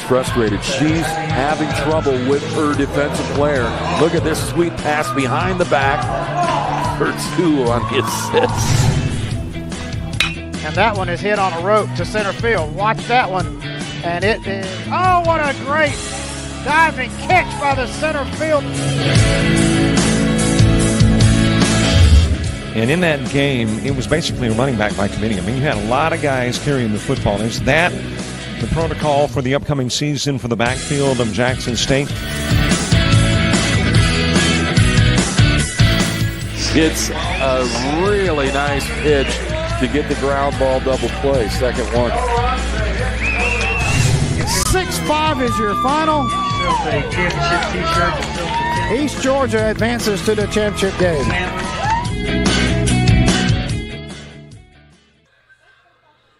frustrated. She's having trouble with her defensive player. Look at this sweet pass behind the back for 2 on the assist. And that one is hit on a rope to center field. Watch that one. And it is, oh, what a great diving catch by the center field. And in that game, it was basically a running back by committee. I mean, you had a lot of guys carrying the football. Is that the protocol for the upcoming season for the backfield of Jackson State? It's a really nice pitch to get the ground ball double play. Second one. 6-5 is your final. East Georgia advances to the championship game.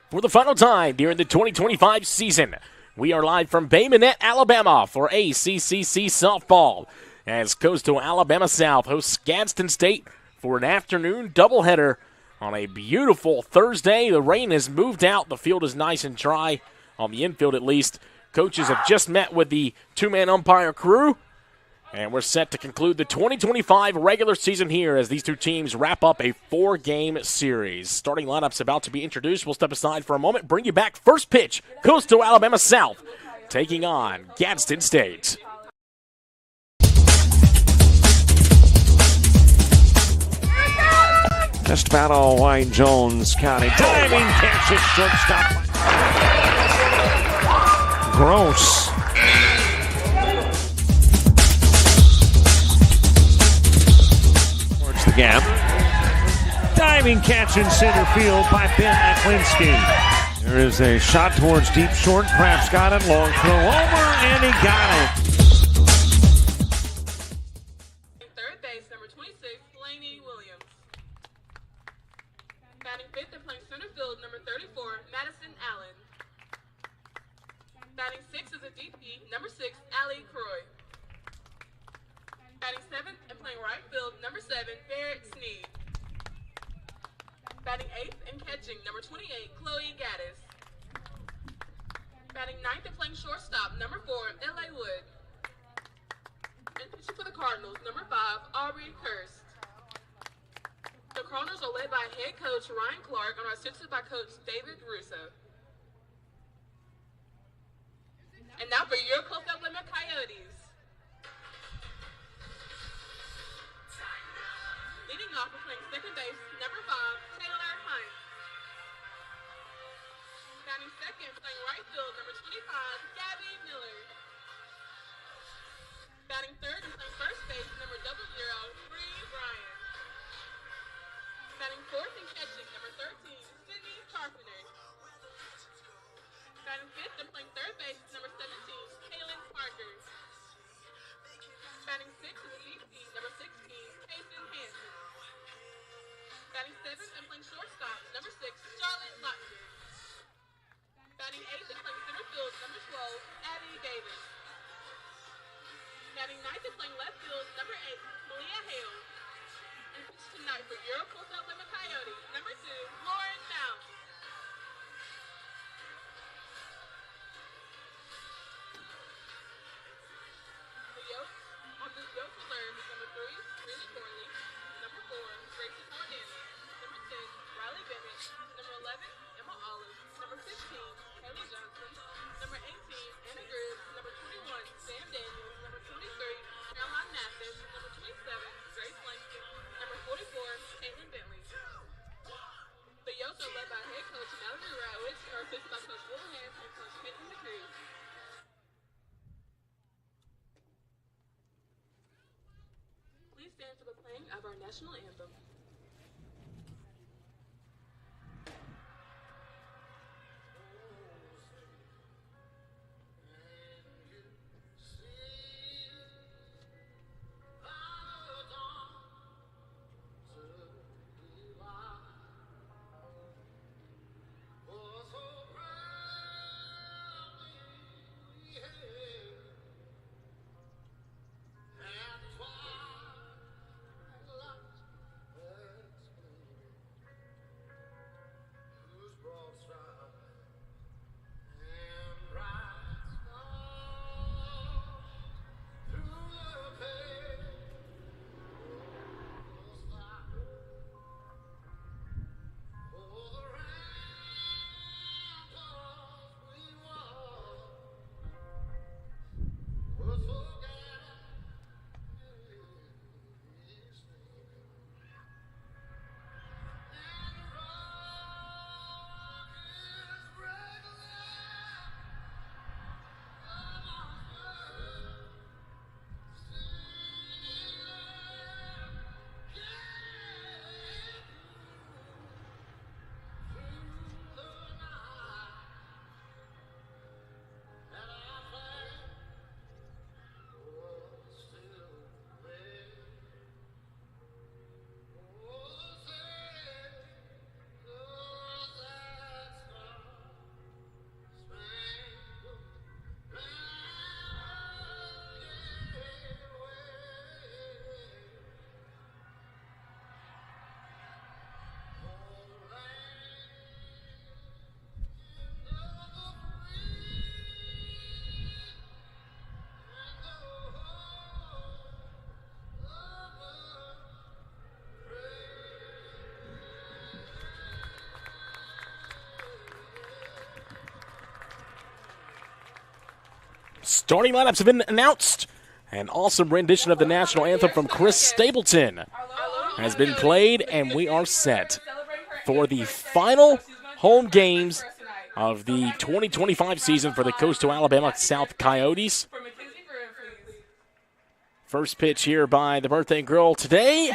For the final time during the 2025 season, we are live from Bay Minette, Alabama for ACCC Softball as Coastal Alabama South hosts Gadsden State for an afternoon doubleheader on a beautiful Thursday. The rain has moved out. The field is nice and dry, on the infield at least. Coaches have just met with the two-man umpire crew, and we're set to conclude the 2025 regular season here as these two teams wrap up a 4-game series. Starting lineups about to be introduced. We'll step aside for a moment, bring you back. First pitch, Coastal Alabama South taking on Gadsden State. Just about all White Jones County. Diving catch at shortstop. Gross. Towards the gap. Diving catch in center field by Ben Aklinski. There is a shot towards deep short. Craft's got it. Long throw over, and he got it. Third base, number 26, Blaney Williams. Batting fifth and playing center field, number 34, Madison Allen. Batting sixth is a DP, number 6, Allie Croy. Batting seventh and playing right field, number 7, Barrett Sneed. Batting eighth and catching, number 28, Chloe Gaddis. Batting ninth and playing shortstop, number 4, L.A. Wood. And pitching for the Cardinals, number 5, Aubrey Hurst. The Cardinals are led by head coach Ryan Clark and are assisted by coach David Russo. And now for your Coastal Alabama Coyotes. Leading off and playing second base, number 5, Taylor Hines. Batting second, playing right field, number 25, Gabby Miller. Batting third and playing first base, number 00, Bree Bryan. Batting fourth and catching, number 13, Sydney Carpenter. Batting fifth and playing third base, number 17, Kaylin Parker. Batting sixth is DP, number 16, Payson Hansen. Batting seventh and playing shortstop, number 6, Charlotte Lockton. Batting eighth and playing center field, number 12, Abby Davis. Batting ninth and playing left field, number 8, Malia Hale. And pitch tonight for your Coastal Alabama Coyote, number 2, Lauren Mount. The Yokes will learn with number 3, Riley Corley, number 4, Gracie Hordani, number 10, Riley Bennett, number 11, Emma Olive, number 15, Kelly Johnson, number 18, Anna Griggs, number 21, Sam Daniels, number 23, Caroline Mathis, number 27, Grace Langston, number 44, Caitlin Bentley. The Yokes are led by head coach Mallory Rowitz and are assisted by Coach Will Hans and Coach Kenton McCree. Please stand for the playing of our national anthem. Starting lineups have been announced. An awesome rendition of the national anthem from Chris Stapleton has been played, and we are set for the final home games of the 2025 season for the Coastal Alabama South Coyotes. First pitch here by the birthday girl today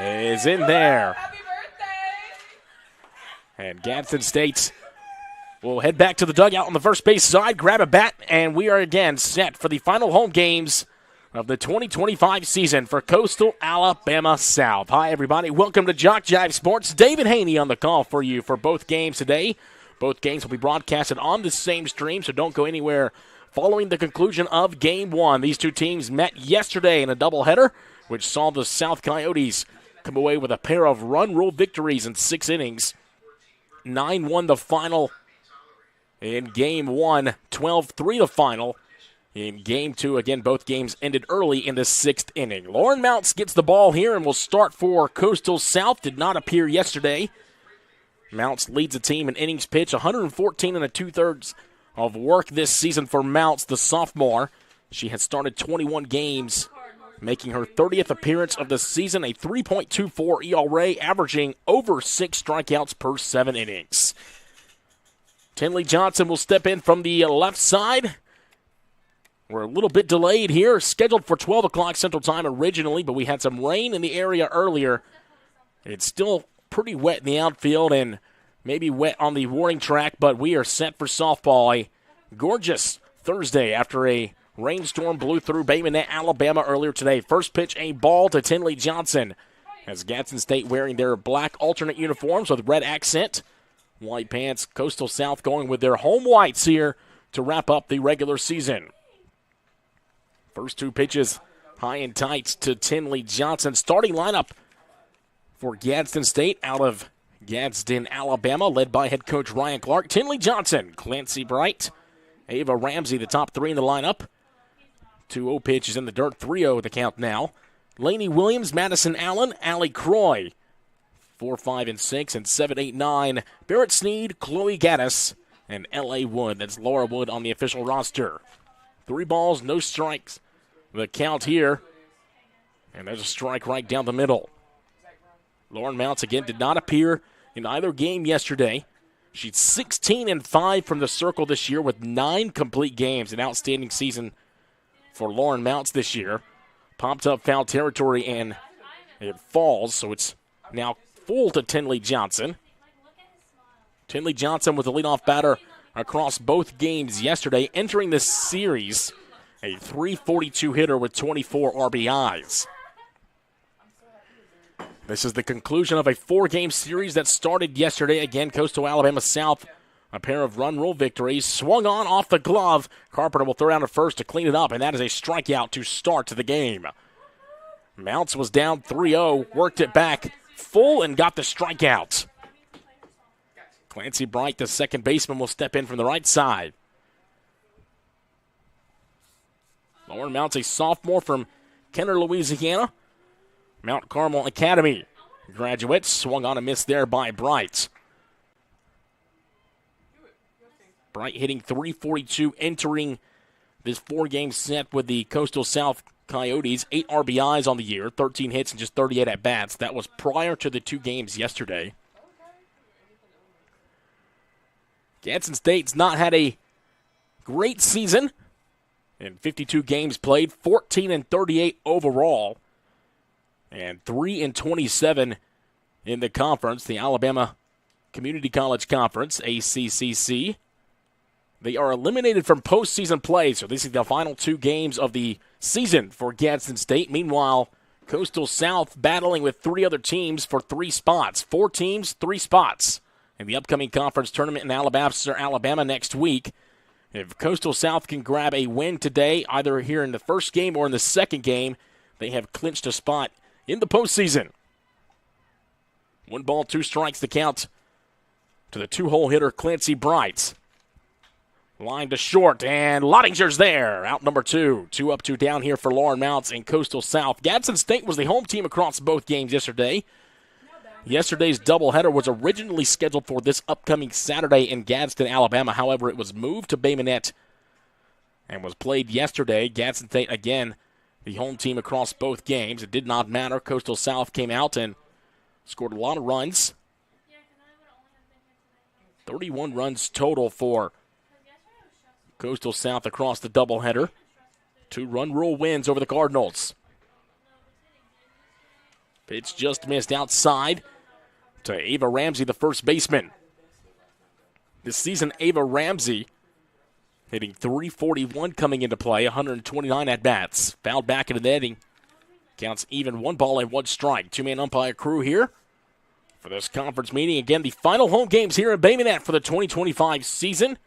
is in there. And Gadsden State will head back to the dugout on the first base side, grab a bat, and we are again set for the final home games of the 2025 season for Coastal Alabama South. Hi, everybody. Welcome to JockJive Sports. David Haney on the call for you for both games today. Both games will be broadcasted on the same stream, so don't go anywhere. Following the conclusion of Game 1, these two teams met yesterday in a doubleheader, which saw the South Coyotes come away with a pair of run rule victories in 6 innings. 9-1 the final in Game 1, 12-3 the final in Game 2. Again, both games ended early in the 6th inning. Lauren Mounts gets the ball here and will start for Coastal South. Did not appear yesterday. Mounts leads the team in innings pitch, 114 and 2/3 of work this season for Mounts, the sophomore. She has started 21 games, making her 30th appearance of the season, a 3.24 ERA, averaging over 6 strikeouts per 7 innings. Tinley Johnson will step in from the left side. We're a little bit delayed here, scheduled for 12 o'clock Central Time originally, but we had some rain in the area earlier. It's still pretty wet in the outfield and maybe wet on the warning track, but we are set for softball. A gorgeous Thursday after a rainstorm blew through Bay Minette, Alabama earlier today. First pitch, a ball to Tinley Johnson. As Gadsden State wearing their black alternate uniforms with red accent. White pants, Coastal South going with their home whites here to wrap up the regular season. First 2 pitches, high and tight to Tinley Johnson. Starting lineup for Gadsden State out of Gadsden, Alabama, led by head coach Ryan Clark. Tinley Johnson, Clancy Bright, Ava Ramsey, the top 3 in the lineup. 2-0 pitches in the dirt, 3-0 the count now. Lainey Williams, Madison Allen, Allie Croy, 4, 5, and 6, and 7, 8, 9. Barrett Sneed, Chloe Gaddis, and L.A. Wood. That's Laura Wood on the official roster. 3 balls, no strikes. The count here, and there's a strike right down the middle. Lauren Mounts again did not appear in either game yesterday. She's 16-5 from the circle this year with 9 complete games. An outstanding season for Lauren Mounts this year. Popped up foul territory and it falls, so it's now full to Tinley Johnson. Tinley Johnson with the leadoff batter across both games yesterday, entering this series a .342 hitter with 24 RBIs. This is the conclusion of a 4-game series that started yesterday. Again, Coastal Alabama South, a pair of run rule victories. Swung on off the glove. Carpenter will throw down to first to clean it up, and that is a strikeout to start the game. Mounts was down 3-0, worked it back full and got the strikeout. Clancy Bright, the second baseman, will step in from the right side. Lauren Mounts, a sophomore from Kenner, Louisiana. Mount Carmel Academy graduate. Swung on a miss there by Bright. Bright hitting .342, entering this 4-game set with the Coastal South Coyotes. 8 RBIs on the year, 13 hits and just 38 at-bats. That was prior to the 2 games yesterday. Gadsden State's not had a great season. In 52 games played, 14-38 overall. And 3-27 in the conference, the Alabama Community College Conference, ACCC. They are eliminated from postseason play, so this is the final 2 games of the season for Gadsden State. Meanwhile, Coastal South battling with 3 other teams for 3 spots. 4 teams, 3 spots in the upcoming conference tournament in Alabama next week. If Coastal South can grab a win today, either here in the first game or in the second game, they have clinched a spot in the postseason. 1 ball, 2 strikes the count to the 2-hole hitter, Clancy Bright. Line to short, and Lottinger's there. Out number 2. 2 up, 2 down here for Lauren Mounts and Coastal South. Gadsden State was the home team across both games yesterday. Yesterday's doubleheader was originally scheduled for this upcoming Saturday in Gadsden, Alabama. However, it was moved to Bay Minette and was played yesterday. Gadsden State, again, the home team across both games. It did not matter. Coastal South came out and scored a lot of runs. 31 runs total for Coastal South across the doubleheader. 2-run rule wins over the Cardinals. Pitch just missed outside to Ava Ramsey, the first baseman. This season, Ava Ramsey hitting .341 coming into play, 129 at-bats. Fouled back into the netting. Counts even, 1 ball and 1 strike. 2-man umpire crew here for this conference meeting. Again, the final home games here in Bay Minette for the 2025 season.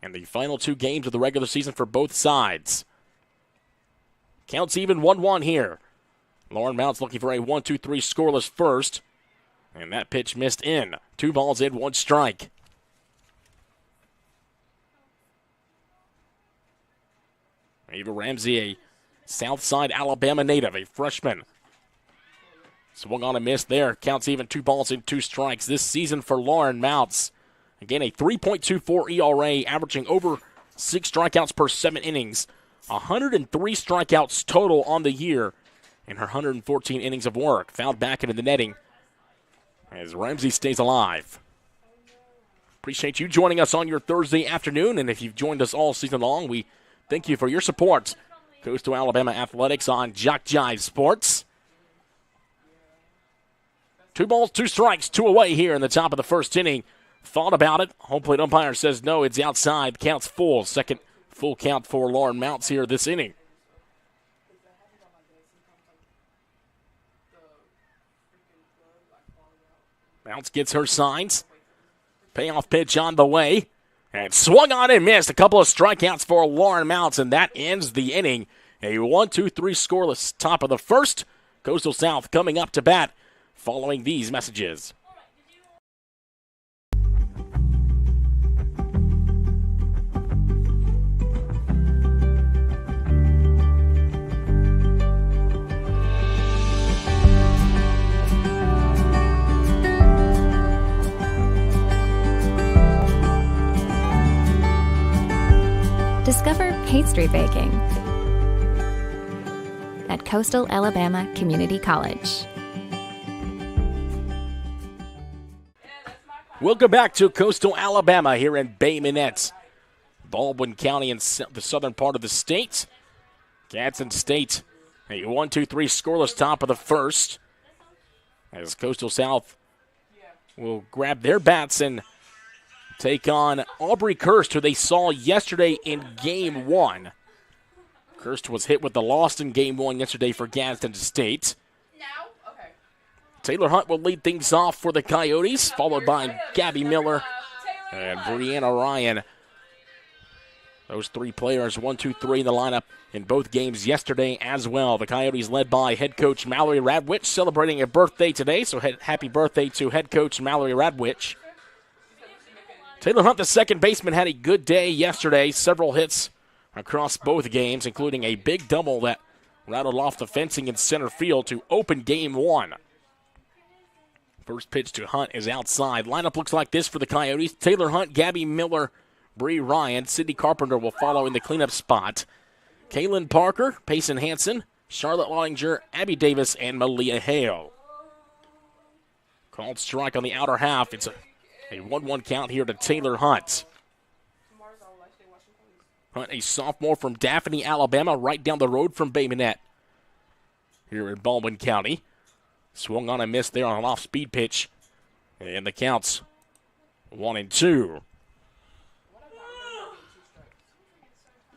And the final 2 games of the regular season for both sides. Counts even, 1-1 here. Lauren Mounts looking for a 1-2-3 scoreless first. And that pitch missed in. 2 balls in, 1 strike. Ava Ramsey, a Southside Alabama native, a freshman. Swung on a miss there. Counts even, 2 balls in, 2 strikes this season for Lauren Mounts. Again, a 3.24 ERA, averaging over 6 strikeouts per 7 innings. 103 strikeouts total on the year in her 114 innings of work. Fouled back into the netting as Ramsey stays alive. Appreciate you joining us on your Thursday afternoon, and if you've joined us all season long, we thank you for your support. Coastal Alabama Athletics on JockJive Sports. 2 balls, 2 strikes, 2 away here in the top of the first inning. Thought about it. Home plate umpire says no, it's outside. Count's full. Second full count for Lauren Mounts here this inning. Mounts gets her signs. Payoff pitch on the way. And swung on and missed. A couple of strikeouts for Lauren Mounts, and that ends the inning. A 1-2-3 scoreless top of the first. Coastal South coming up to bat following these messages. Discover pastry baking at Coastal Alabama Community College. Welcome back to Coastal Alabama here in Bay Minette, Baldwin County in the southern part of the state. Gadsden State, a 1-2-3 scoreless top of the first, as Coastal South will grab their bats and take on Aubrey Kirst, who they saw yesterday in Game 1. Kirst was hit with the loss in Game 1 yesterday for Gadsden State. Taylor Hunt will lead things off for the Coyotes, followed by Gabby Miller and Brianna Ryan. Those 3 players, 1, 2, 3 in the lineup in both games yesterday as well. The Coyotes led by head coach Mallory Radwich, celebrating a birthday today, so happy birthday to head coach Mallory Radwich. Taylor Hunt, the second baseman, had a good day yesterday. Several hits across both games, including a big double that rattled off the fencing in center field to open Game 1. First pitch to Hunt is outside. Lineup looks like this for the Coyotes. Taylor Hunt, Gabby Miller, Bree Ryan. Sydney Carpenter will follow in the cleanup spot. Kaylin Parker, Payson Hansen, Charlotte Lottinger, Abby Davis, and Malia Hale. Called strike on the outer half. It's a 1-1 count here to Taylor Hunt. Hunt, a sophomore from Daphne, Alabama, right down the road from Bay Minette here in Baldwin County. Swung on a miss there on an off-speed pitch. And the count's 1-2.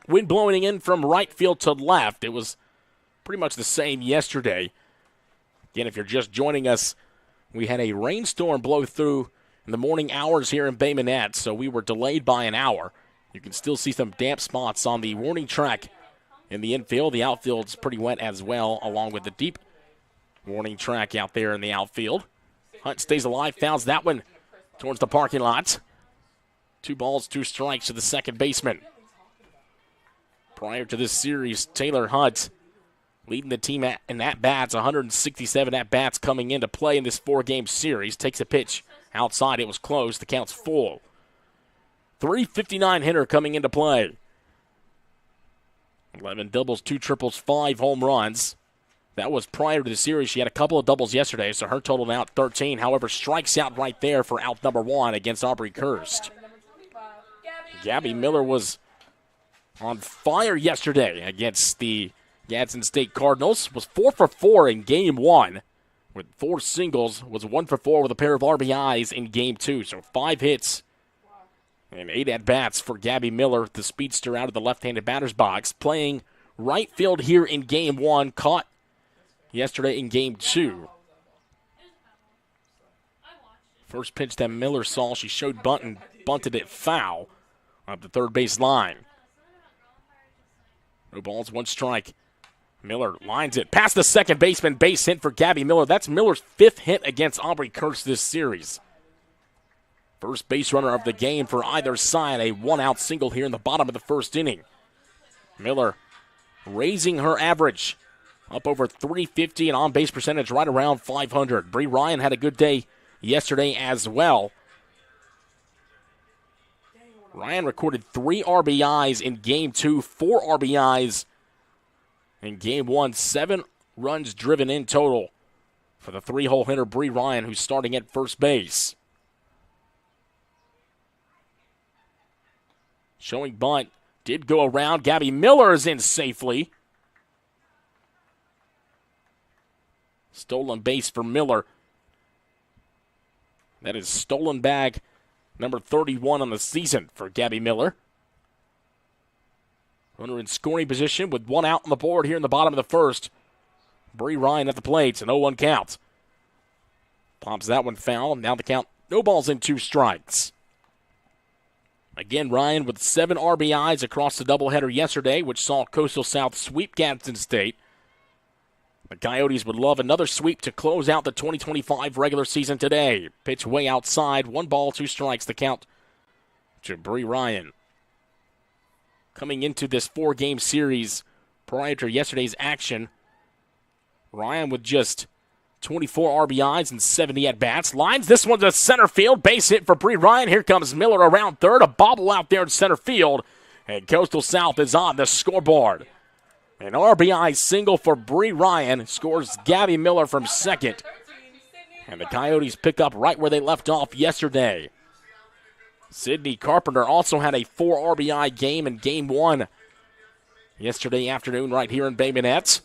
Wind blowing in from right field to left. It was pretty much the same yesterday. Again, if you're just joining us, we had a rainstorm blow through in the morning hours here in Bay Minette, so we were delayed by an hour. You can still see some damp spots on the warning track in the infield. The outfield's pretty wet as well, along with the deep warning track out there in the outfield. Hunt stays alive, fouls that one towards the parking lot. 2 balls, 2 strikes to the second baseman. Prior to this series, Taylor Hunt leading the team in at-bats, 167 at-bats coming into play in this 4-game series. Takes a pitch outside. It was close. The count's full. .359 hitter coming into play. 11 doubles, 2 triples, 5 home runs. That was prior to the series. She had a couple of doubles yesterday, so her total now 13. However, strikes out right there for out number 1 against Aubrey Kirst. Gabby Miller was on fire yesterday against the Gadsden State Cardinals. Was 4 for 4 in Game 1 with 4 singles. Was 1 for 4 with a pair of RBIs in Game 2. So 5 hits and 8 at-bats for Gabby Miller, the speedster out of the left-handed batter's box. Playing right field here in Game 1. Caught yesterday in Game 2. First pitch that Miller saw, she showed bunt and bunted it foul up the third base line. No balls, 1 strike. Miller lines it past the second baseman. Base hit for Gabby Miller. That's Miller's 5th hit against Aubrey Kirst this series. First base runner of the game for either side. A 1-out single here in the bottom of the first inning. Miller raising her average up over 350 and on-base percentage right around 500. Bree Ryan had a good day yesterday as well. Ryan recorded 3 RBIs in Game 2, 4 RBIs in Game 1, 7 runs driven in total for the 3-hole hitter Bree Ryan, who's starting at first base. Showing bunt, did go around. Gabby Miller is in safely. Stolen base for Miller. That is stolen bag number 31 on the season for Gabby Miller. Runner in scoring position with 1 out on the board here in the bottom of the first. Bree Ryan at the plate, an 0-1 count. Pops that one foul. Now the count, no balls and 2 strikes. Again, Ryan with 7 RBIs across the doubleheader yesterday, which saw Coastal South sweep Gadsden State. The Coyotes would love another sweep to close out the 2025 regular season today. Pitch way outside, 1 ball, 2 strikes, the count to Bree Ryan. Coming into this 4-game series prior to yesterday's action, Ryan with just 24 RBIs and 70 at-bats. Lines this one to center field. Base hit for Bree Ryan. Here comes Miller around third. A bobble out there in center field. And Coastal South is on the scoreboard. An RBI single for Bree Ryan. Scores Gabby Miller from second. And the Coyotes pick up right where they left off yesterday. Sydney Carpenter also had a 4 RBI game in Game 1 yesterday afternoon right here in Bay Minette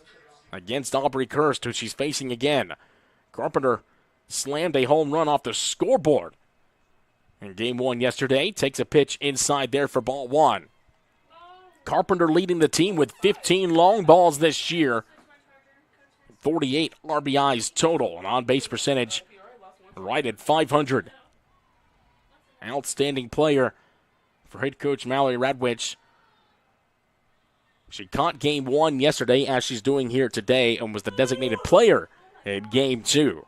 against Aubrey Kirst, who she's facing again. Carpenter slammed a home run off the scoreboard in Game 1 yesterday. Takes a pitch inside there for ball 1. Carpenter leading the team with 15 long balls this year. 48 RBIs total. An on-base percentage right at 500. Outstanding player for head coach Mallory Radwich. She caught Game 1 yesterday, as she's doing here today, and was the designated player in Game 2.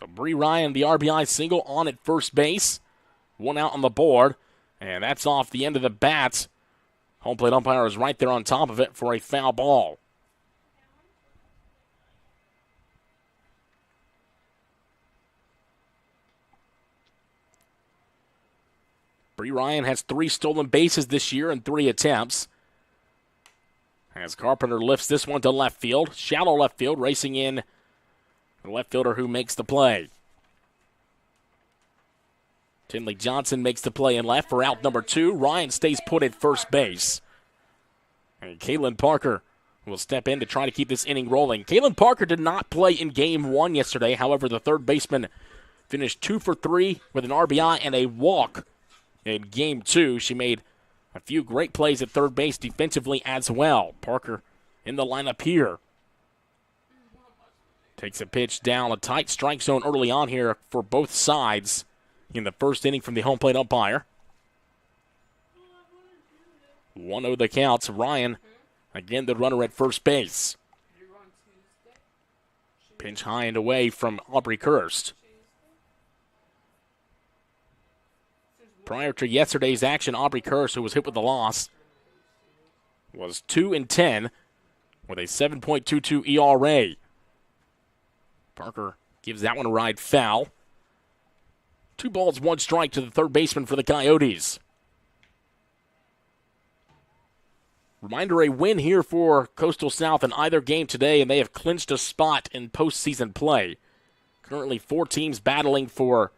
So Bree Ryan, the RBI single on at first base. 1 out on the board, and that's off the end of the bat. Home plate umpire is right there on top of it for a foul ball. Bree Ryan has 3 stolen bases this year in 3 attempts. As Carpenter lifts this one to left field. Shallow left field, racing in the left fielder who makes the play. Tinley Johnson makes the play in left for out number 2. Ryan stays put at first base. And Kaylin Parker will step in to try to keep this inning rolling. Kaylin Parker did not play in Game 1 yesterday. However, the third baseman finished 2 for 3 with an RBI and a walk in Game 2. She made a few great plays at third base defensively as well. Parker in the lineup here. Takes a pitch down a tight strike zone early on here for both sides in the first inning from the home plate umpire. 1-0 the counts. Ryan, again, the runner at first base. Pinch high and away from Aubrey Kirst. Prior to yesterday's action, Aubrey Kirst, who was hit with the loss, was 2-10 with a 7.22 ERA. Parker gives that one a ride foul. 2 balls, 1 strike to the third baseman for the Coyotes. Reminder, a win here for Coastal South in either game today, and they have clinched a spot in postseason play. Currently 4 teams battling for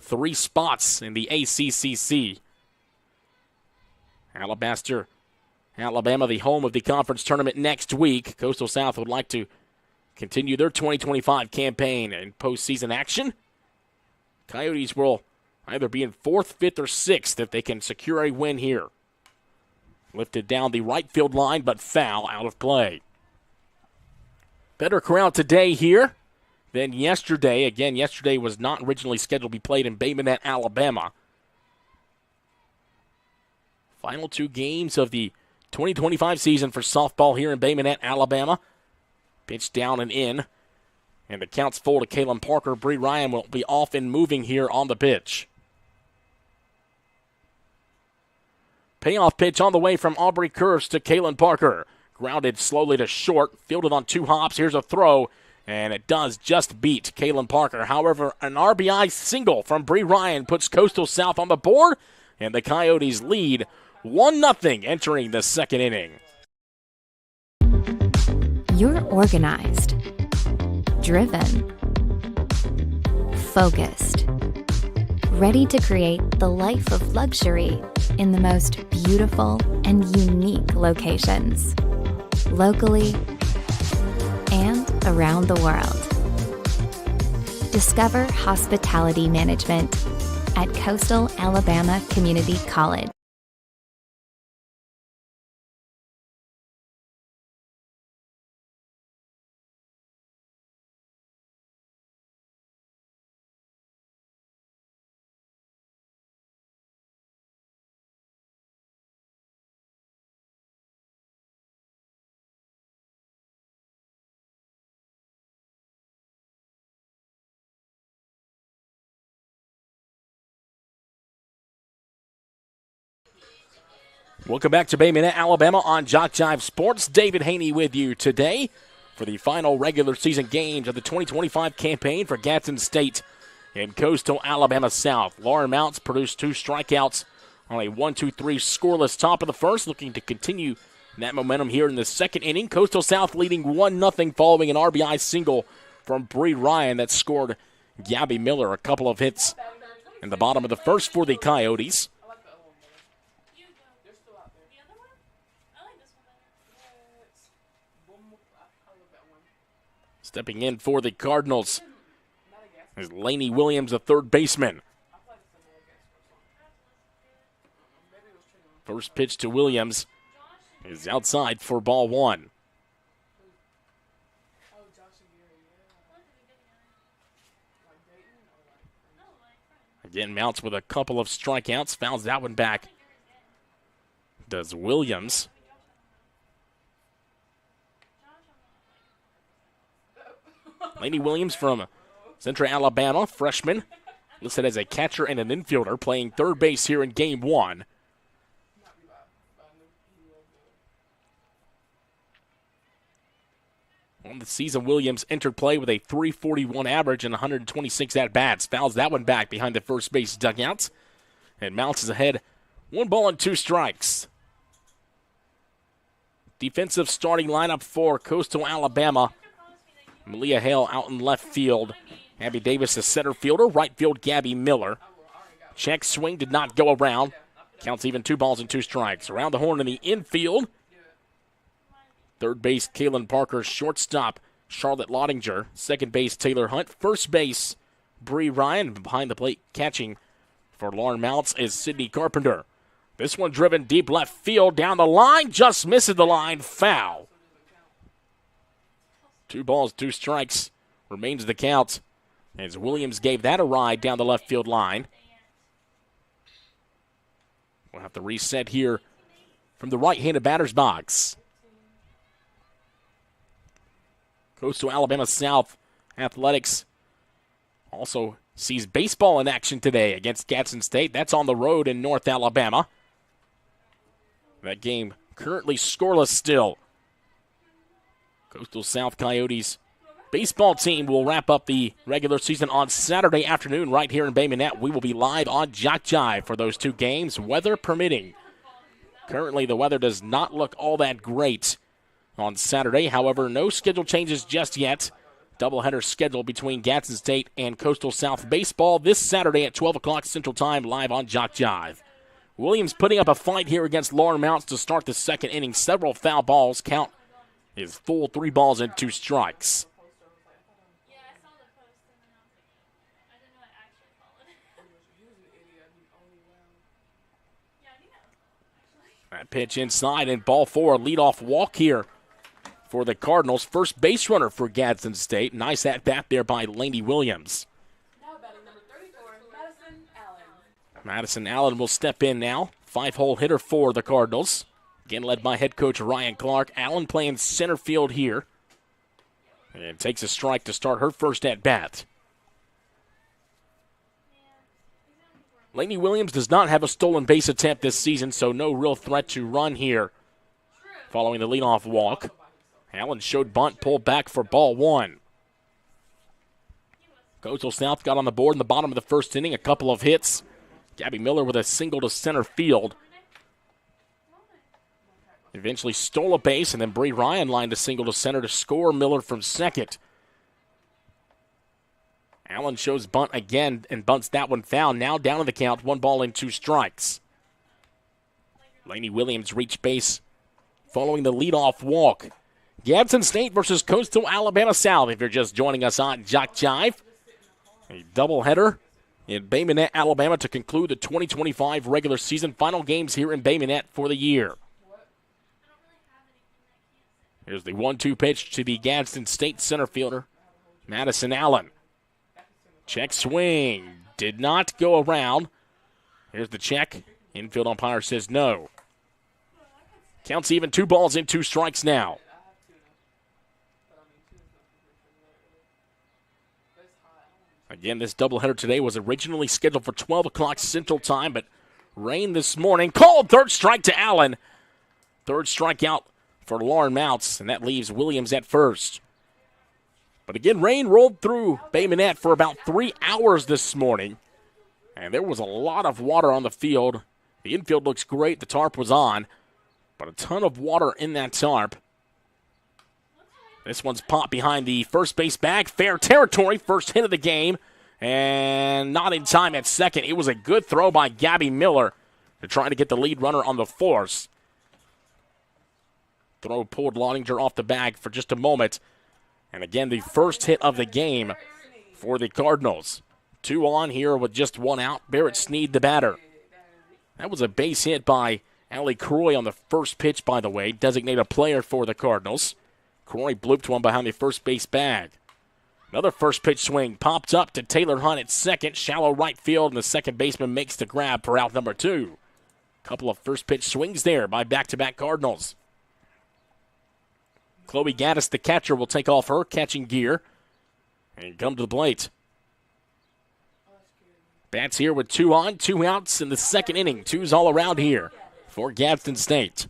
3 spots in the ACCC. Alabaster, Alabama, the home of the conference tournament next week. Coastal South would like to continue their 2025 campaign in postseason action. Coyotes will either be in 4th, 5th, or 6th if they can secure a win here. Lifted down the right field line, but foul out of play. Better crowd today here than yesterday. Again, yesterday was not originally scheduled to be played in Bay Minette, Alabama. Final 2 games of the 2025 season for softball here in Bay Minette, Alabama. Pitch down and in. And the count's full to Kalen Parker. Bree Ryan will be off and moving here on the pitch. Payoff pitch on the way from Aubrey Curse to Kalen Parker. Grounded slowly to short. Fielded on 2 hops. Here's a throw. And it does just beat Kalen Parker. However, an RBI single from Bree Ryan puts Coastal South on the board. And the Coyotes lead 1-0 entering the 2nd inning. You're organized, driven, focused, ready to create the life of luxury in the most beautiful and unique locations, locally and around the world. Discover hospitality management at Coastal Alabama Community College. Welcome back to Bay Minette, Alabama on JockJive Sports. David Haney with you today for the final regular season games of the 2025 campaign for Gadsden State and Coastal Alabama South. Lauren Mounts produced 2 strikeouts on a 1-2-3 scoreless top of the first, looking to continue that momentum here in the 2nd inning. Coastal South leading 1-0 following an RBI single from Bree Ryan that scored Gabby Miller. A couple of hits in the bottom of the first for the Coyotes. Stepping in for the Cardinals is Lainey Williams, the third baseman. First pitch to Williams is outside for ball 1. Again, Mounts with a couple of strikeouts. Fouls that one back. Does Williams. Lainey Williams from Central Alabama, freshman, listed as a catcher and an infielder, playing third base here in Game 1. On the season, Williams entered play with a .341 average and 126 at-bats. Fouls that one back behind the first base dugout. And Mounts is ahead, 1 ball and 2 strikes. Defensive starting lineup for Coastal Alabama. Malia Hale out in left field. Abby Davis, the center fielder. Right field, Gabby Miller. Check swing did not go around. Counts even 2 balls and 2 strikes. Around the horn in the infield. Third base, Kalen Parker. Shortstop, Charlotte Lottinger. Second base, Taylor Hunt. First base, Bree Ryan. Behind the plate, catching for Lauren Mounts is Sydney Carpenter. This one driven deep left field. Down the line, just misses the line. Foul. 2 balls, 2 strikes remains the count as Williams gave that a ride down the left field line. We'll have to reset here from the right-handed batter's box. Coastal Alabama South Athletics also sees baseball in action today against Gadsden State. That's on the road in North Alabama. That game currently scoreless still. Coastal South Coyotes baseball team will wrap up the regular season on Saturday afternoon right here in Bay Minette. We will be live on JockJive for those two games, weather permitting. Currently, the weather does not look all that great on Saturday. However, no schedule changes just yet. Doubleheader schedule between Gadsden State and Coastal South Baseball this Saturday at 12 o'clock Central Time, live on JockJive. Williams putting up a fight here against Lauren Mounts to start the second inning. Several foul balls. Count is full, 3 balls and 2 strikes. That pitch inside and ball 4. Leadoff walk here for the Cardinals. First base runner for Gadsden State. Nice at bat there by Lainey Williams. Now batting number 34, Madison Allen. Madison Allen will step in now. 5-hole hitter for the Cardinals. Again led by head coach Ryan Clark. Allen playing center field here. And takes a strike to start her first at bat. Lainey Williams does not have a stolen base attempt this season, so no real threat to run here following the leadoff walk. Allen showed bunt, pulled back for ball 1. Coastal South got on the board in the bottom of the first inning, a couple of hits. Gabby Miller with a single to center field. Eventually stole a base, and then Bree Ryan lined a single to center to score Miller from second. Allen shows bunt again and bunts that one foul. Now down to the count, 1 ball and 2 strikes. Lainey Williams reached base following the leadoff walk. Gadsden State versus Coastal Alabama South. If you're just joining us on JockJive, a doubleheader in Bay Minette, Alabama to conclude the 2025 regular season. Final games here in Bay Minette for the year. Here's the 1-2 pitch to the Gadsden State center fielder, Madison Allen. Check swing. Did not go around. Here's the check. Infield umpire says no. Counts even, 2 balls and 2 strikes now. Again, this doubleheader today was originally scheduled for 12 o'clock Central Time, but rain this morning. Called, 3rd strike to Allen. 3rd strikeout for Lauren Mounts, and that leaves Williams at first. But again, rain rolled through Bay Minette for about 3 hours this morning, and there was a lot of water on the field. The infield looks great. The tarp was on, but a ton of water in that tarp. This one's popped behind the first base bag. Fair territory, first hit of the game, and not in time at second. It was a good throw by Gabby Miller to try to get the lead runner on the force. Throw pulled Lottinger off the bag for just a moment. And again, the first hit of the game for the Cardinals. 2 on here with just 1 out. Barrett Sneed, the batter. That was a base hit by Allie Croy on the first pitch, by the way. Designated player for the Cardinals. Croy blooped one behind the first base bag. Another first pitch swing popped up to Taylor Hunt at second. Shallow right field, and the second baseman makes the grab for out number 2. Couple of first pitch swings there by back-to-back Cardinals. Chloe Gaddis, the catcher, will take off her catching gear and come to the plate. Bats here with 2 on, 2 outs in the second inning. 2s all around here for Gadsden State.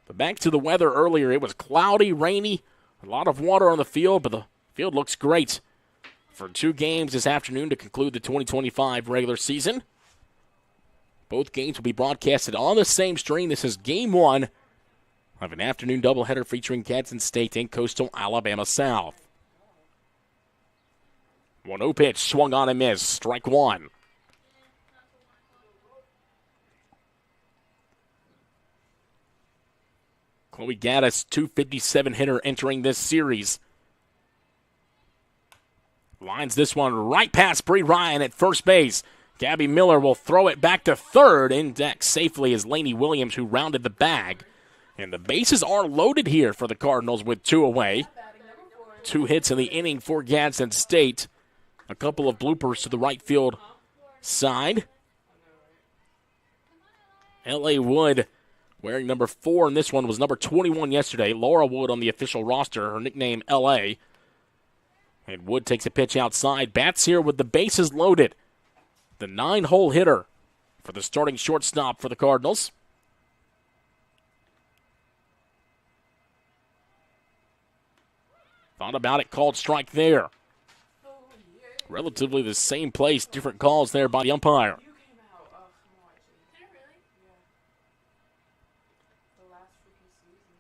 But back to the weather earlier. It was cloudy, rainy, a lot of water on the field, but the field looks great for 2 games this afternoon to conclude the 2025 regular season. Both games will be broadcasted on the same stream. This is Game 1 of an afternoon doubleheader featuring Gadsden State and Coastal Alabama South. 1-0 pitch, swung on and missed. Strike 1. Chloe Gaddis, .257 hitter entering this series. Lines this one right past Bree Ryan at first base. Gabby Miller will throw it back to third. In deck safely is Lainey Williams, who rounded the bag. And the bases are loaded here for the Cardinals with 2 away. 2 hits in the inning for Gadsden State. A couple of bloopers to the right field side. L.A. Wood wearing number 4, and this one was number 21 yesterday. Laura Wood on the official roster, her nickname L.A. And Wood takes a pitch outside. Bats here with the bases loaded. The 9-hole hitter for the starting shortstop for the Cardinals. Thought about it, called strike there. Relatively the same place, different calls there by the umpire.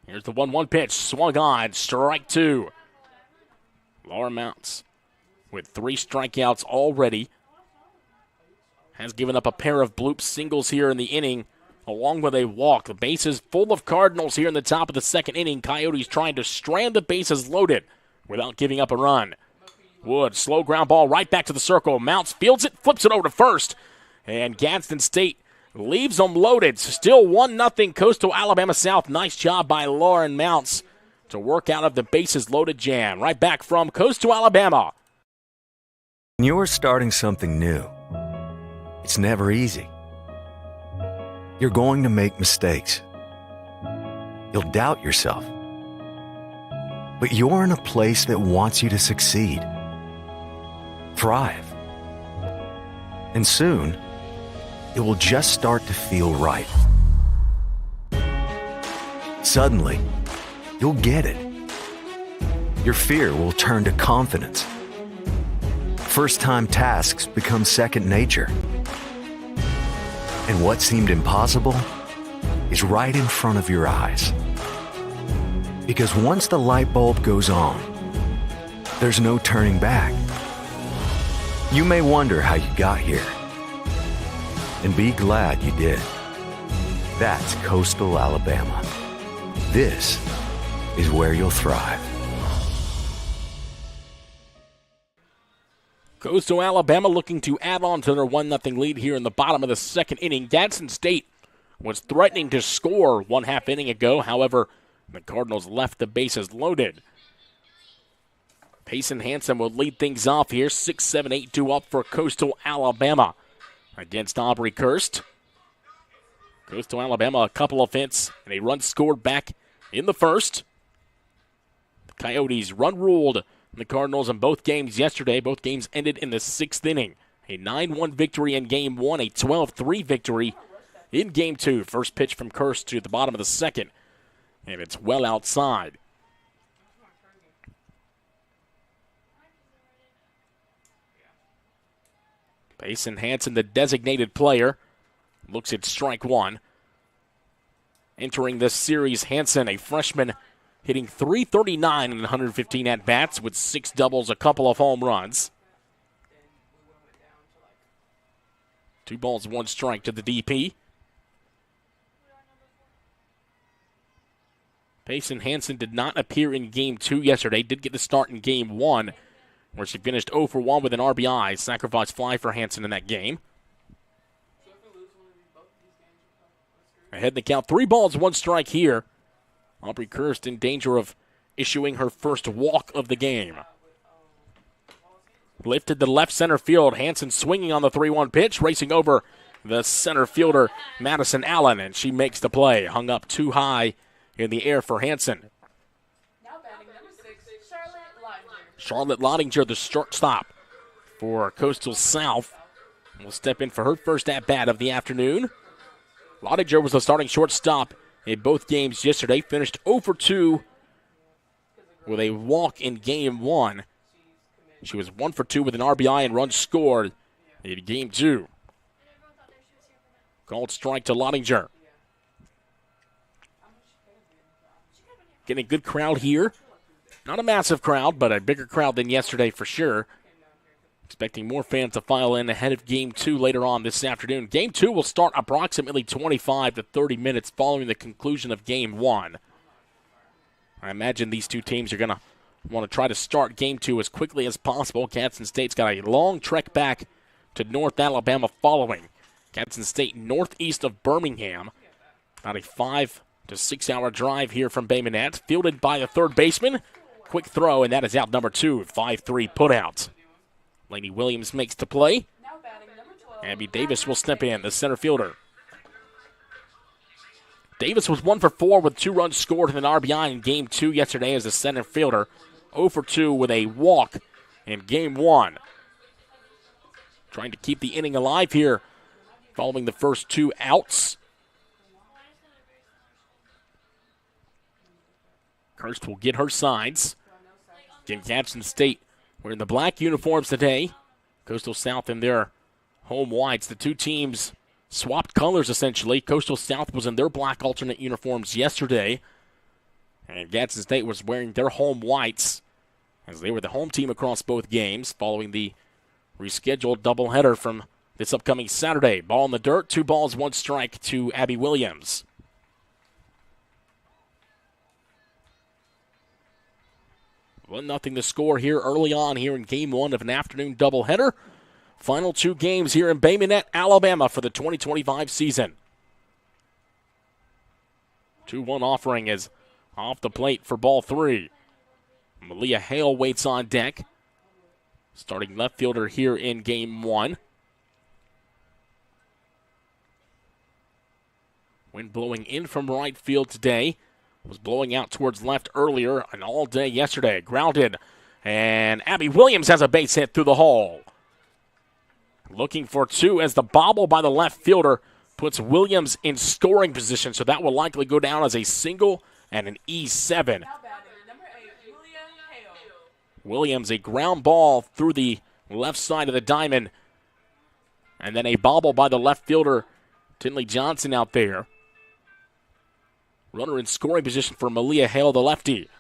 Here's the 1-1 pitch, swung on, strike two. Laura Mounts with 3 strikeouts already. Has given up a pair of bloop singles here in the inning, along with a walk. The bases full of Cardinals here in the top of the second inning. Coyotes trying to strand the bases loaded without giving up a run. Wood, slow ground ball right back to the circle. Mounts fields it, flips it over to first. And Gadsden State leaves them loaded. Still 1-0 Coastal Alabama South. Nice job by Lauren Mounts to work out of the bases loaded jam. Right back from Coastal Alabama. When you're starting something new, it's never easy. You're going to make mistakes. You'll doubt yourself. But you're in a place that wants you to succeed, thrive. And soon, it will just start to feel right. Suddenly, you'll get it. Your fear will turn to confidence. First-time tasks become second nature. And what seemed impossible is right in front of your eyes. Because once the light bulb goes on, there's no turning back. You may wonder how you got here, and be glad you did. That's Coastal Alabama. This is where you'll thrive. Coastal Alabama looking to add on to their 1-0 lead here in the bottom of the second inning. Gadsden State was threatening to score 1/2 inning ago. However, the Cardinals left the bases loaded. Payson Hansen will lead things off here. 6-7-8-2 up for Coastal Alabama against Aubrey Kirst. Coastal Alabama, a couple of hits and a run scored back in the first. The Coyotes run ruled the Cardinals in both games yesterday. Both games ended in the 6th inning. A 9-1 victory in Game 1, a 12-3 victory in Game 2. First pitch from Kirst to the bottom of the second, and it's well outside. Payson Hansen, the designated player, looks at strike one. Entering this series, Hansen, a freshman, hitting .339 in 115 at-bats with 6 doubles, a couple of home runs. 2 balls, 1 strike to the DP. Payson Hansen did not appear in Game 2 yesterday. Did get the start in Game 1, where she finished 0 for 1 with an RBI. Sacrifice fly for Hansen in that game. Ahead in the count, 3 balls, 1 strike here. Aubrey Kirst in danger of issuing her first walk of the game. Lifted to left center field. Hansen swinging on the 3-1 pitch, racing over the center fielder, Madison Allen, and she makes the play. Hung up too high in the air for Hansen. Now batting number 6, Charlotte Lottinger, the shortstop for Coastal South, will step in for her first at-bat of the afternoon. Lottinger was the starting shortstop in both games yesterday. Finished 0 for 2 with a walk in Game 1. She was 1 for 2 with an RBI and runs scored in Game 2. Called strike to Lottinger. Getting a good crowd here. Not a massive crowd, but a bigger crowd than yesterday for sure. Expecting more fans to file in ahead of Game 2 later on this afternoon. Game 2 will start approximately 25 to 30 minutes following the conclusion of Game 1. I imagine these two teams are going to want to try to start Game 2 as quickly as possible. Gadsden State's got a long trek back to North Alabama following. Gadsden State northeast of Birmingham. About a 5 to 6 hour drive here from Bay Minette. Fielded by the third baseman. Quick throw, and that is out number 2. 5-3 putout. Lainey Williams makes the play. now batting number 12. Abby Davis will step in, the center fielder. Davis was 1 for 4 with 2 runs scored and an RBI in Game 2 yesterday as a center fielder. 0 for 2 with a walk in Game 1. Trying to keep the inning alive here following the first 2 outs. Kirst will get her signs. Again, Gadsden State wearing the black uniforms today. Coastal South in their home whites. The two teams swapped colors, essentially. Coastal South was in their black alternate uniforms yesterday. And Gadsden State was wearing their home whites as they were the home team across both games following the rescheduled doubleheader from this upcoming Saturday. Ball in the dirt, 2 balls, 1 strike to Abby Williams. One nothing the score here early on here in game 1 of an afternoon doubleheader. Final 2 games here in Bay Minette, Alabama for the 2025 season. 2-1 offering is off the plate for ball 3. Malia Hale waits on deck. Starting left fielder here in game 1. Wind blowing in from right field today. Was blowing out towards left earlier and all day yesterday. Grounded. And Abby Williams has a base hit through the hole. Looking for 2 as the bobble by the left fielder puts Williams in scoring position. So that will likely go down as a single and an E7. Williams, a ground ball through the left side of the diamond. And then a bobble by the left fielder, Tinley Johnson out there. Runner in scoring position for Malia Hale, the lefty.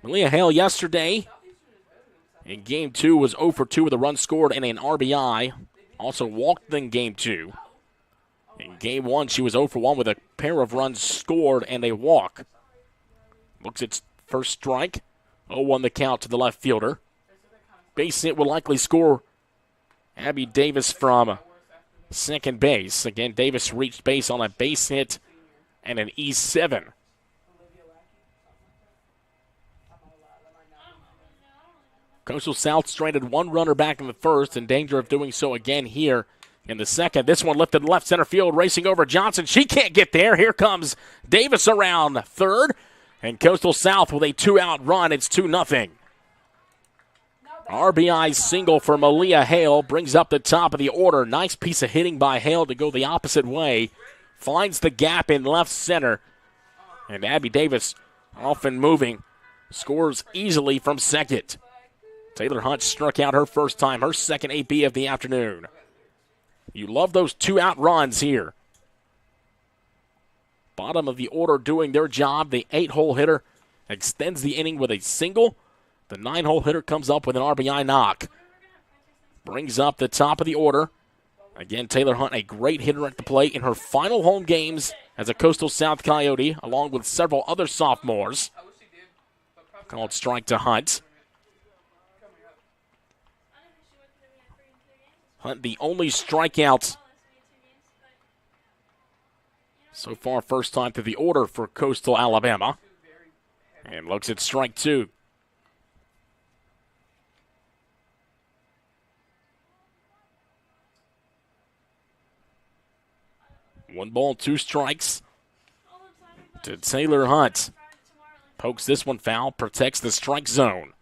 Malia Hale yesterday in game 2 was 0 for 2 with a run scored and an RBI. Also walked in game 2. In game 1, she was 0 for 1 with a pair of runs scored and a walk. Looks at first strike. 0-1 the count to the left fielder. Base hit will likely score Abby Davis from second base. Again, Davis reached base on a base hit and an E7. Coastal South stranded 1 runner back in the first, in danger of doing so again here in the second. This one lifted left center field, racing over Johnson. She can't get there. Here comes Davis around third. And Coastal South with a 2-out run. It's 2-0. RBI single for Malia Hale brings up the top of the order. Nice piece of hitting by Hale to go the opposite way. Finds the gap in left center. And Abby Davis, often moving, scores easily from second. Taylor Hunt struck out her first time, her second AB of the afternoon. You love those 2-out runs here. Bottom of the order doing their job. The 8-hole hitter extends the inning with a single. The 9-hole hitter comes up with an RBI knock. Brings up the top of the order. Again, Taylor Hunt, a great hitter at the plate in her final home games as a Coastal South Coyote, along with several other sophomores. Called strike to Hunt. Hunt, the only strikeout so far, first time through the order for Coastal Alabama. And looks at strike 2. One ball, 2 strikes to Taylor Hunt. Pokes this one foul, protects the strike zone.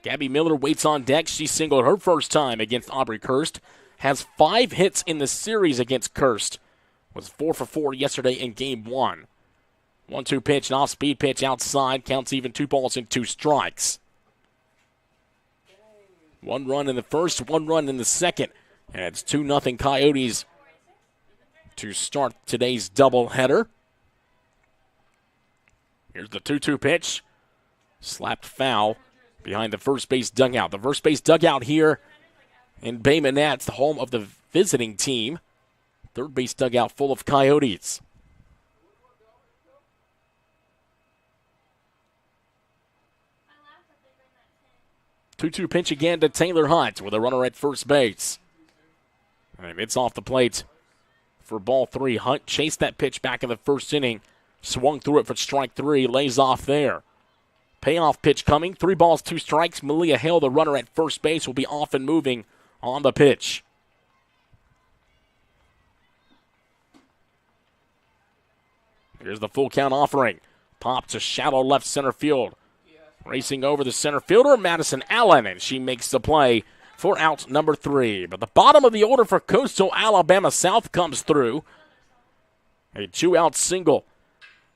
Gabby Miller waits on deck. She singled her first time against Aubrey Kirst. Has 5 hits in the series against Kirst. Was 4 for 4 yesterday in game 1. 1-2 pitch, an off-speed pitch outside. Counts even 2 balls and 2 strikes. 1 run in the first, 1 run in the second. And it's 2-0 Coyotes to start today's doubleheader. Here's the 2-2 pitch. Slapped foul behind the first base dugout. The first base dugout here in Bay Minette, the home of the visiting team. Third base dugout full of Coyotes. Two-two pitch again to Taylor Hunt with a runner at first base. And it's off the plate for ball 3. Hunt chased that pitch back in the first inning. Swung through it for strike 3. Lays off there. Payoff pitch coming. 3 balls, 2 strikes. Malia Hale, the runner at first base, will be off and moving on the pitch. Here's the full count offering. Pop to shallow left center field. Racing over the center fielder, Madison Allen, and she makes the play for out number 3. But the bottom of the order for Coastal Alabama South comes through. A 2-out single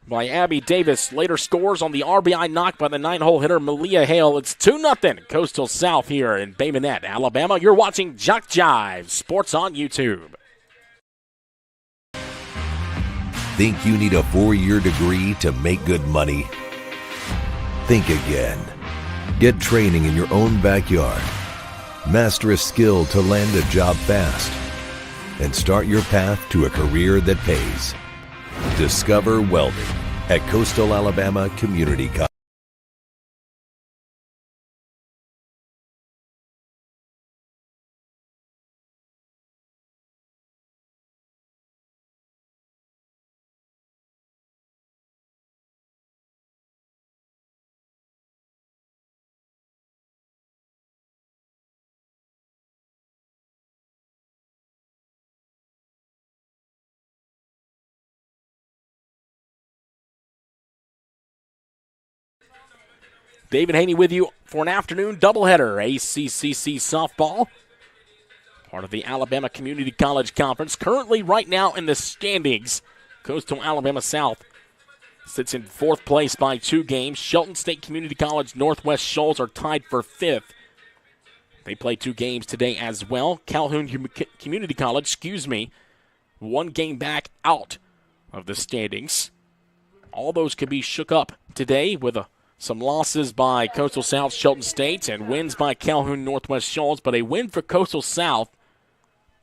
by Abby Davis. Later scores on the RBI knock by the 9-hole hitter Malia Hale. It's 2-0 Coastal South here in Bay Minette, Alabama. You're watching JockJive Sports on YouTube. Think you need a 4-year degree to make good money? Think again. Get training in your own backyard. Master a skill to land a job fast. And start your path to a career that pays. Discover welding at Coastal Alabama Community College. David Haney with you for an afternoon doubleheader. ACCC Softball, part of the Alabama Community College Conference. Currently right now in the standings, Coastal Alabama South sits in 4th place by 2 games. Shelton State Community College, Northwest Shoals are tied for 5th. They play 2 games today as well. Calhoun Community College, 1 game back out of the standings. All those can be shook up today with some losses by Coastal South, Shelton State, and wins by Calhoun, Northwest Shoals. But a win for Coastal South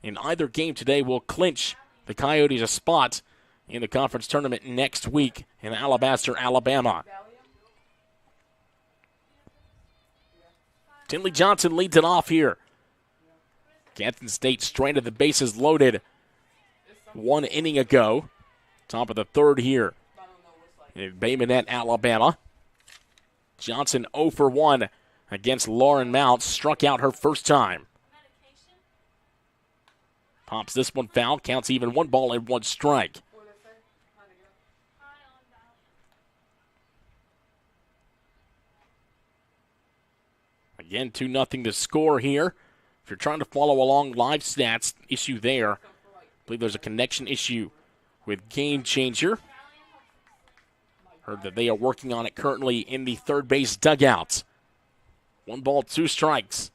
in either game today will clinch the Coyotes a spot in the conference tournament next week in Alabaster, Alabama. Tinley Johnson leads it off here. Gadsden State stranded the bases loaded 1 inning ago. Top of the 3rd here in Bay Minette, Alabama. Johnson 0 for 1 against Lauren Mounts. Struck out her first time. Pops this one foul. Counts even 1 ball and 1 strike. Again, 2-0 to score here. If you're trying to follow along, live stats issue there. I believe there's a connection issue with Game Changer. Heard that they are working on it currently in the third base dugout. 1 ball, 2 strikes.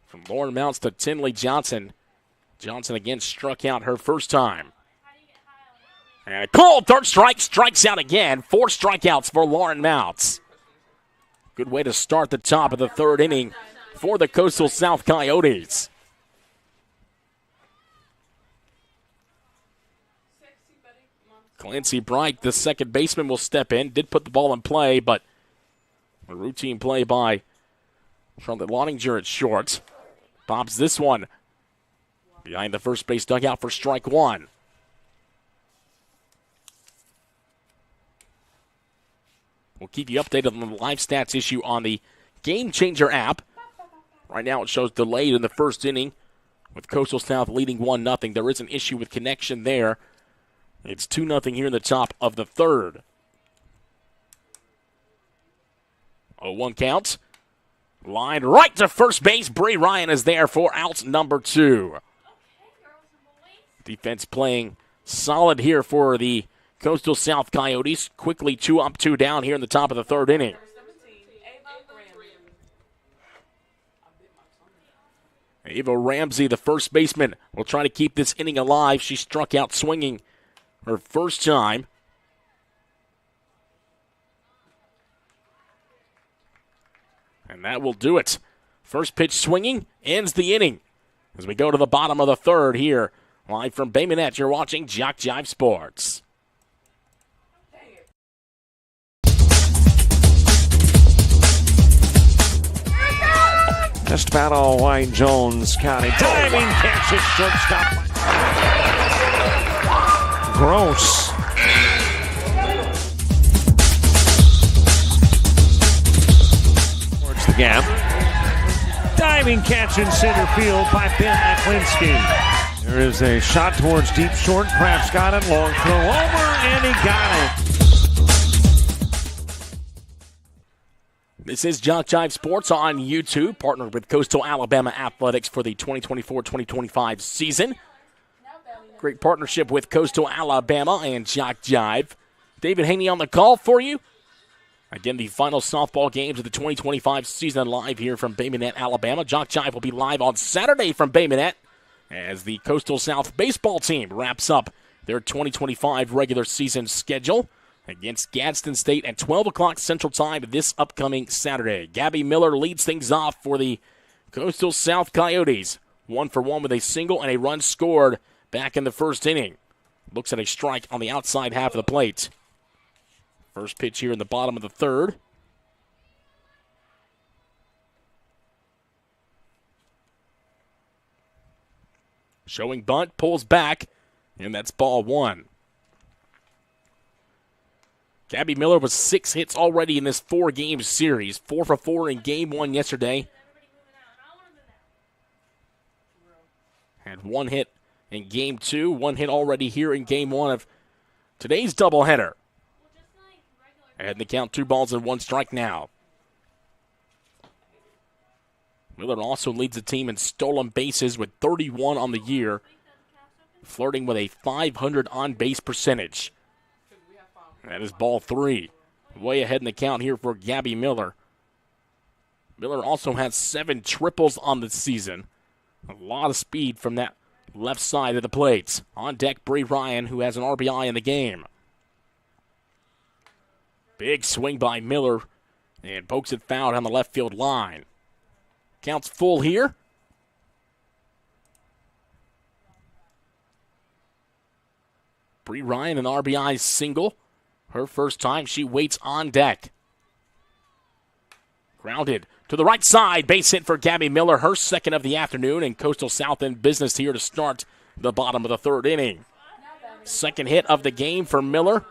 From Lauren Mounts to Tinley Johnson. Johnson again struck out her first time. And a called 3rd strike, strikes out again. 4 strikeouts for Lauren Mounts. Good way to start the top of the 3rd inning for the Coastal South Coyotes. Clancy Bright, the second baseman, will step in. Did put the ball in play, but a routine play by Charlotte Lottinger at short. Pops this one behind the first base dugout for strike 1. We'll keep you updated on the live stats issue on the Game Changer app. Right now it shows delayed in the first inning with Coastal South leading 1-0. There is an issue with connection there. It's 2-0 here in the top of the 3rd. 0-1 count. Line right to first base. Bree Ryan is there for out number 2. Defense playing solid here for the Coastal South Coyotes. Quickly 2 up, 2 down here in the top of the 3rd inning. Ava Ramsey, the first baseman, will try to keep this inning alive. She struck out swinging her first time. And that will do it. First pitch swinging ends the inning. As we go to the bottom of the 3rd here, live from Bay Minette, you're watching JockJive Sports. Just about all White Jones County. Diving catch at shortstop. Gross. Towards the gap. Diving catch in center field by Ben Aklinski. There is a shot towards deep short. Craps got it. Long throw over, and he got it. This is JockJive Sports on YouTube, partnered with Coastal Alabama Athletics for the 2024-2025 season. Great partnership with Coastal Alabama and JockJive. David Haney on the call for you. Again, the final softball games of the 2025 season live here from Bay Minette, Alabama. JockJive will be live on Saturday from Bay Minette as the Coastal South baseball team wraps up their 2025 regular season schedule against Gadsden State at 12 o'clock Central Time this upcoming Saturday. Gabby Miller leads things off for the Coastal South Coyotes. 1-for-1 with a single and a run scored back in the first inning. Looks at a strike on the outside half of the plate. First pitch here in the bottom of the third. Showing bunt, pulls back, and that's ball one. Gabby Miller was 6 hits already in this 4-game series. 4 for 4 in game 1 yesterday. Had 1 hit in game 2. 1 hit already here in game 1 of today's doubleheader. And the count 2 balls and 1 strike now. Miller also leads the team in stolen bases with 31 on the year, flirting with a .500 on-base percentage. That is ball 3. Way ahead in the count here for Gabby Miller. Miller also has 7 triples on the season. A lot of speed from that left side of the plate. On deck, Bree Ryan, who has an RBI in the game. Big swing by Miller, and pokes it foul on the left field line. Count's full here. Bree Ryan, an RBI single. Her first time, she waits on deck. Grounded to the right side. Base hit for Gabby Miller, her second of the afternoon, and Coastal South in business here to start the bottom of the third inning. Second hit of the game for Miller.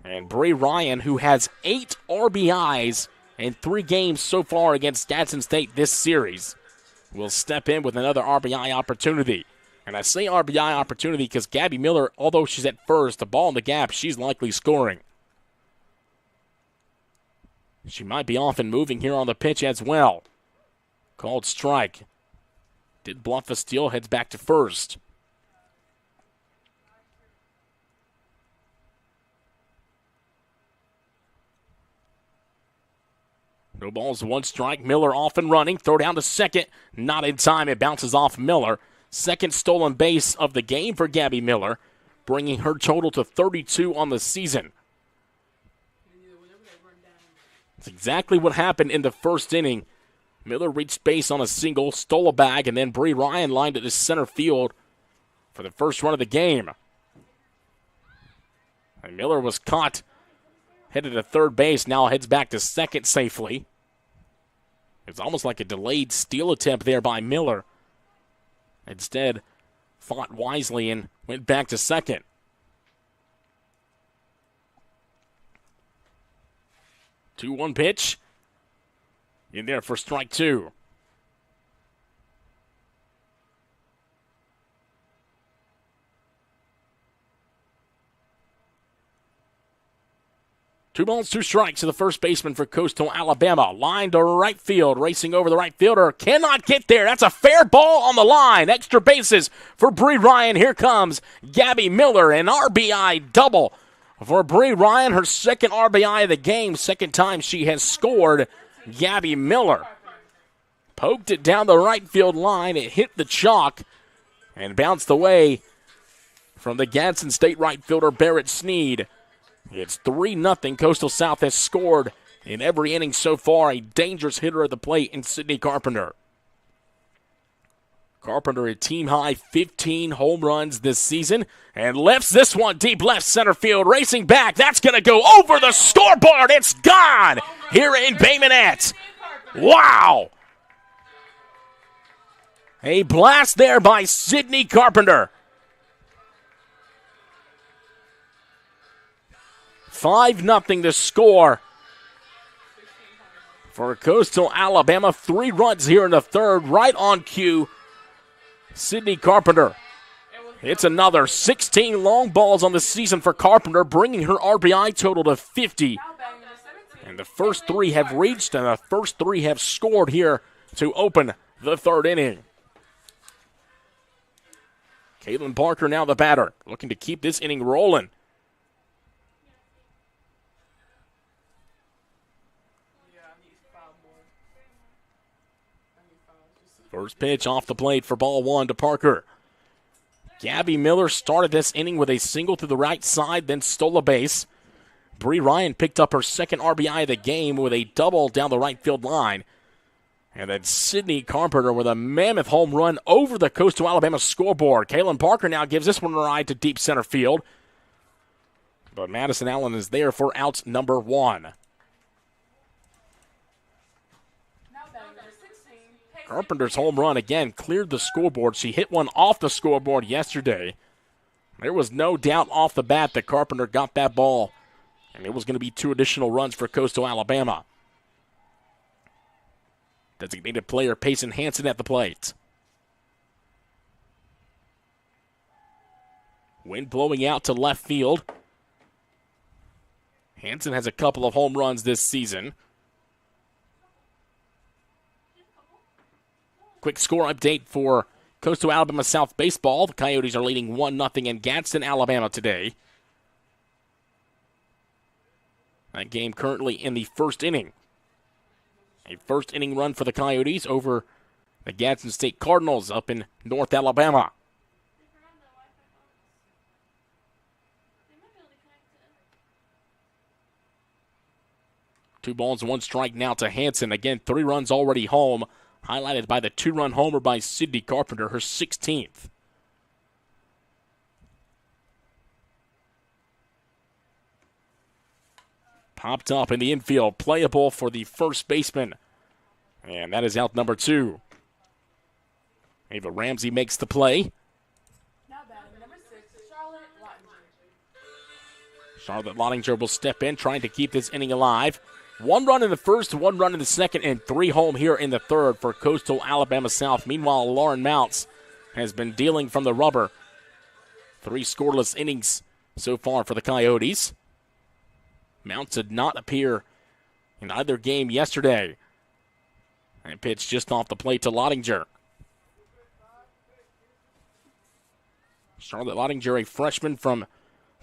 And Bree Ryan, who has 8 RBIs in 3 games so far against Gadsden State this series, will step in with another RBI opportunity. And I say RBI opportunity because Gabby Miller, although she's at first, the ball in the gap, she's likely scoring. She might be off and moving here on the pitch as well. Called strike. Did bluff a steal, heads back to first. No balls, 1 strike. Miller off and running. Throw down to second. Not in time. It bounces off Miller. Second stolen base of the game for Gabby Miller, bringing her total to 32 on the season. That's exactly what happened in the first inning. Miller reached base on a single, stole a bag, and then Bree Ryan lined it to center field for the first run of the game. And Miller was caught, headed to third base, now heads back to second safely. It's almost like a delayed steal attempt there by Miller. Instead, fought wisely and went back to second. 2-1 pitch. In there for strike 2. Two balls, 2 strikes to the first baseman for Coastal Alabama. Line to right field, racing over the right fielder. Cannot get there. That's a fair ball on the line. Extra bases for Bree Ryan. Here comes Gabby Miller, an RBI double for Bree Ryan. Her second RBI of the game. Second time she has scored. Gabby Miller poked it down the right field line. It hit the chalk and bounced away from the Gadsden State right fielder Barrett Sneed. It's 3-0. Coastal South has scored in every inning so far. A dangerous hitter at the plate in Sydney Carpenter. Carpenter a team-high 15 home runs this season and lifts this one deep left center field. Racing back. That's going to go over the scoreboard. It's gone here in Bay Minette. Wow. A blast there by Sydney Carpenter. 5-0 the score for Coastal Alabama. 3 runs here in the third, right on cue. Sydney Carpenter. It's another 16 long balls on the season for Carpenter, bringing her RBI total to 50. And the first three have reached, and the first three have scored here to open the third inning. Caitlin Parker now the batter, looking to keep this inning rolling. First pitch off the plate for ball one to Parker. Gabby Miller started this inning with a single to the right side, then stole a base. Bree Ryan picked up her second RBI of the game with a double down the right field line. And then Sydney Carpenter with a mammoth home run over the Coastal Alabama scoreboard. Kaylin Parker now gives this one a ride to deep center field. But Madison Allen is there for out number one. Carpenter's home run again cleared the scoreboard. She hit one off the scoreboard yesterday. There was no doubt off the bat that Carpenter got that ball. And it was going to be 2 additional runs for Coastal Alabama. Designated player Payson Hansen at the plate. Wind blowing out to left field. Hansen has a couple of home runs this season. Quick score update for Coastal Alabama South Baseball. The Coyotes are leading 1-0 in Gadsden, Alabama today. That game currently in the first inning. A first inning run for the Coyotes over the Gadsden State Cardinals up in North Alabama. Two balls, 1 strike now to Hansen. Again, 3 runs already home, highlighted by the 2-run homer by Sydney Carpenter, her 16th. Popped up in the infield, playable for the first baseman. And that is out number 2. Ava Ramsey makes the play. Now batting number 6, Charlotte Lottinger. Charlotte Lottinger will step in, trying to keep this inning alive. 1 run in the first, 1 run in the second, and 3 home here in the third for Coastal Alabama South. Meanwhile, Lauren Mounts has been dealing from the rubber. 3 scoreless innings so far for the Coyotes. Mounts did not appear in either game yesterday. And pitch just off the plate to Lottinger. Charlotte Lottinger, a freshman from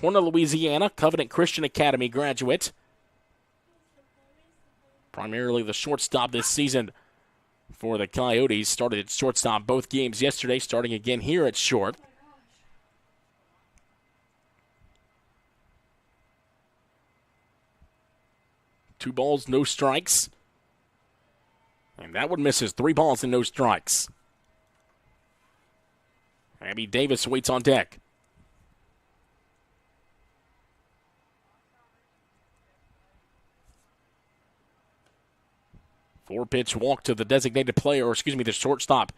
Horner, Louisiana, Covenant Christian Academy graduate. Primarily the shortstop this season for the Coyotes. Started at shortstop both games yesterday, starting again here at short. Two balls, no strikes. And that one misses. 3 balls and no strikes. Abby Davis waits on deck. Four-pitch walk to the designated player, or excuse me, the shortstop,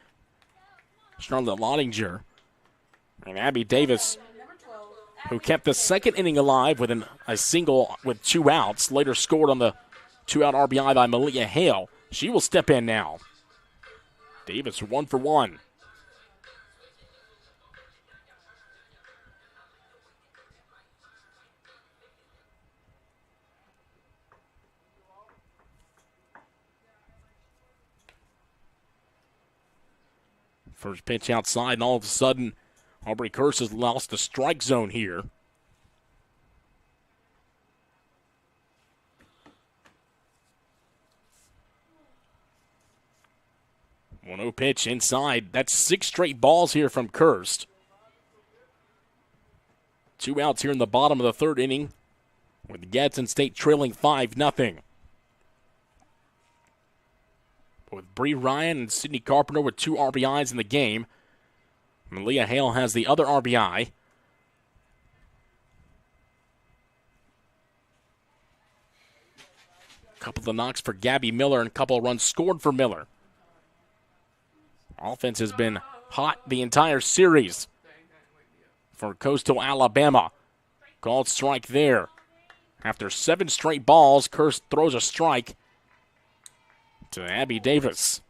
Charlotte Lottinger. And Abby Davis, who kept the second inning alive with a single with 2 outs, later scored on the 2-out RBI by Malia Hale. She will step in now. Davis 1 for 1. First pitch outside, and all of a sudden, Aubrey Curse has lost the strike zone here. 1-0 pitch inside. That's 6 straight balls here from Kirst. 2 outs here in the bottom of the third inning, with Gadsden State trailing 5-0. With Bree Ryan and Sydney Carpenter with 2 RBIs in the game. Malia Hale has the other RBI. Couple of the knocks for Gabby Miller and a couple of runs scored for Miller. Offense has been hot the entire series for Coastal Alabama. Called strike there. After 7 straight balls, Kirst throws a strike to Abby Davis.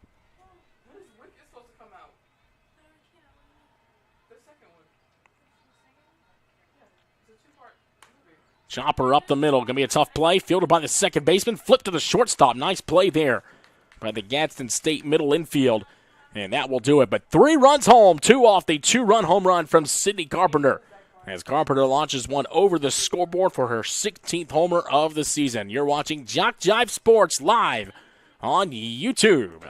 Chopper up the middle. Going to be a tough play. Fielded by the second baseman. Flip to the shortstop. Nice play there by the Gadsden State middle infield. And that will do it. But 3 runs home. 2 off the 2-run home run from Sydney Carpenter. As Carpenter launches one over the scoreboard for her 16th homer of the season. You're watching JockJive Sports live on YouTube.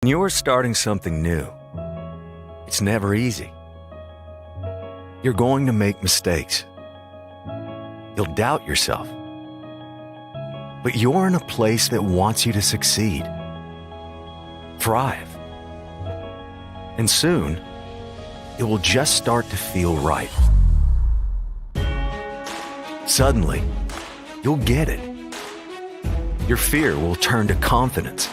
When you're starting something new, it's never easy. You're going to make mistakes. You'll doubt yourself. But you're in a place that wants you to succeed, thrive. And soon, it will just start to feel right. Suddenly, you'll get it. Your fear will turn to confidence.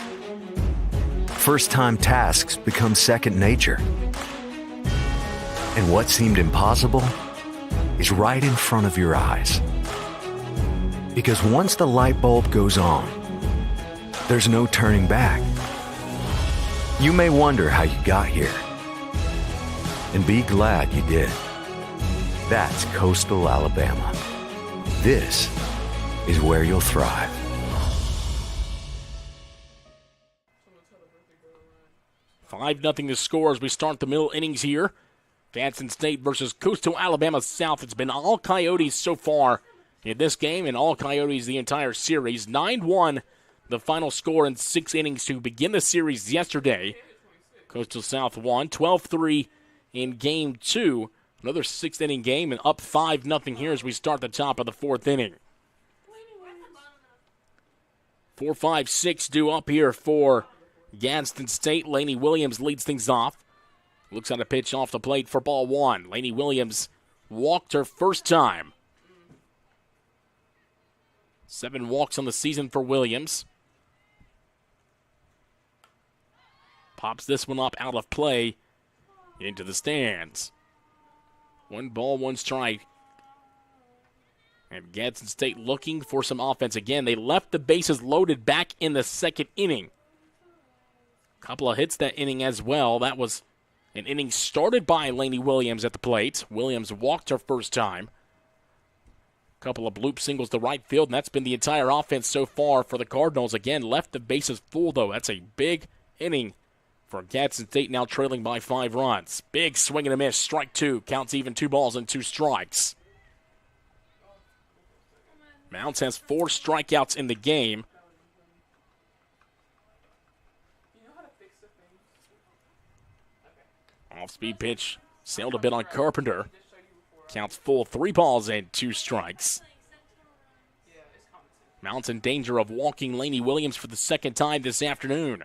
First-time tasks become second nature. And what seemed impossible is right in front of your eyes. Because once the light bulb goes on, there's no turning back. You may wonder how you got here. And be glad you did. That's Coastal Alabama. This is where you'll thrive. Five 0 the score as we start the middle innings here. Gadsden State versus Coastal Alabama South. It's been all Coyotes so far in this game, and all Coyotes the entire series. 9-1 the final score in 6 innings to begin the series yesterday. Coastal South won 12-3 in Game 2. Another 6th inning game and up 5-0 here as we start the top of the 4th inning. 4-5-6 due up here for Gadsden State. Lainey Williams leads things off. Looks at a pitch off the plate for ball 1. Lainey Williams walked her first time. 7 walks on the season for Williams. Pops this one up out of play into the stands. 1 ball, 1 strike. And Gadsden State looking for some offense again. They left the bases loaded back in the 2nd inning. Couple of hits that inning as well. That was an inning started by Lainey Williams at the plate. Williams walked her first time. Couple of bloop singles to right field, and that's been the entire offense so far for the Cardinals. Again, left the bases full, though. That's a big inning for Gadsden State, now trailing by 5 runs. Big swing and a miss. Strike 2. Counts even 2 balls and 2 strikes. Mounts has 4 strikeouts in the game. Off-speed pitch. Sailed a bit on Carpenter. Counts full, 3 balls and 2 strikes. Mounts in danger of walking Lainey Williams for the 2nd time this afternoon.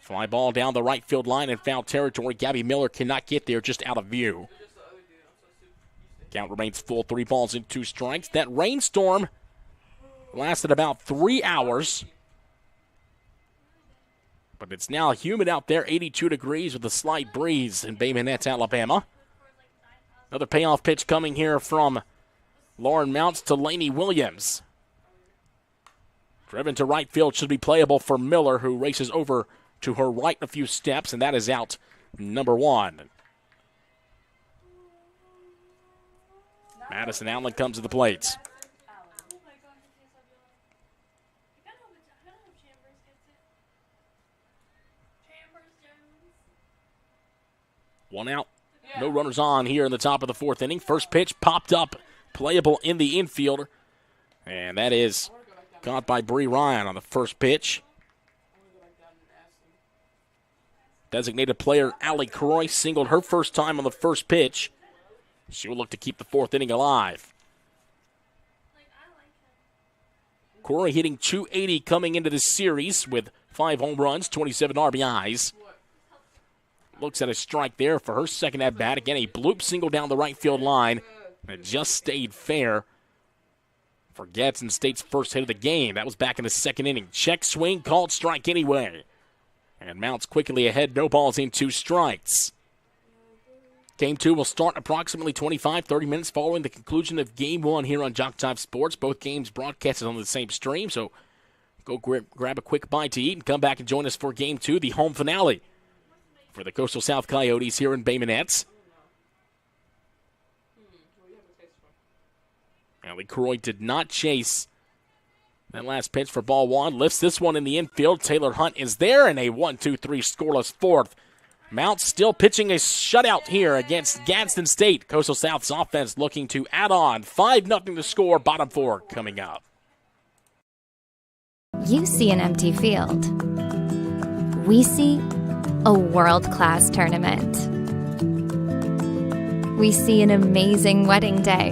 Fly ball down the right field line in foul territory. Gabby Miller cannot get there, just out of view. Count remains full, 3 balls and 2 strikes. That rainstorm lasted about 3 hours. But it's now humid out there, 82 degrees with a slight breeze in Bay Minette, Alabama. Another payoff pitch coming here from Lauren Mounts to Lainey Williams. Driven to right field, should be playable for Miller, who races over to her right a few steps, and that is out number 1. Madison Allen comes to the plate. One out, no runners on here in the top of the 4th inning. First pitch popped up, playable in the infield. And that is caught by Bree Ryan on the first pitch. Designated player Allie Croy singled her first time on the first pitch. She will look to keep the 4th inning alive. Corey hitting .280 coming into this series with 5 home runs, 27 RBIs. Looks at a strike there for her 2nd at-bat. Again, a bloop single down the right field line. It just stayed fair for Gadsden State's first hit of the game. That was back in the 2nd inning. Check swing, called strike anyway. And Mounts quickly ahead, no balls in 2 strikes. Game 2 will start approximately 25-30 minutes following the conclusion of Game 1 here on JockJive Sports. Both games broadcasted on the same stream, so go grab a quick bite to eat and come back and join us for Game 2, the home finale for the Coastal South Coyotes here in Bay Minette. Allie Croy did not chase that last pitch for ball one. Lifts this one in the infield. Taylor Hunt is there in a 1-2-3 scoreless fourth. Mount still pitching a shutout here against Gadsden State. Coastal South's offense looking to add on. 5-0 to score. Bottom four coming up. You see an empty field. We see a world-class tournament. We see an amazing wedding day.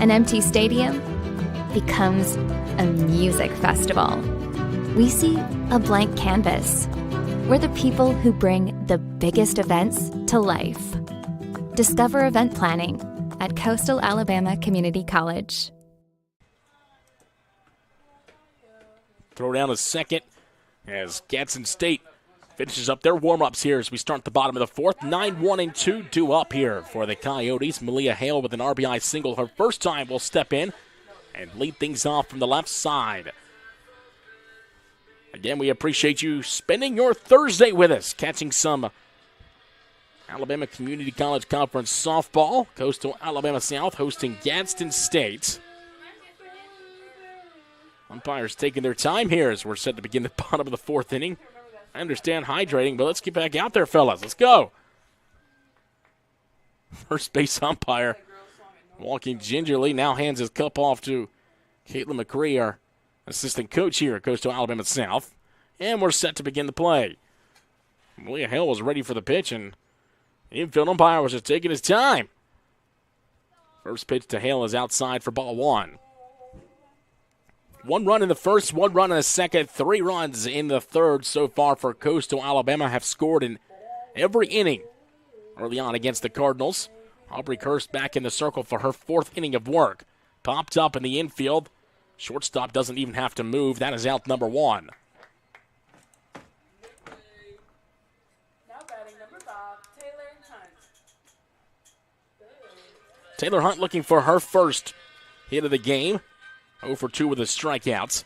An empty stadium becomes a music festival. We see a blank canvas. We're the people who bring the biggest events to life. Discover event planning at Coastal Alabama Community College. Throw down a second as Gadsden State finishes up their warm-ups here as we start the bottom of the fourth. 9-1-2 due up here for the Coyotes. Malia Hale with an RBI single her first time will step in and lead things off from the left side. Again, we appreciate you spending your Thursday with us, catching some Alabama Community College Conference softball. Coastal Alabama South hosting Gadsden State. Umpires taking their time here as we're set to begin the bottom of the fourth inning. I understand hydrating, but let's get back out there, fellas. Let's go. First base umpire walking gingerly, now hands his cup off to Caitlin McCree, our assistant coach here at Coastal Alabama South. And we're set to begin the play. Malia Hale was ready for the pitch, and the infield umpire was just taking his time. First pitch to Hale is outside for ball one. 1 run in the first, 1 run in the second, 3 runs in the third so far for Coastal Alabama. Have scored in every inning early on against the Cardinals. Aubrey Kirst back in the circle for her 4th inning of work. Popped up in the infield. Shortstop doesn't even have to move. That is out number 1. Now batting number 5, Taylor Hunt. Taylor Hunt looking for her first hit of the game. 0 for 2 with the strikeouts.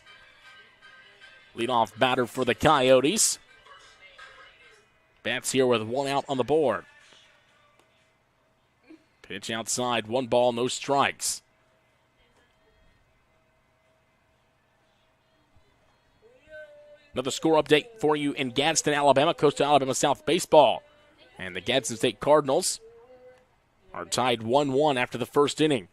Leadoff batter for the Coyotes. Bats here with 1 out on the board. Pitch outside, 1 ball, no strikes. Another score update for you in Gadsden, Alabama. Coastal Alabama South baseball. And the Gadsden State Cardinals are tied 1-1 after the first inning.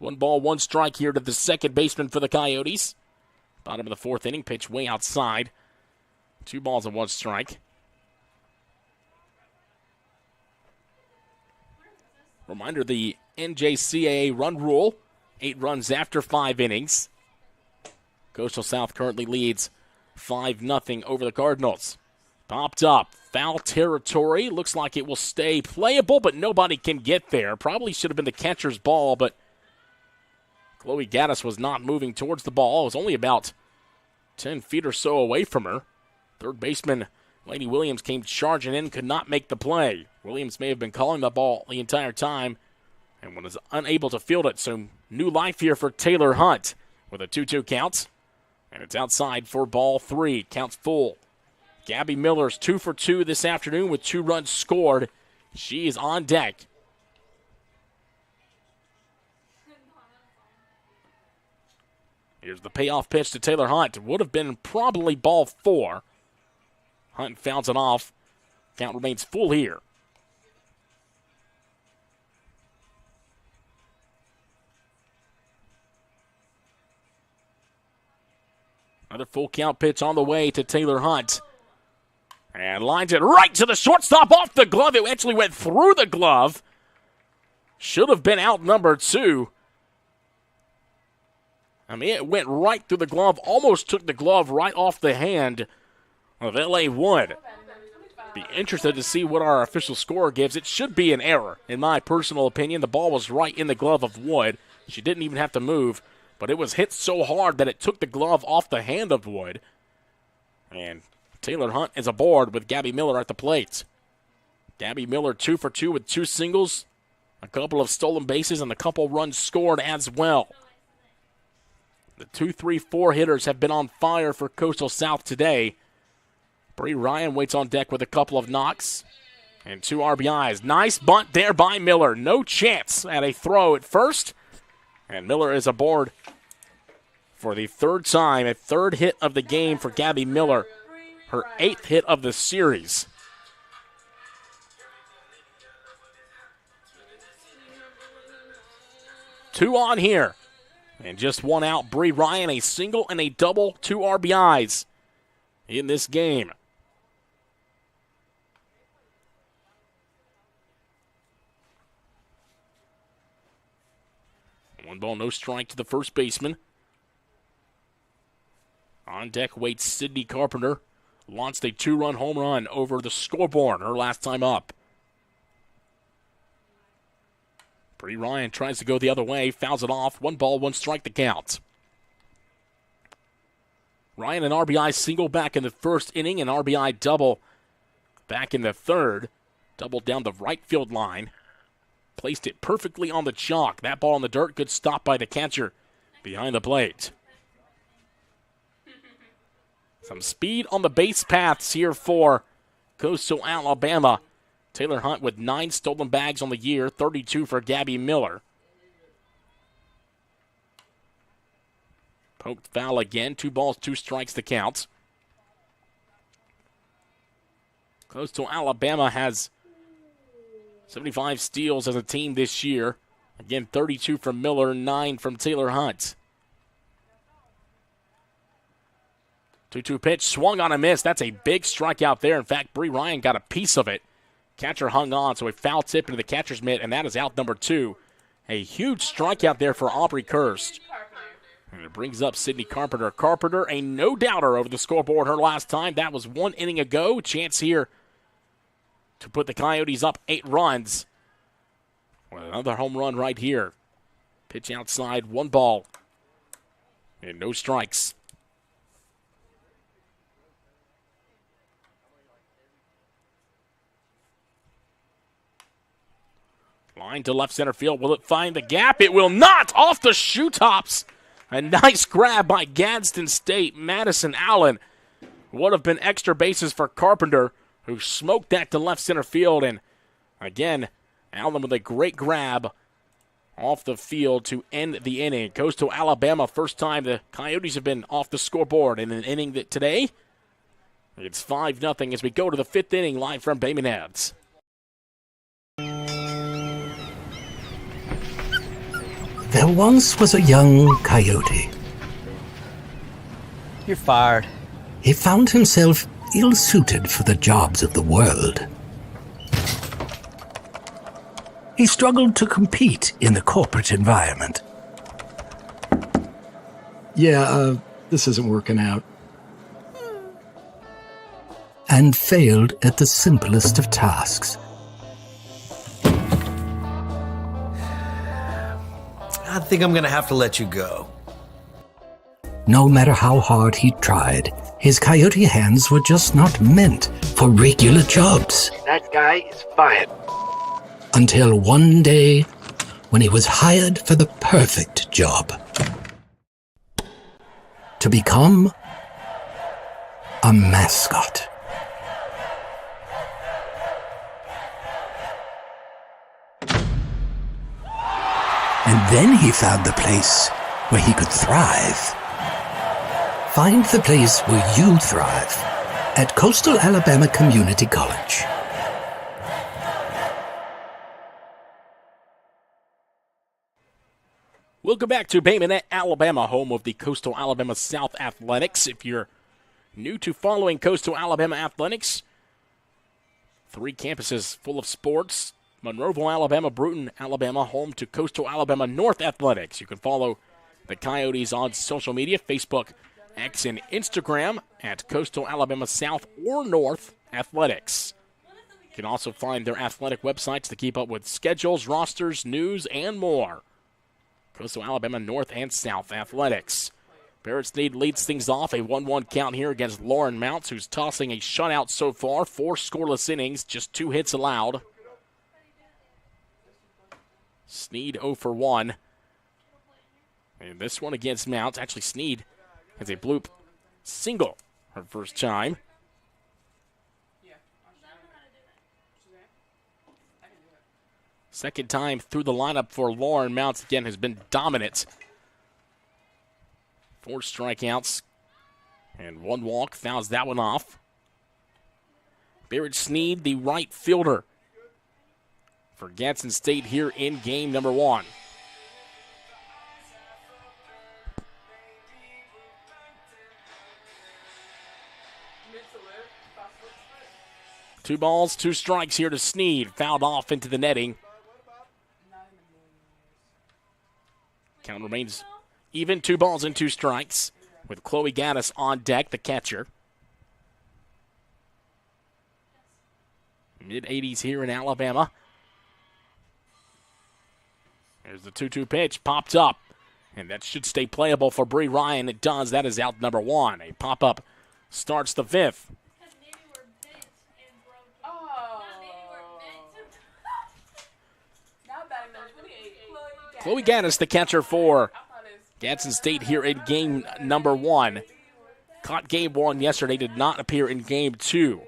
1 ball, 1 strike here to the second baseman for the Coyotes. Bottom of the 4th inning, pitch way outside. 2 balls and 1 strike. Reminder, the NJCAA run rule, 8 runs after 5 innings. Coastal South currently leads 5-0 over the Cardinals. Popped up, foul territory. Looks like it will stay playable, but nobody can get there. Probably should have been the catcher's ball, but Chloe Gaddis was not moving towards the ball. It was only about 10 feet or so away from her. Third baseman Lady Williams came charging in, could not make the play. Williams may have been calling the ball the entire time and was unable to field it. So new life here for Taylor Hunt with a 2-2 count. And it's outside for ball 3. Counts full. Gabby Miller's 2 for 2 this afternoon with 2 runs scored. She is on deck. Here's the payoff pitch to Taylor Hunt. It would have been probably ball 4. Hunt fouls it off. Count remains full here. Another full count pitch on the way to Taylor Hunt. And lines it right to the shortstop off the glove. It actually went through the glove. Should have been out number 2. I mean, it went right through the glove, almost took the glove right off the hand of L.A. Wood. Be interested to see what our official score gives. It should be an error, in my personal opinion. The ball was right in the glove of Wood. She didn't even have to move, but it was hit so hard that it took the glove off the hand of Wood. And Taylor Hunt is aboard with Gabby Miller at the plate. Gabby Miller 2 for 2 with 2 singles, a couple of stolen bases, and a couple runs scored as well. The 2, 3, 4 hitters have been on fire for Coastal South today. Bree Ryan waits on deck with a couple of knocks and 2 RBIs. Nice bunt there by Miller. No chance at a throw at first. And Miller is aboard for the third time. A third hit of the game for Gabby Miller. Her 8th hit of the series. Two on here. And just one out. Bree Ryan, a single and a double, 2 RBIs in this game. One ball, no strike to the first baseman. On deck waits Sydney Carpenter. Launched a 2-run home run over the scoreboard her last time up. Bree Ryan tries to go the other way, fouls it off. 1 ball, 1 strike the count. Ryan an RBI single back in the first inning, an RBI double back in the third. Double down the right field line. Placed it perfectly on the chalk. That ball in the dirt, good stop by the catcher behind the plate. Some speed on the base paths here for Coastal Alabama. Taylor Hunt with 9 stolen bags on the year, 32 for Gabby Miller. Poked foul again, 2 balls, 2 strikes to count. Coastal Alabama has 75 steals as a team this year. Again, 32 from Miller, 9 from Taylor Hunt. 2-2 pitch, swung on a miss. That's a big strikeout there. In fact, Bree Ryan got a piece of it. Catcher hung on, so a foul tip into the catcher's mitt, and that is out number 2. A huge strikeout there for Aubrey Kirst. And it brings up Sydney Carpenter. Carpenter, a no-doubter over the scoreboard her last time. That was 1 inning ago. Chance here to put the Coyotes up 8 runs. Well, another home run right here. Pitch outside, 1 ball, and no strikes. Line to left center field. Will it find the gap? It will not! Off the shoe tops. A nice grab by Gadsden State. Madison Allen. Would have been extra bases for Carpenter, who smoked that to left center field. And again, Allen with a great grab off the field to end the inning. Coastal Alabama, first time the Coyotes have been off the scoreboard in an inning that today. It's 5-0 as we go to the 5th inning, live from Bay Minette. There once was a young coyote. You're fired. He found himself ill-suited for the jobs of the world. He struggled to compete in the corporate environment. This isn't working out. And failed at the simplest of tasks. I think I'm gonna have to let you go. No matter how hard he tried, his coyote hands were just not meant for regular jobs. That guy is fired. Until one day, when he was hired for the perfect job. To become a mascot. And then he found the place where he could thrive. Find the place where you thrive at Coastal Alabama Community College. Welcome back to Bay Minette, Alabama, home of the Coastal Alabama South Athletics. If you're new to following Coastal Alabama Athletics, 3 campuses full of sports. Monroeville, Alabama, Bruton, Alabama, home to Coastal Alabama North Athletics. You can follow the Coyotes on social media, Facebook, X, and Instagram at Coastal Alabama South or North Athletics. You can also find their athletic websites to keep up with schedules, rosters, news, and more. Coastal Alabama North and South Athletics. Barrett Sneed leads things off, a 1-1 count here against Lauren Mounts, who's tossing a shutout so far. 4 scoreless innings, just 2 hits allowed. Sneed 0 for 1. And this one against Mounts. Actually, Sneed has a bloop single her first time. Second time through the lineup for Lauren. Mounts again has been dominant. 4 strikeouts and 1 walk. Fouls that one off. Barrett Sneed, the right fielder for Gadsden State here in game number 1. Two balls, 2 strikes here to Sneed. Fouled off into the netting. Count remains even. 2 balls and 2 strikes with Chloe Gaddis on deck, the catcher. Mid-80s here in Alabama. There's the 2-2 pitch, popped up. And that should stay playable for Bree Ryan. It does. That is out number 1. A pop-up starts the 5th. Chloe Gaddis, the catcher for Gadsden State here in game number 1. Caught game 1 yesterday, did not appear in game 2.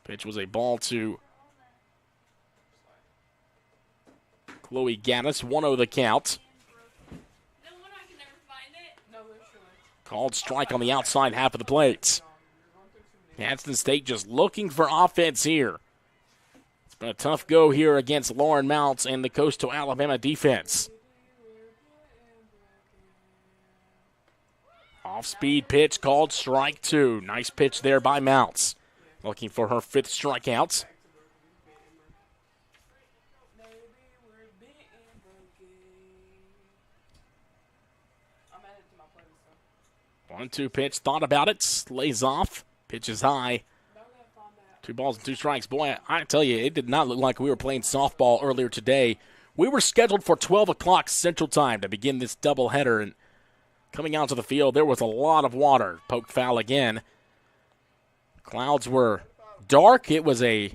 Pitch was a ball to Chloe Gaddis, 1-0 the count. Called strike on the outside half of the plate. Gadsden State just looking for offense here. It's been a tough go here against Lauren Mounts and the Coastal Alabama defense. Off-speed pitch called strike 2. Nice pitch there by Mounts. Looking for her 5th strikeout. One-two pitch, thought about it, lays off. Pitch is high. 2 balls and 2 strikes. Boy, I tell you, it did not look like we were playing softball earlier today. We were scheduled for 12 o'clock Central Time to begin this doubleheader, and coming out to the field, there was a lot of water. Poked foul again. Clouds were dark. It was a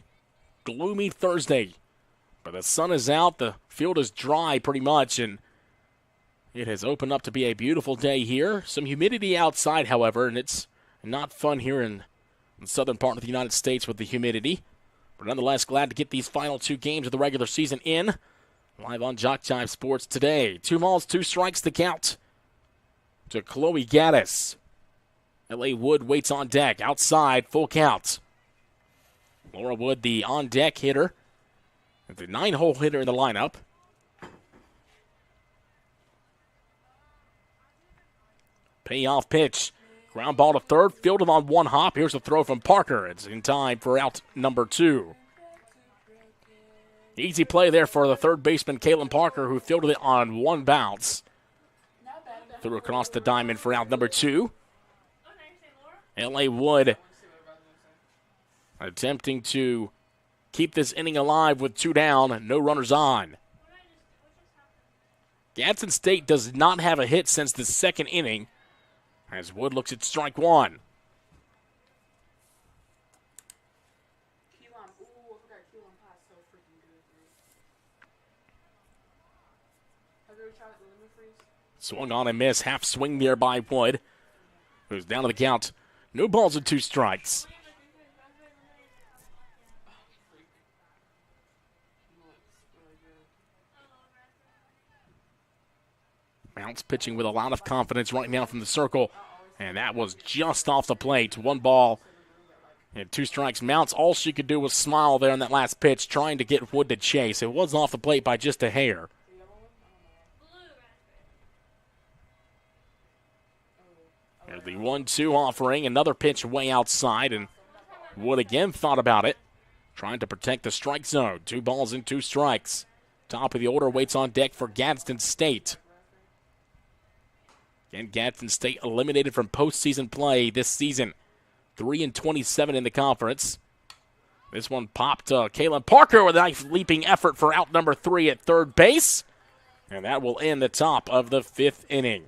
gloomy Thursday, but the sun is out. The field is dry pretty much, and it has opened up to be a beautiful day here. Some humidity outside, however, and it's not fun here in the southern part of the United States with the humidity. But nonetheless, glad to get these final 2 games of the regular season in. Live on JockJive Sports today. 2 balls, 2 strikes to count to Chloe Gaddis. L.A. Wood waits on deck. Outside, full count. Laura Wood, the on-deck hitter. The 9-hole hitter in the lineup. Payoff pitch. Ground ball to third, fielded on 1 hop. Here's a throw from Parker. It's in time for out number 2. Easy play there for the third baseman, Kaylin Parker, who fielded it on 1 bounce. Threw across the diamond for out number 2. L.A. Wood attempting to keep this inning alive with 2 down, no runners on. Gadsden State does not have a hit since the 2nd inning, as Wood looks at strike 1. Swung on and miss. Half swing there by Wood, who's down to the count. No balls and 2 strikes. Mounts pitching with a lot of confidence right now from the circle. And that was just off the plate. 1 ball and 2 strikes. Mounts, all she could do was smile there on that last pitch, trying to get Wood to chase. It was off the plate by just a hair. There's the 1-2 offering. Another pitch way outside, and Wood again thought about it, trying to protect the strike zone. 2 balls and 2 strikes. Top of the order waits on deck for Gadsden State. Again, Gadsden State eliminated from postseason play this season. 3-27 in the conference. This one popped Kaylin Parker with a nice leaping effort for out number 3 at third base. And that will end the top of the 5th inning.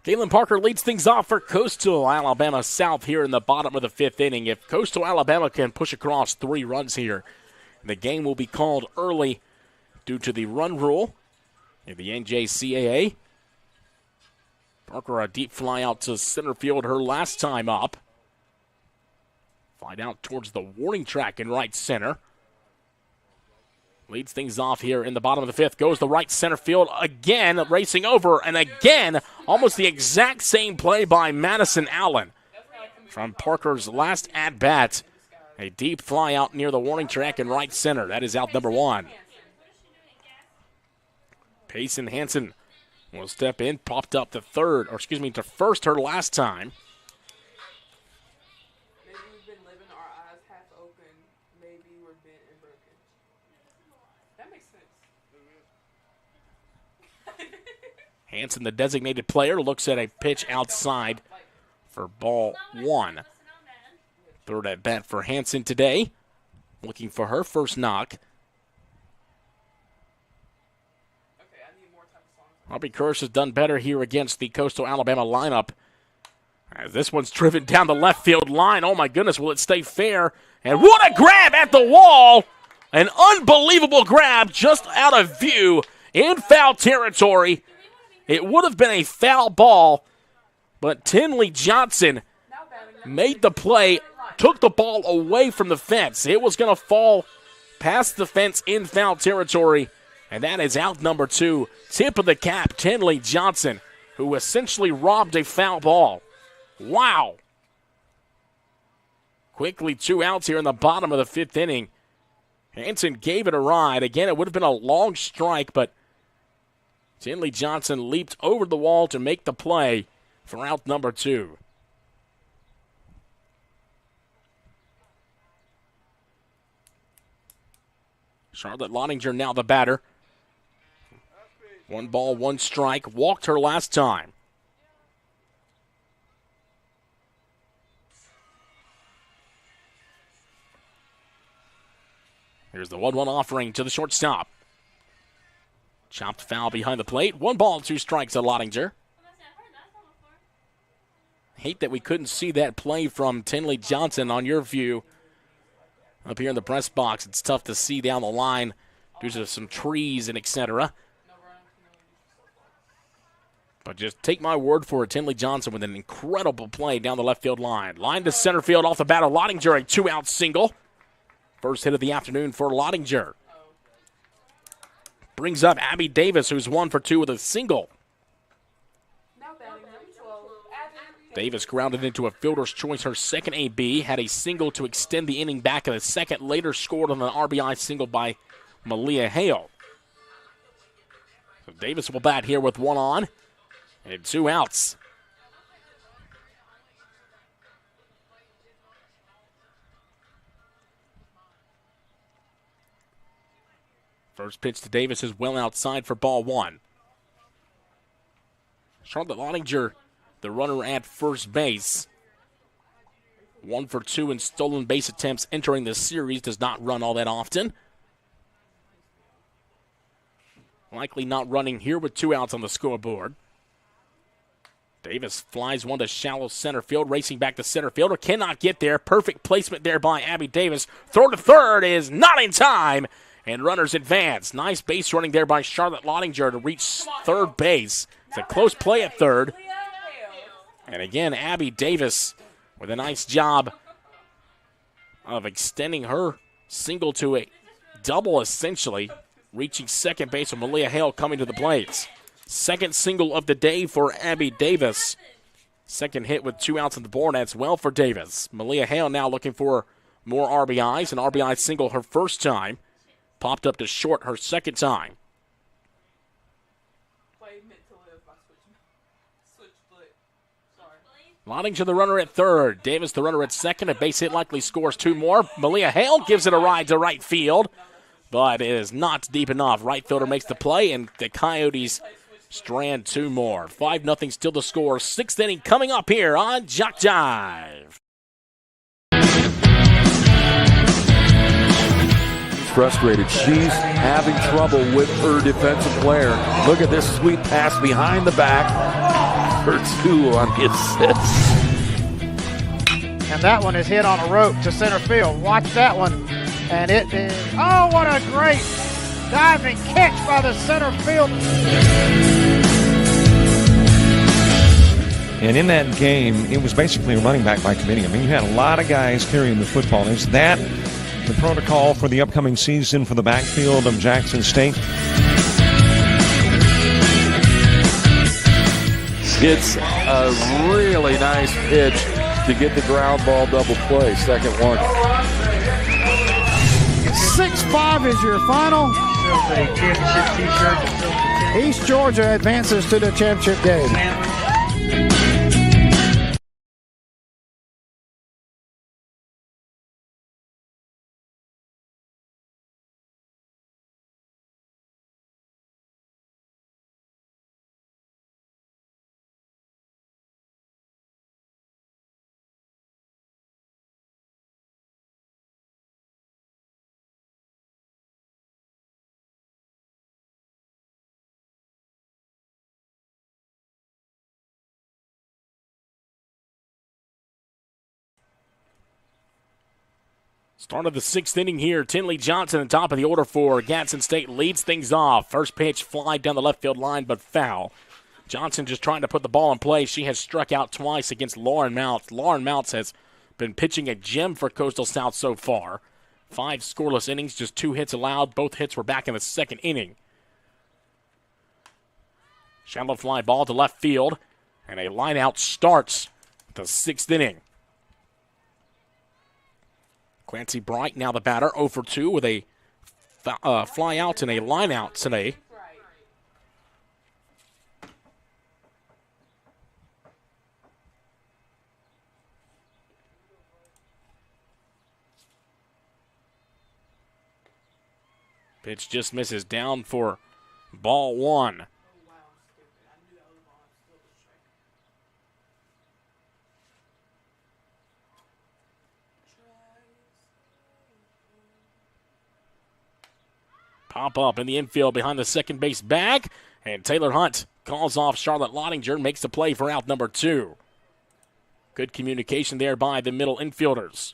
Galen Parker leads things off for Coastal Alabama South here in the bottom of the 5th inning. If Coastal Alabama can push across 3 runs here, the game will be called early due to the run rule in the NJCAA. Parker, a deep fly out to center field her last time up. Fly out towards the warning track in right center. Leads things off here in the bottom of the 5th. Goes the right center field again, racing over, and again, almost the exact same play by Madison Allen. From Parker's last at-bat, a deep fly out near the warning track in right center. That is out number 1. Payson Hansen will step in, popped up to first her last time. Maybe we've been living our eyes half open. Maybe we're bent and broken. That makes sense. Hansen, the designated player, looks at a pitch outside for ball 1. Third at bat for Hansen today. Looking for her first knock. Aubrey Kirsch has done better here against the Coastal Alabama lineup. As this one's driven down the left field line. Oh my goodness, will it stay fair? And what a grab at the wall! An unbelievable grab just out of view in foul territory. It would have been a foul ball, but Tinley Johnson made the play, took the ball away from the fence. It was going to fall past the fence in foul territory. And that is out number 2. Tip of the cap, Tinley Johnson, who essentially robbed a foul ball. Wow. Quickly 2 outs here in the bottom of the 5th inning. Hansen gave it a ride. Again, it would have been a long strike, but Tinley Johnson leaped over the wall to make the play for out number 2. Charlotte Lottinger now the batter. 1 ball, 1 strike. Walked her last time. Here's the 1-1 offering to the shortstop. Chopped foul behind the plate. 1 ball, 2 strikes at Lottinger. Hate that we couldn't see that play from Tinley Johnson on your view. Up here in the press box, it's tough to see down the line due to some trees and etc. But just take my word for it, Tinley Johnson with an incredible play down the left field line. Line to center field off the bat of Lottinger, a 2-out single. First hit of the afternoon for Lottinger. Brings up Abby Davis, who's 1 for 2 with a single. Davis grounded into a fielder's choice, her second AB, had a single to extend the inning back in the 2nd, later scored on an RBI single by Malia Hale. So Davis will bat here with 1 on and 2 outs. First pitch to Davis is well outside for ball 1. Charlotte Lottinger, the runner at first base. 1 for 2 in stolen base attempts entering the series. Does not run all that often. Likely not running here with 2 outs on the scoreboard. Davis flies 1 to shallow center field. Racing back to center fielder. Cannot get there. Perfect placement there by Abby Davis. Throw to third is not in time. And runners advance. Nice base running there by Charlotte Lottinger to reach third base. It's a close play at third. And again, Abby Davis with a nice job of extending her single to a double, essentially, reaching second base with Malia Hale coming to the plate. Second single of the day for Abby Davis. Second hit with 2 outs on the board. That's well for Davis. Malia Hale now looking for more RBIs. An RBI single her first time. Popped up to short her second time. Lottinger the runner at third. Davis the runner at second. A base hit likely scores 2 more. Malia Hale gives it a ride to right field, but it is not deep enough. Right fielder makes the play, and the Coyotes strand 2 more. 5-0 still the score. 6th inning coming up here on JockJive. Frustrated. She's having trouble with her defensive player. Look at this sweet pass behind the back for 2 on the assist. And that one is hit on a rope to center field. Watch that one. And it is, oh, what a great diving catch by the center field. And in that game, it was basically a running back by committee. I mean, you had a lot of guys carrying the football. Is that the protocol for the upcoming season for the backfield of Jackson State? It's a really nice pitch to get the ground ball double play. Second one. 6-5 is your final. East Georgia advances to the championship game. Start of the 6th inning here. Tinley Johnson on top of the order for Gadsden State leads things off. First pitch fly down the left field line, but foul. Johnson just trying to put the ball in play. She has struck out twice against Lauren Mounts. Lauren Mounts has been pitching a gem for Coastal South so far. 5 scoreless innings, just 2 hits allowed. Both hits were back in the 2nd inning. Shallow fly ball to left field, and a line out starts the 6th inning. Clancy Bright, now the batter, 0 for 2 with a fly out and a line out today. Pitch just misses down for ball 1. Pop up in the infield behind the second base bag, and Taylor Hunt calls off Charlotte Lottinger, makes the play for out number 2. Good communication there by the middle infielders.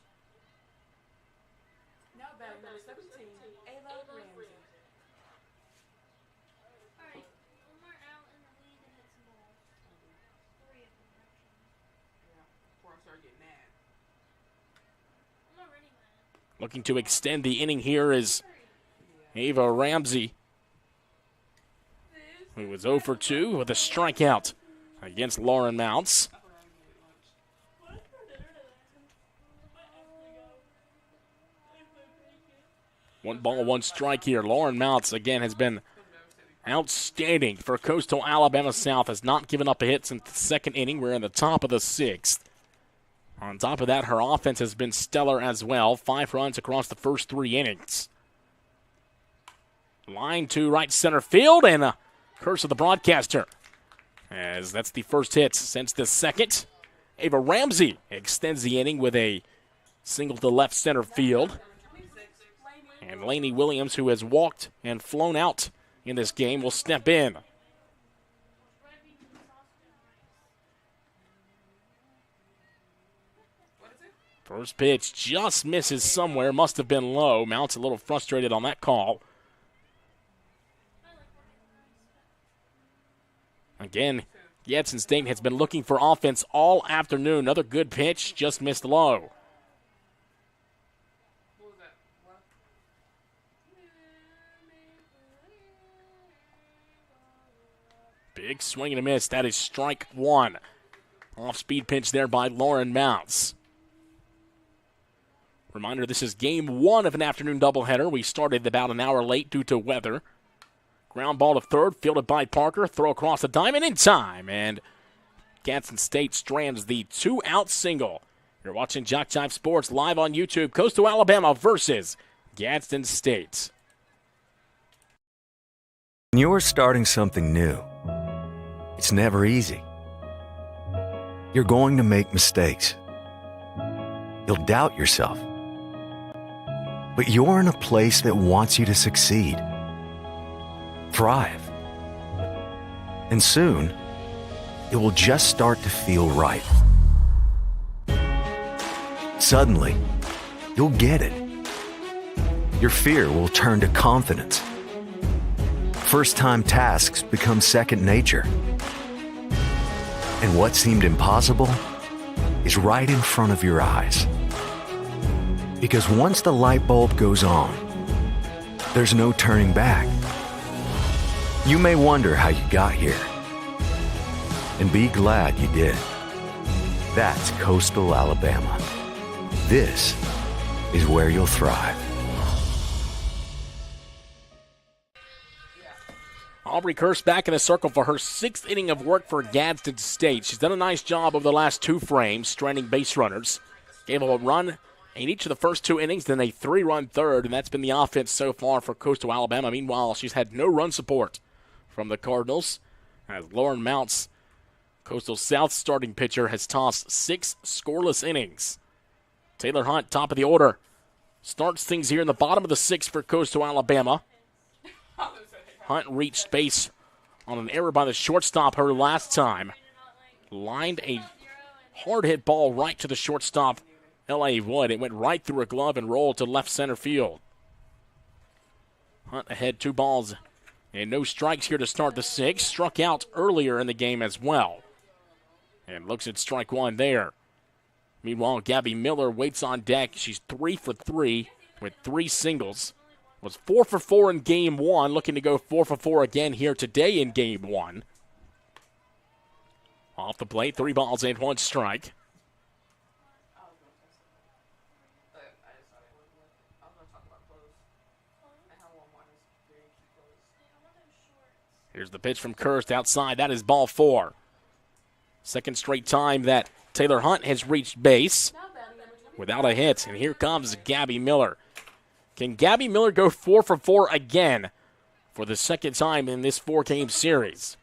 Looking to extend the inning here is Ava Ramsey, who was 0 for 2 with a strikeout against Lauren Mounts. One ball, one strike here. Lauren Mounts, again, has been outstanding for Coastal Alabama South. Has not given up a hit since the 2nd inning. We're in the top of the 6th. On top of that, her offense has been stellar as well. 5 runs across the first 3 innings. Line to right center field, and a curse of the broadcaster, as that's the first hit since the 2nd. Ava Ramsey extends the inning with a single to left center field. And Lainey Williams, who has walked and flown out in this game, will step in. First pitch just misses somewhere, must have been low. Mounts a little frustrated on that call. Again, Gadsden State has been looking for offense all afternoon. Another good pitch, just missed low. Big swing and a miss. That is strike 1. Off-speed pitch there by Lauren Mounts. Reminder, this is game 1 of an afternoon doubleheader. We started about an hour late due to weather. Ground ball to third, fielded by Parker. Throw across the diamond in time. And Gadsden State strands the 2-out single. You're watching JockJive Sports live on YouTube. Coastal Alabama versus Gadsden State. When you're starting something new, it's never easy. You're going to make mistakes. You'll doubt yourself. But you're in a place that wants you to succeed. Thrive. And soon, it will just start to feel right. Suddenly, you'll get it. Your fear will turn to confidence. First-time tasks become second nature. And what seemed impossible is right in front of your eyes. Because once the light bulb goes on, there's no turning back. You may wonder how you got here, and be glad you did. That's Coastal Alabama. This is where you'll thrive. Aubrey Kirst back in the circle for her 6th inning of work for Gadsden State. She's done a nice job over the last 2 frames, stranding base runners. Gave up a run in each of the first 2 innings, then a 3-run third, and that's been the offense so far for Coastal Alabama. Meanwhile, she's had no run support from the Cardinals, as Lauren Mounts, Coastal South starting pitcher, has tossed 6 scoreless innings. Taylor Hunt, top of the order, starts things here in the bottom of the 6th for Coastal Alabama. Hunt reached base on an error by the shortstop her last time. Lined a hard hit ball right to the shortstop, L.A. Wood. It went right through a glove and rolled to left center field. Hunt ahead 2 balls and no strikes here to start the 6th. Struck out earlier in the game as well. And looks at strike 1 there. Meanwhile, Gabby Miller waits on deck. She's 3 for 3 with 3 singles. Was 4 for 4 in game 1, looking to go 4 for 4 again here today in game 1. Off the plate, 3 balls and 1 strike. Here's the pitch from Kirst outside. That is ball 4. Second straight time that Taylor Hunt has reached base without a hit. And here comes Gabby Miller. Can Gabby Miller go 4 for 4 again for the second time in this 4-game series?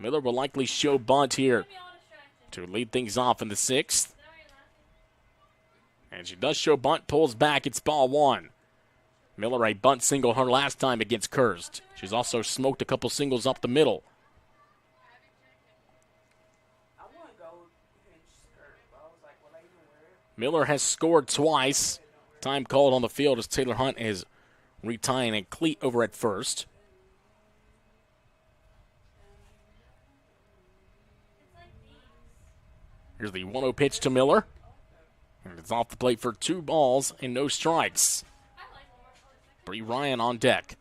Miller will likely show bunt here to lead things off in the 6th. And she does show bunt, pulls back. It's ball 1. Miller a bunt single her last time against Kirst. She's also smoked a couple singles up the middle. Miller has scored twice. Time called on the field as Taylor Hunt is retying a cleat over at first. Here's the 1-0 pitch to Miller. And it's off the plate for 2 balls and no strikes. Bree Ryan on deck.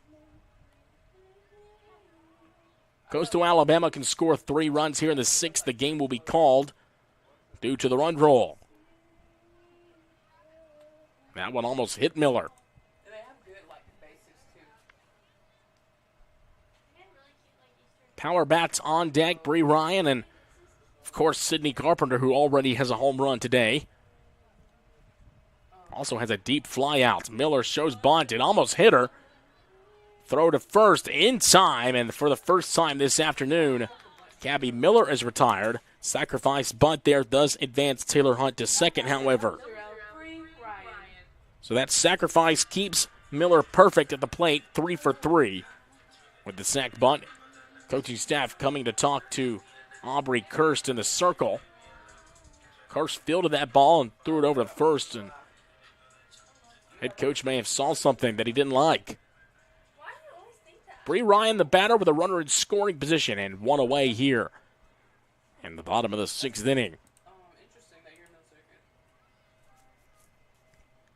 Coastal Alabama can score 3 runs here in the 6th. The game will be called due to the run roll. That one almost hit Miller. Power bats on deck, Bree Ryan, and of course Sydney Carpenter, who already has a home run today. Also has a deep fly out. Miller shows bunt. It almost hit her. Throw to first in time, and for the first time this afternoon, Gabby Miller is retired. Sacrifice bunt there does advance Taylor Hunt to second, however. So that sacrifice keeps Miller perfect at the plate, 3 for 3 with the sac bunt. Coaching staff coming to talk to Aubrey Kirst in the circle. Kirst fielded that ball and threw it over to first, and head coach may have saw something that he didn't like. Bree Ryan, the batter, with a runner in scoring position and 1 away here in the bottom of the 6th inning.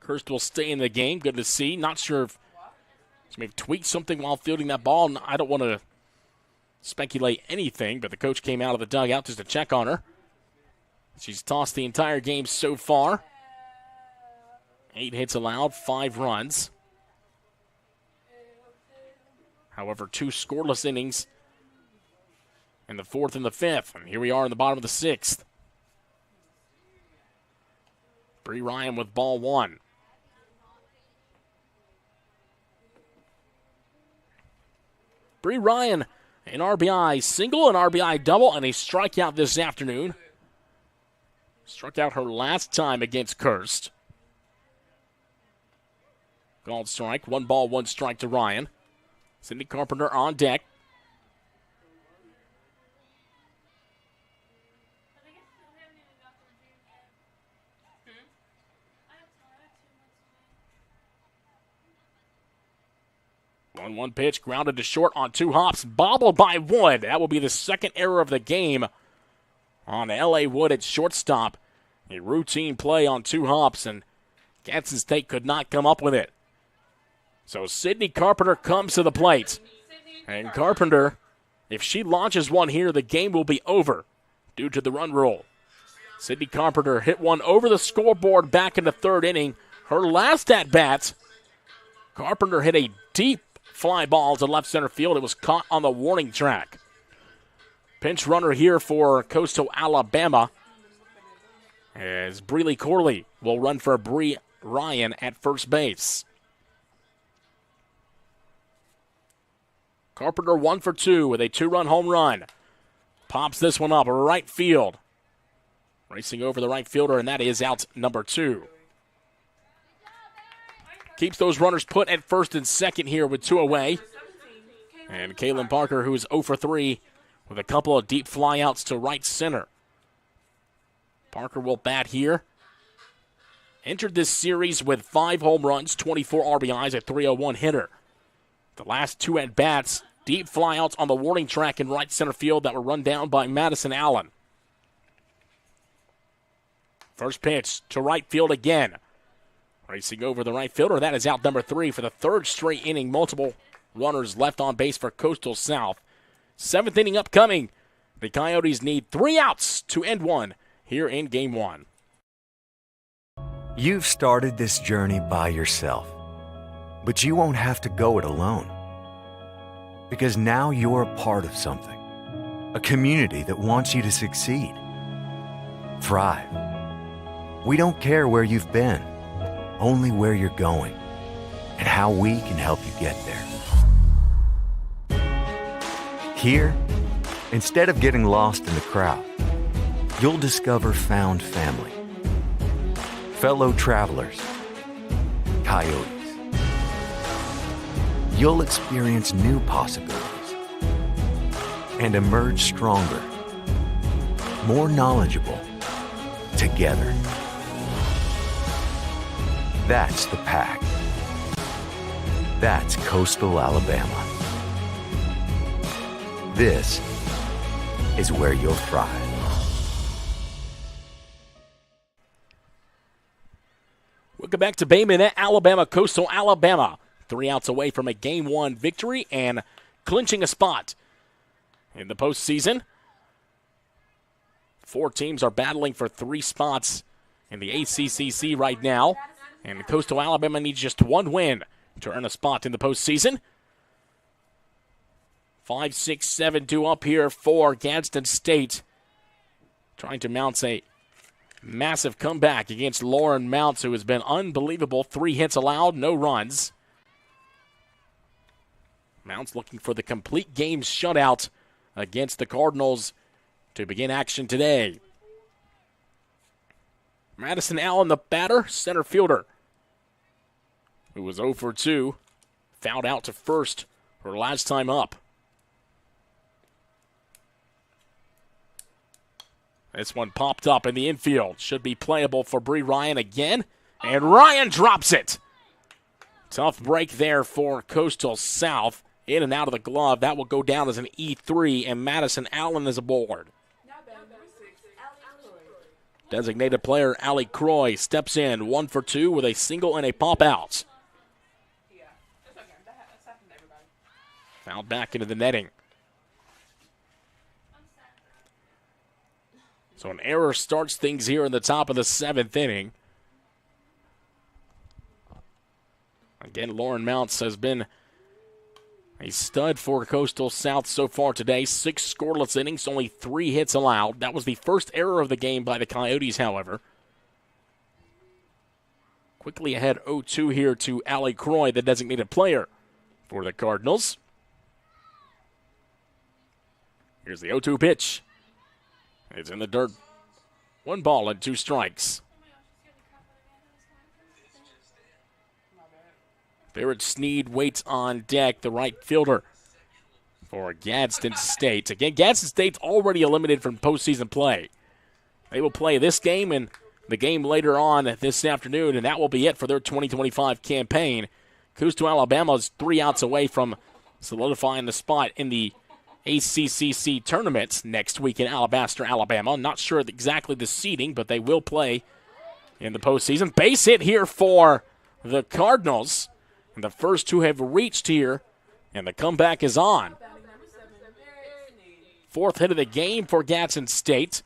Kirst will stay in the game. Good to see. Not sure if she may have tweaked something while fielding that ball. I don't want to speculate anything, but the coach came out of the dugout just to check on her. She's tossed the entire game so far. 8 hits allowed, 5 runs. However, 2 scoreless innings in the 4th and the 5th. And here we are in the bottom of the 6th. Bree Ryan with ball 1. Bree Ryan, an RBI single, an RBI double, and a strikeout this afternoon. Struck out her last time against Kirst. Called strike. 1 ball, 1 strike to Ryan. Sydney Carpenter on deck. 1-1 pitch, grounded to short on 2 hops, bobbled by Wood. That will be the second error of the game on L.A. Wood at shortstop. A routine play on 2 hops, and Gadsden State could not come up with it. So Sydney Carpenter comes to the plate. And Carpenter, if she launches one here, the game will be over due to the run rule. Sydney Carpenter hit one over the scoreboard back in the 3rd inning. Her last at-bat, Carpenter hit a deep fly ball to left center field. It was caught on the warning track. Pinch runner here for Coastal Alabama as Breeley Corley will run for Bree Ryan at first base. Carpenter 1 for 2 with a 2-run home run. Pops this one up right field. Racing over the right fielder, and that is out number 2. Keeps those runners put at first and second here with 2 away. And Kaylin Parker, who is 0 for 3 with a couple of deep flyouts to right center. Parker will bat here. Entered this series with 5 home runs, 24 RBIs, a .301 hitter. The last 2 at-bats, deep flyouts on the warning track in right center field that were run down by Madison Allen. First pitch to right field again. Racing over the right fielder. That is out number 3 for the 3rd straight inning. Multiple runners left on base for Coastal South. 7th inning upcoming. The Coyotes need 3 outs to end one here in Game 1. You've started this journey by yourself, but you won't have to go it alone. Because now you're a part of something. A community that wants you to succeed. Thrive. We don't care where you've been, only where you're going, and how we can help you get there. Here, instead of getting lost in the crowd, you'll discover found family, fellow travelers, coyotes. You'll experience new possibilities and emerge stronger, more knowledgeable, together. That's the Pack. That's Coastal Alabama. This is where you'll thrive. Welcome back to Bay Minette, Alabama. Coastal Alabama 3 outs away from a Game 1 victory and clinching a spot in the postseason. 4 teams are battling for 3 spots in the ACCC right now. And Coastal Alabama needs just 1 win to earn a spot in the postseason. 5, 6, 7, 2 up here for Gadsden State. Trying to mount a massive comeback against Lauren Mounts, who has been unbelievable. 3 hits allowed, no runs. Mounts looking for the complete game shutout against the Cardinals to begin action today. Madison Allen, the batter, center fielder, who was 0 for 2, fouled out to first her last time up. This one popped up in the infield. Should be playable for Bree Ryan again. And Ryan drops it. Tough break there for Coastal South. In and out of the glove. That will go down as an E3, and Madison Allen is aboard. Designated player Allie Croy steps in 1 for 2 with a single and a pop out. Fouled back into the netting. So an error starts things here in the top of the 7th inning. Again, Lauren Mounts has been a stud for Coastal South so far today. 6 scoreless innings, only 3 hits allowed. That was the first error of the game by the Coyotes, however. Quickly ahead 0-2 here to Allie Croy, the designated player for the Cardinals. Here's the 0-2 pitch. It's in the dirt. 1 ball and 2 strikes. Barrett Sneed waits on deck, the right fielder for Gadsden State. Again, Gadsden State's already eliminated from postseason play. They will play this game and the game later on this afternoon, and that will be it for their 2025 campaign. Coastal Alabama is 3 outs away from solidifying the spot in the ACCC tournament next week in Alabaster, Alabama. Not sure exactly the seeding, but they will play in the postseason. Base hit here for the Cardinals. And the first two have reached here, and the comeback is on. 4th hit of the game for Gadsden State.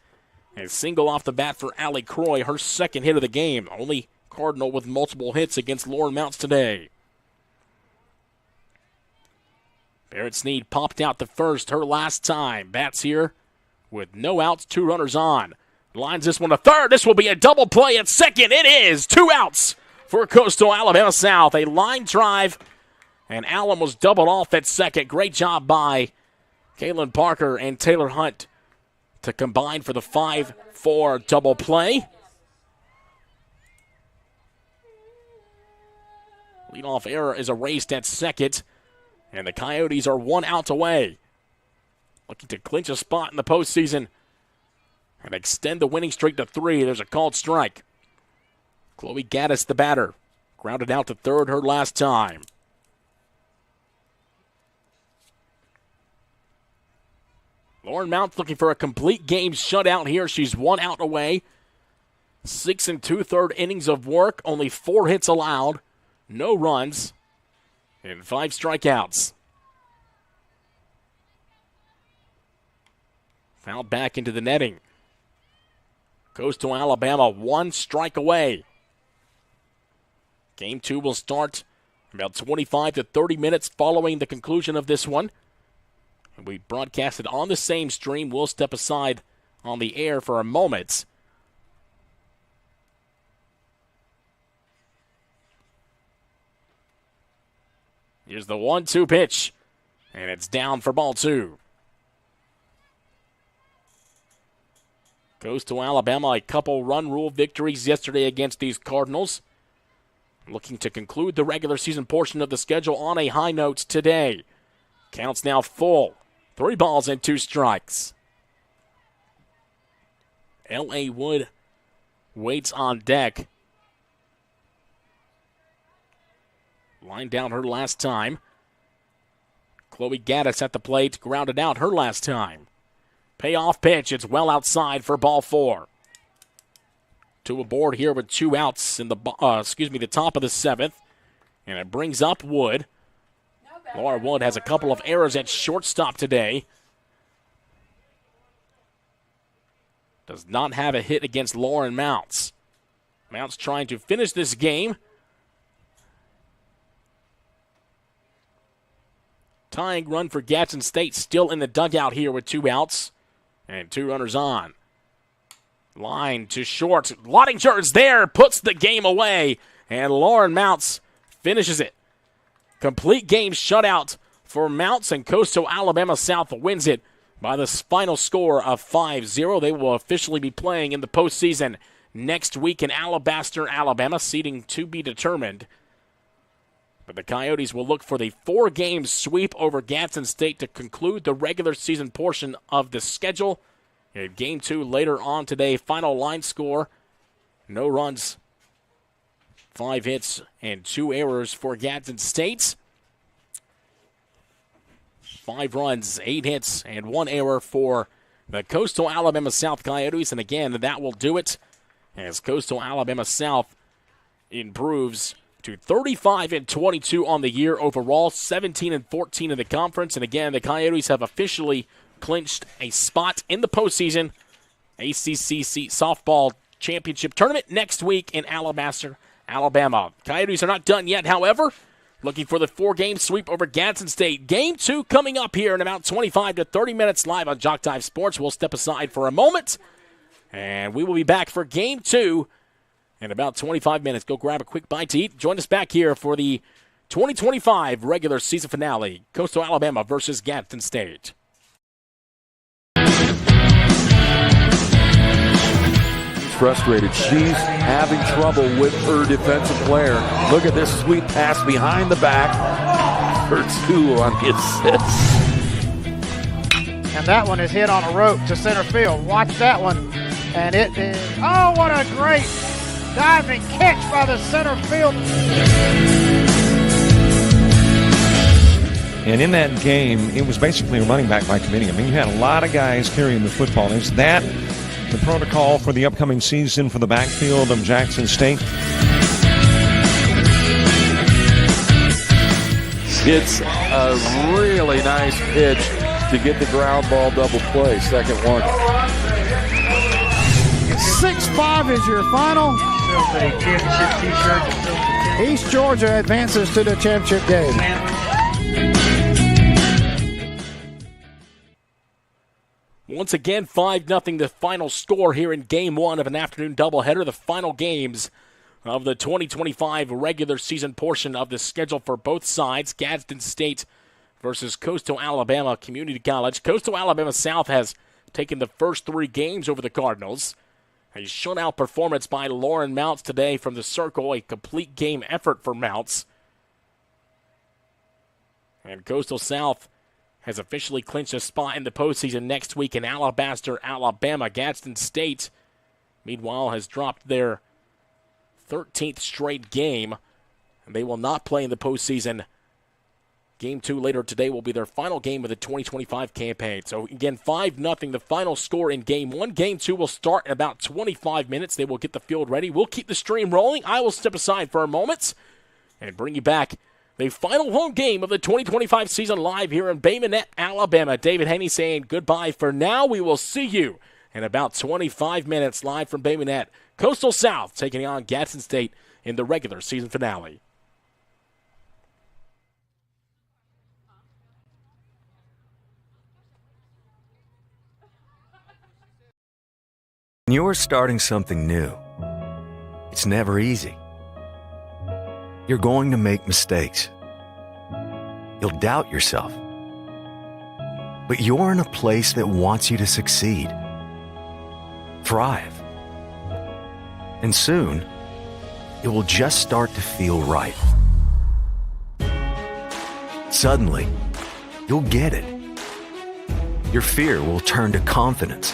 A single off the bat for Allie Croy, her 2nd hit of the game. Only Cardinal with multiple hits against Lauren Mounts today. Barrett Sneed popped out the first, her last time. Bats here with no outs, 2 runners on. Lines this one to third. This will be a double play at second. It is 2 outs for Coastal Alabama South. A line drive, and Allen was doubled off at second. Great job by Kaylin Parker and Taylor Hunt to combine for the 5-4 double play. Leadoff error is erased at second. And the Coyotes are 1 out away. Looking to clinch a spot in the postseason and extend the winning streak to 3. There's a called strike. Chloe Gaddis, the batter, grounded out to third her last time. Lauren Mounts looking for a complete game shutout here. She's 1 out away. 6 2/3 innings of work. Only 4 hits allowed. No runs. And 5 strikeouts. Fouled back into the netting. Coastal Alabama 1 strike away. Game 2 will start about 25 to 30 minutes following the conclusion of this one. And we broadcasted on the same stream. We'll step aside on the air for a moment. Here's the 1-2 pitch, and it's down for ball 2. Coastal Alabama, a couple run rule victories yesterday against these Cardinals. Looking to conclude the regular season portion of the schedule on a high note today. Counts now full. 3 balls and 2 strikes. L.A. Wood waits on deck. Lined down her last time. Chloe Gaddis at the plate, grounded out her last time. Payoff pitch, it's well outside for ball 4. 2 aboard here with 2 outs in the top of the 7th. And it brings up Wood. Laura Wood has a couple of errors at shortstop today. Does not have a hit against Lauren Mounts. Mounts trying to finish this game. Tying run for Gadsden State still in the dugout here with 2 outs and 2 runners on. Line to short. Lottinger is there, puts the game away, and Lauren Mounts finishes it. Complete game shutout for Mounts, and Coastal Alabama South wins it by the final score of 5-0. They will officially be playing in the postseason next week in Alabaster, Alabama, seeding to be determined. But the Coyotes will look for the 4-game sweep over Gadsden State to conclude the regular season portion of the schedule. In Game 2 later on today, final line score, no runs, 5 hits, and 2 errors for Gadsden State. 5 runs, 8 hits, and 1 error for the Coastal Alabama South Coyotes. And again, that will do it as Coastal Alabama South improves to 35-22 on the year overall, 17-14 in the conference. And again, the Coyotes have officially clinched a spot in the postseason ACCC Softball Championship Tournament next week in Alabaster, Alabama. Coyotes are not done yet, however. Looking for the 4-game sweep over Gadsden State. Game 2 coming up here in about 25 to 30 minutes live on JockJive Sports. We'll step aside for a moment, and we will be back for Game 2 in about 25 minutes. Go grab a quick bite to eat. Join us back here for the 2025 regular season finale. Coastal Alabama versus Gadsden State. Frustrated. She's having trouble with her defensive player. Look at this sweet pass behind the back for 2 on the assist. And that one is hit on a rope to center field. Watch that one. And it is, oh, what a great diving catch by the center field. And in that game, it was basically a running back by committee. I mean, you had a lot of guys carrying the football. Is that the protocol for the upcoming season for the backfield of Jackson State? It's a really nice pitch to get the ground ball double play. Second one. 6-5 is your final. East Georgia advances to the championship game. Once again, 5-0 the final score here in Game 1 of an afternoon doubleheader. The final games of the 2025 regular season portion of the schedule for both sides. Gadsden State versus Coastal Alabama Community College. Coastal Alabama South has taken the first 3 games over the Cardinals. A shutout performance by Lauren Mounts today from the circle. A complete game effort for Mounts. And Coastal South has officially clinched a spot in the postseason next week in Alabaster, Alabama. Gadsden State, meanwhile, has dropped their 13th straight game, and they will not play in the postseason. Game 2 later today will be their final game of the 2025 campaign. So, again, 5-0 the final score in Game 1. Game 2 will start in about 25 minutes. They will get the field ready. We'll keep the stream rolling. I will step aside for a moment and bring you back the final home game of the 2025 season live here in Bay Minette, Alabama. David Haney saying goodbye for now. We will see you in about 25 minutes live from Bay Minette. Coastal South taking on Gadsden State in the regular season finale. When you're starting something new, it's never easy. You're going to make mistakes. You'll doubt yourself. But you're in a place that wants you to succeed, thrive. And soon, it will just start to feel right. Suddenly, you'll get it. Your fear will turn to confidence.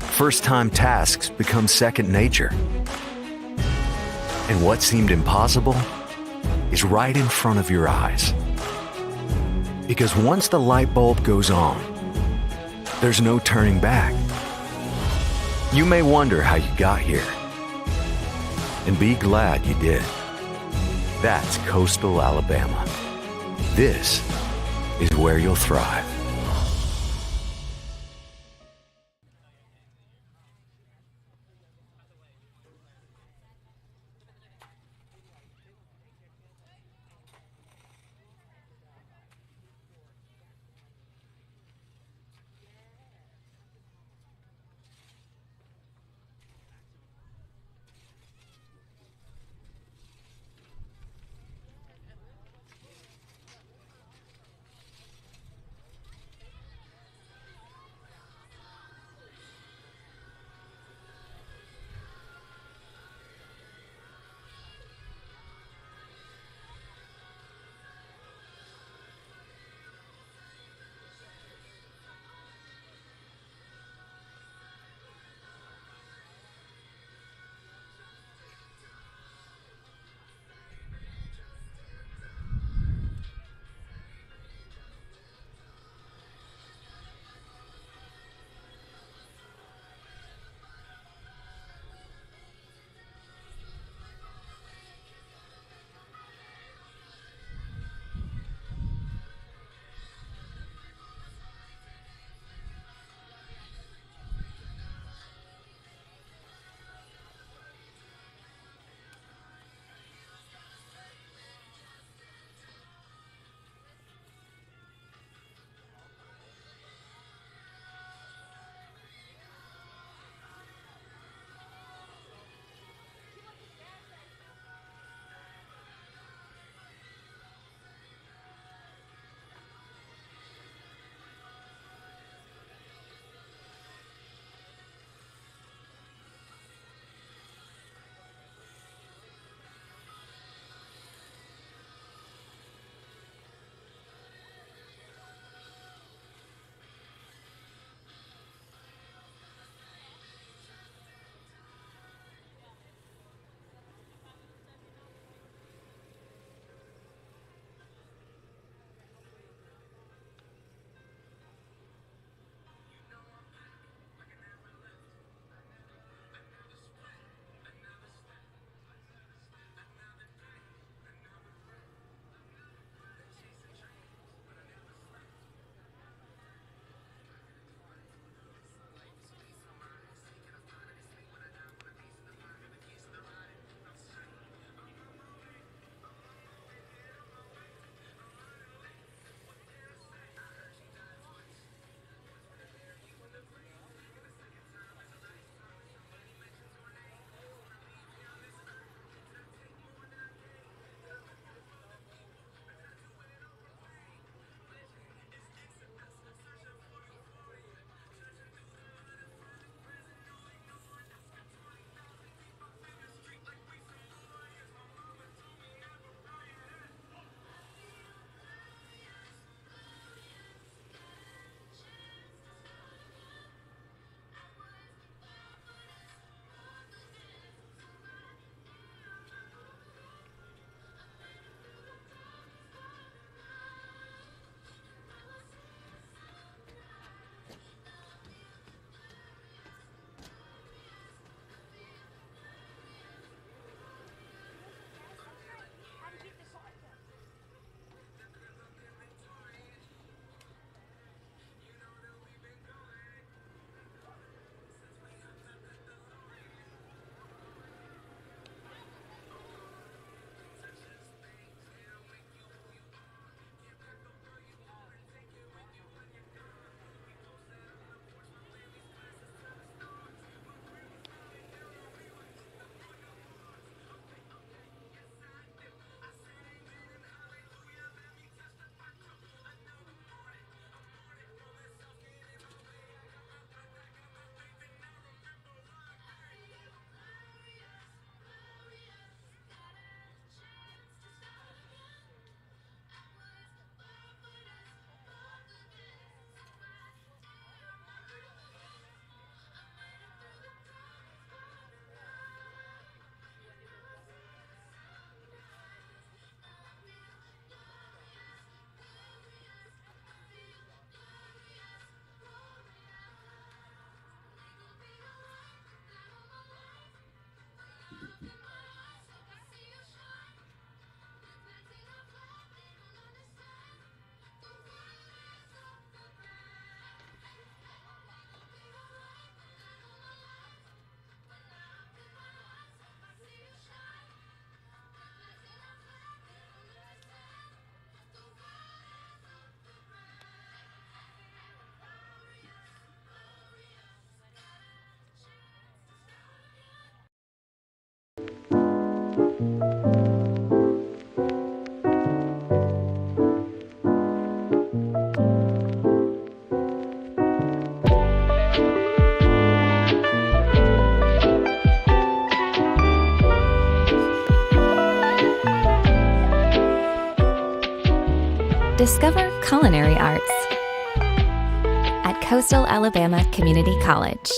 First-time tasks become second nature. And what seemed impossible is right in front of your eyes. Because once the light bulb goes on, there's no turning back. You may wonder how you got here, and be glad you did. That's Coastal Alabama. This is where you'll thrive. Discover culinary arts at Coastal Alabama Community College.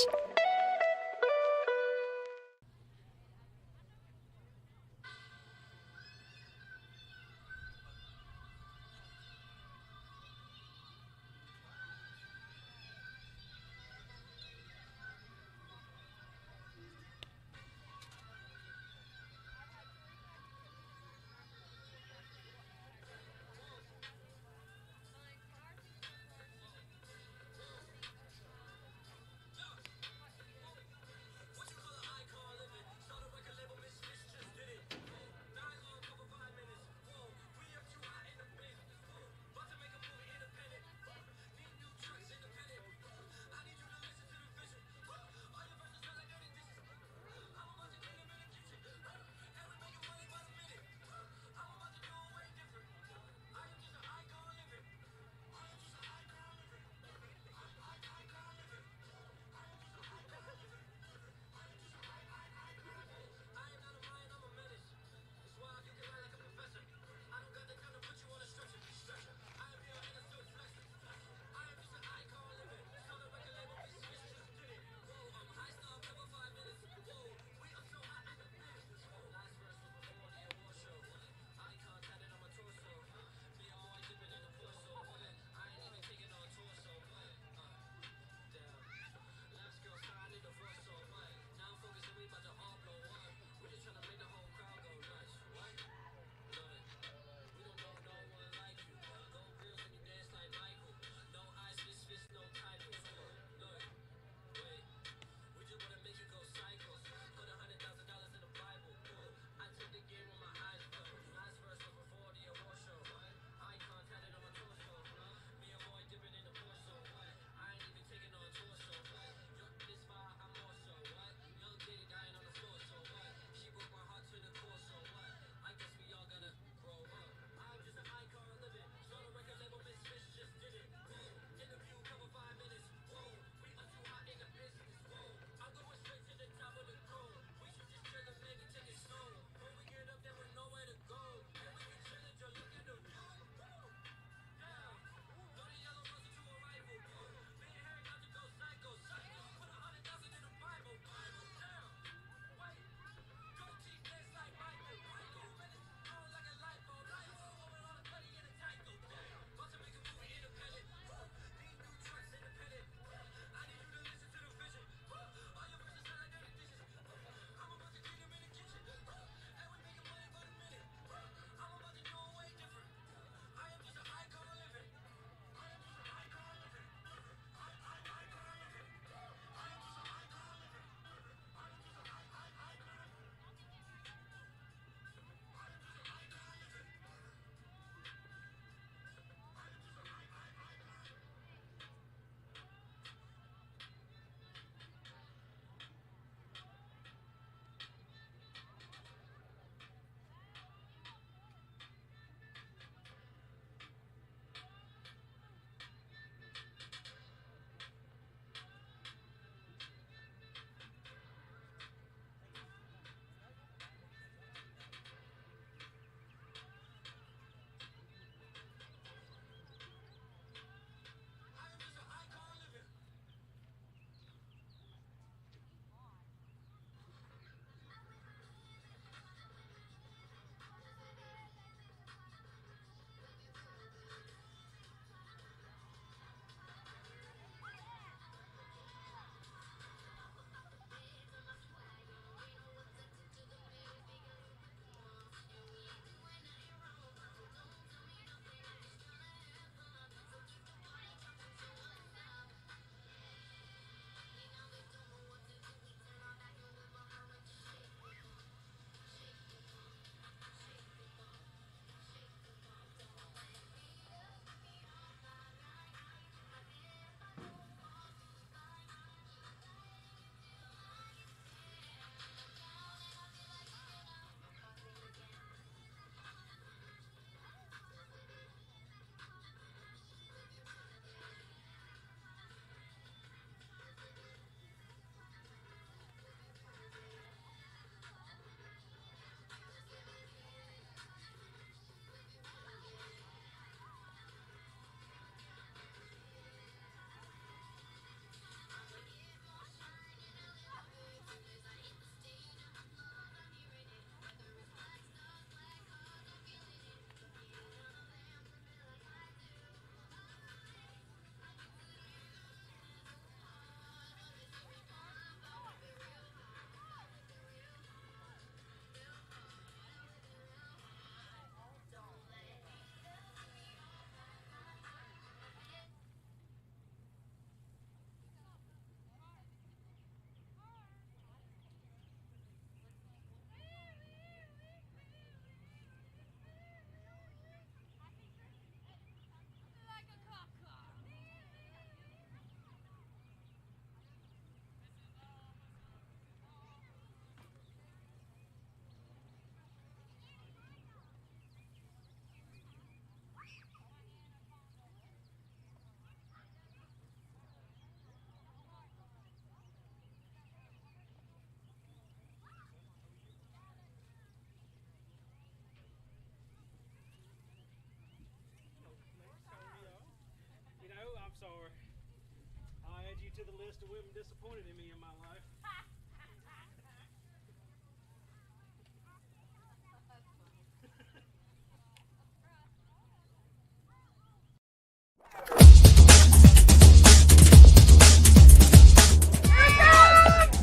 to the list of women disappointed in me in my life.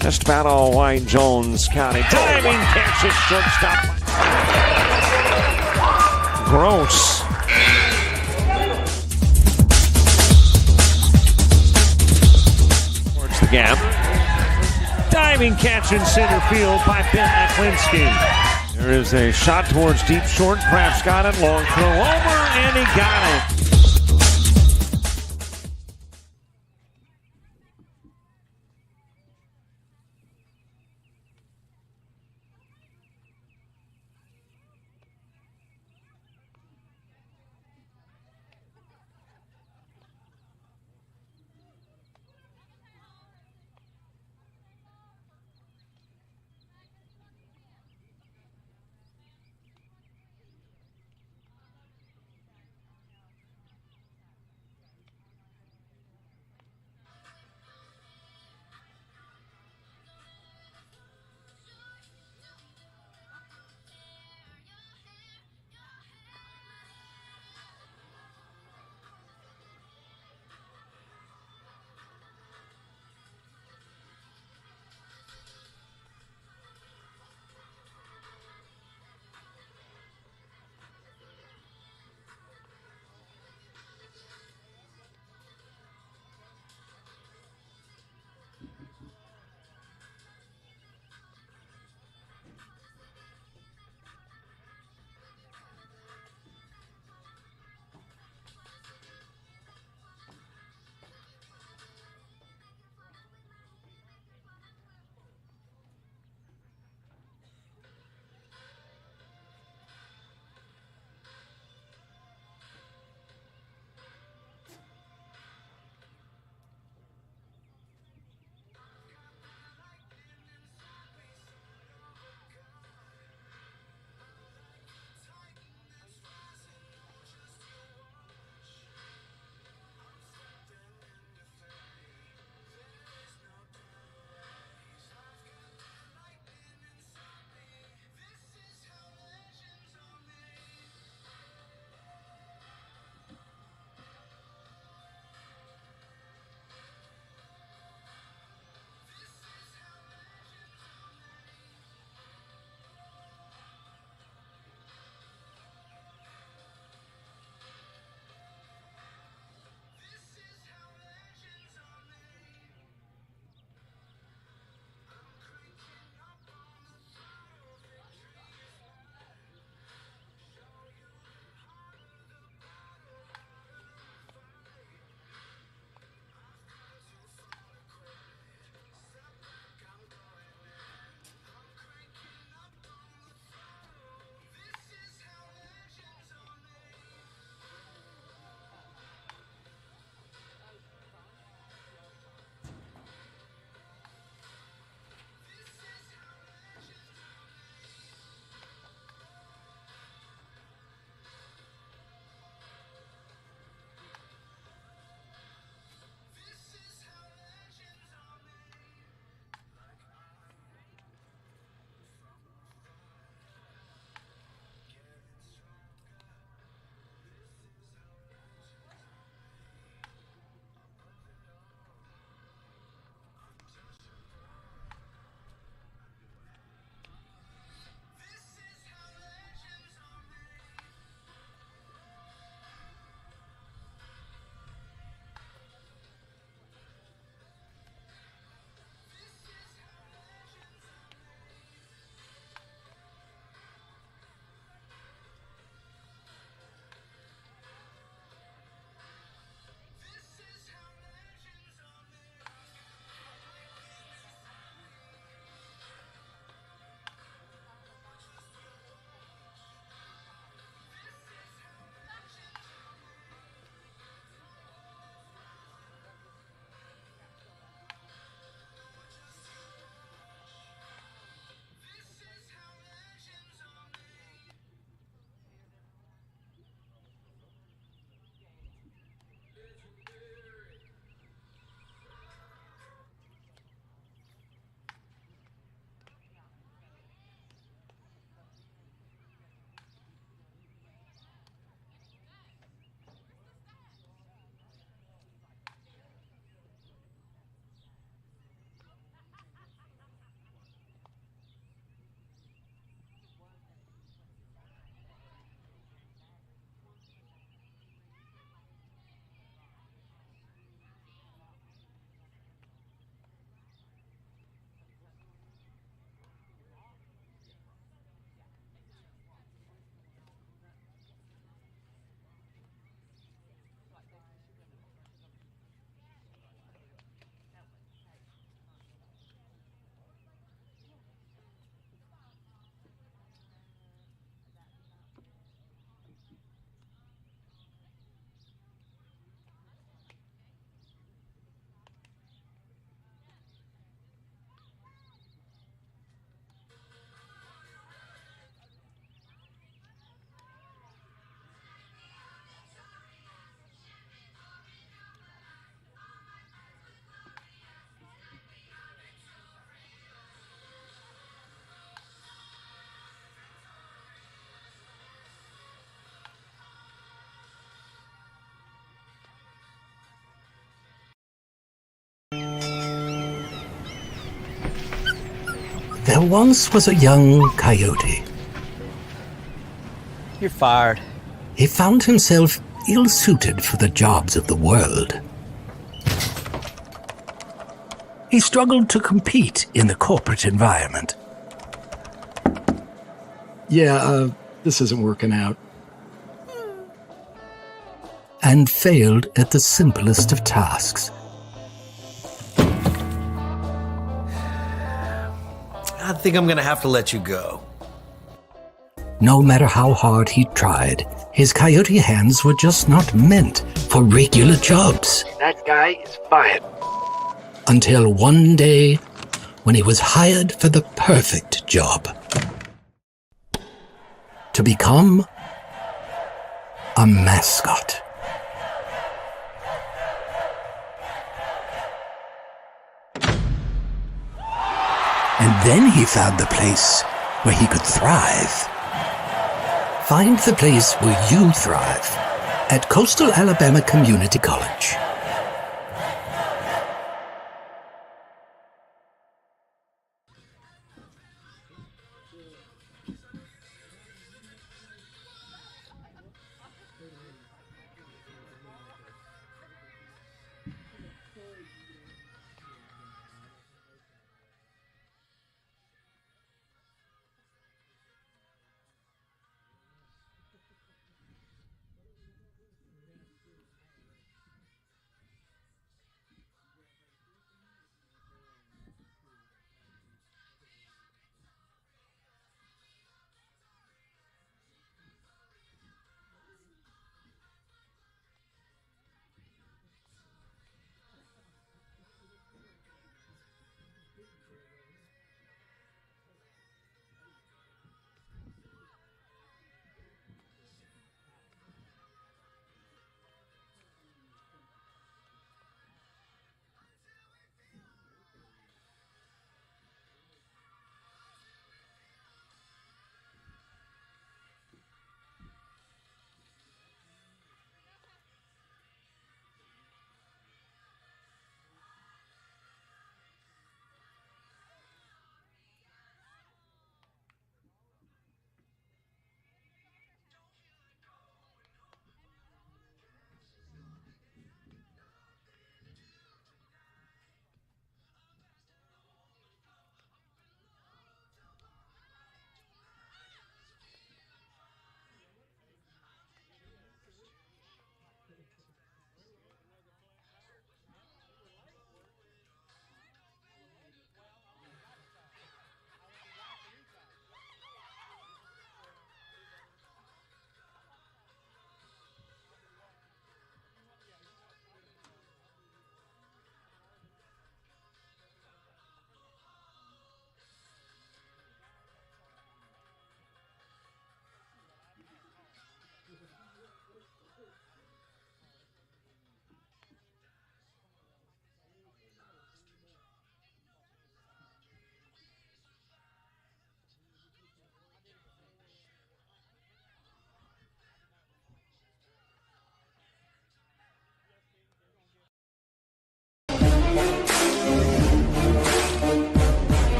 Just about all Wayne Jones County. Diving catch at shortstop. Gross. Towards the gap. Diving catch in center field by Ben Aklinski. There is a shot towards deep short. Kraft's got it. Long throw over, and he got it. There once was a young coyote. You're fired. He found himself ill-suited for the jobs of the world. He struggled to compete in the corporate environment. Yeah, this isn't working out. And failed at the simplest of tasks. I think I'm gonna have to let you go. No matter how hard he tried, his coyote hands were just not meant for regular jobs. That guy is fired. Until one day, when he was hired for the perfect job. To become a mascot. And then he found the place where he could thrive. Find the place where you thrive at Coastal Alabama Community College.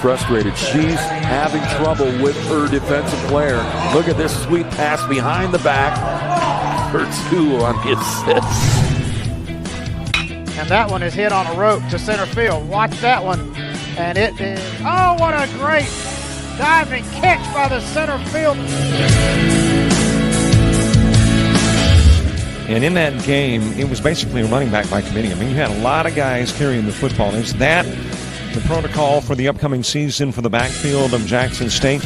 frustrated. She's having trouble with her defensive player. Look at this sweet pass behind the back for 2 on the assist. And that one is hit on a rope to center field. Watch that one. And it is, oh, what a great diving catch by the center field. And in that game, it was basically a running back by committee. I mean, you had a lot of guys carrying the football. Is that the protocol for the upcoming season for the backfield of Jackson State?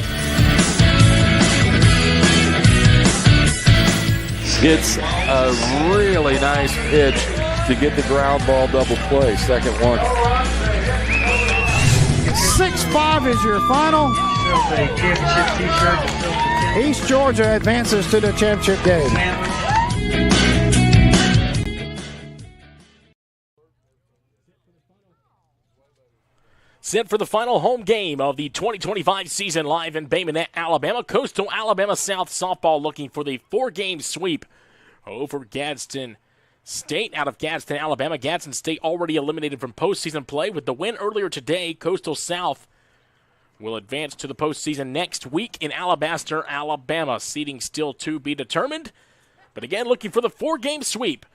It's a really nice pitch to get the ground ball double play. Second one. 6-5 is your final. East Georgia advances to the championship game. Set for the final home game of the 2025 season live in Bay Minette, Alabama. Coastal Alabama South softball looking for the 4-game sweep over Gadsden State out of Gadsden, Alabama. Gadsden State already eliminated from postseason play with the win earlier today. Coastal South will advance to the postseason next week in Alabaster, Alabama. Seeding still to be determined. But again, looking for the 4-game sweep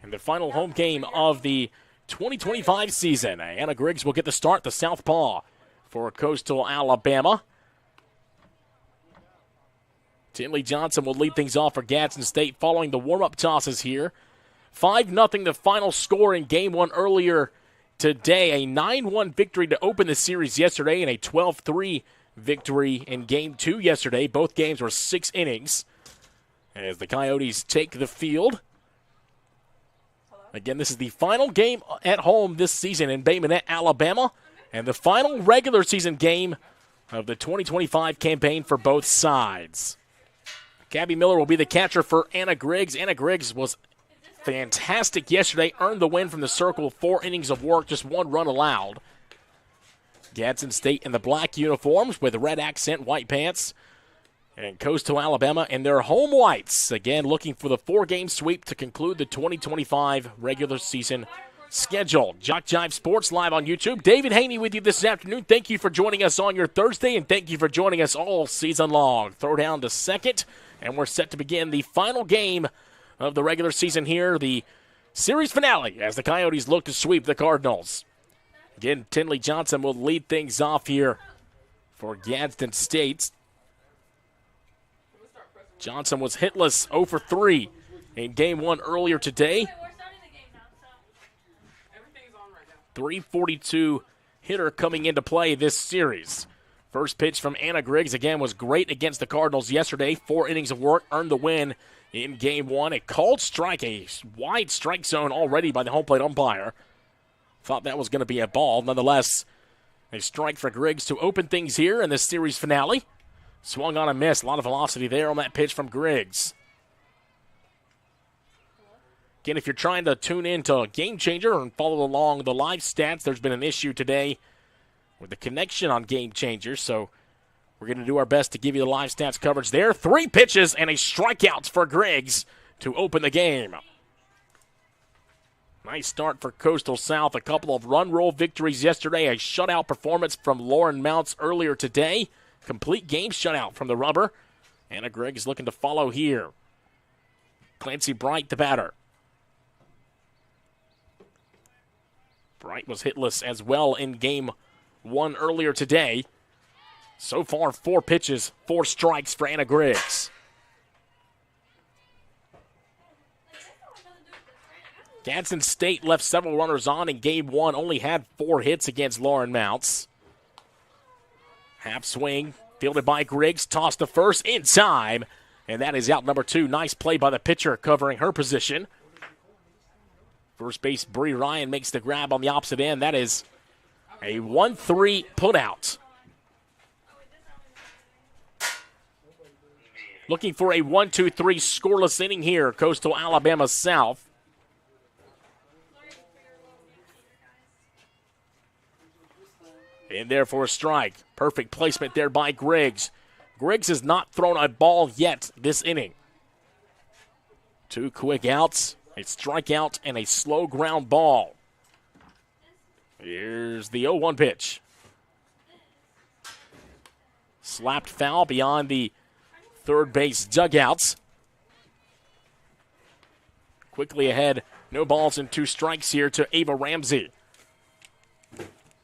in the final home game of the 2025 season. Anna Griggs will get the start, the southpaw for Coastal Alabama. Tinley Johnson will lead things off for Gadsden State following the warm-up tosses here. 5-0 the final score in Game 1 earlier today. A 9-1 victory to open the series yesterday and a 12-3 victory in Game 2 yesterday. Both games were 6 innings as the Coyotes take the field. Again, this is the final game at home this season in Bay Minette, Alabama, and the final regular season game of the 2025 campaign for both sides. Gabby Miller will be the catcher for Anna Griggs. Anna Griggs was fantastic yesterday, earned the win from the circle, 4 innings of work, just 1 run allowed. Gadsden State in the black uniforms with red accent, white pants. And Coastal Alabama in their home whites. Again, looking for the 4-game sweep to conclude the 2025 regular season schedule. JockJive Sports live on YouTube. David Haney with you this afternoon. Thank you for joining us on your Thursday, and thank you for joining us all season long. Throw down to second, and we're set to begin the final game of the regular season here, the series finale, as the Coyotes look to sweep the Cardinals. Again, Tinley Johnson will lead things off here for Gadsden State. Johnson was hitless 0 for 3 in Game 1 earlier today. 342 hitter coming into play this series. First pitch from Anna Griggs, again, was great against the Cardinals yesterday. 4 innings of work, earned the win in Game 1. A called strike, a wide strike zone already by the home plate umpire. Thought that was going to be a ball. Nonetheless, a strike for Griggs to open things here in this series finale. Swung on a miss. A lot of velocity there on that pitch from Griggs. Again, if you're trying to tune in to Game Changer and follow along the live stats, there's been an issue today with the connection on Game Changer, so we're going to do our best to give you the live stats coverage there. 3 pitches and a strikeout for Griggs to open the game. Nice start for Coastal South. A couple of run roll victories yesterday. A shutout performance from Lauren Mounts earlier today. Complete game shutout from the rubber. Anna Griggs looking to follow here. Clancy Bright, the batter. Bright was hitless as well in Game 1 earlier today. So far, 4 pitches, 4 strikes for Anna Griggs. Gadsden State left several runners on in Game 1, only had 4 hits against Lauren Mounts. Half swing, fielded by Griggs, tossed to first in time, and that is out number 2. Nice play by the pitcher covering her position. First base, Bree Ryan makes the grab on the opposite end. That is a 1-3 putout. Looking for a 1-2-3 scoreless inning here, Coastal Alabama South. In there for a strike. Perfect placement there by Griggs. Griggs has not thrown a ball yet this inning. 2 quick outs, a strikeout, and a slow ground ball. Here's the 0-1 pitch. Slapped foul beyond the third base dugouts. Quickly ahead, no balls and 2 strikes here to Ava Ramsey.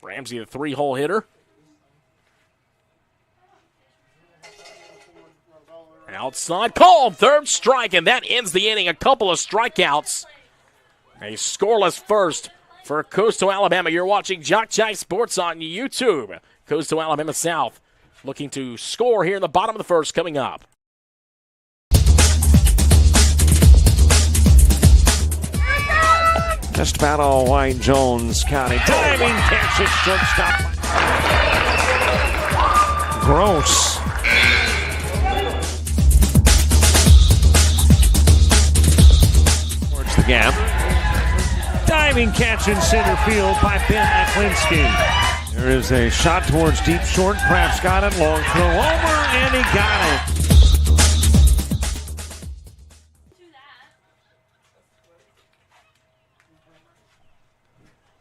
Ramsey, the 3-hole hitter. Outside, called, third strike, and that ends the inning. A couple of strikeouts. A scoreless first for Coastal Alabama. You're watching JockJive Sports on YouTube. Coastal Alabama South looking to score here in the bottom of the first coming up. Just battle Wayne Jones County. Diving catch at shortstop. Gross. Towards the gap. Diving catch in center field by Ben Aklinski. There is a shot towards deep short. Craft's got it. Long throw over, and he got it.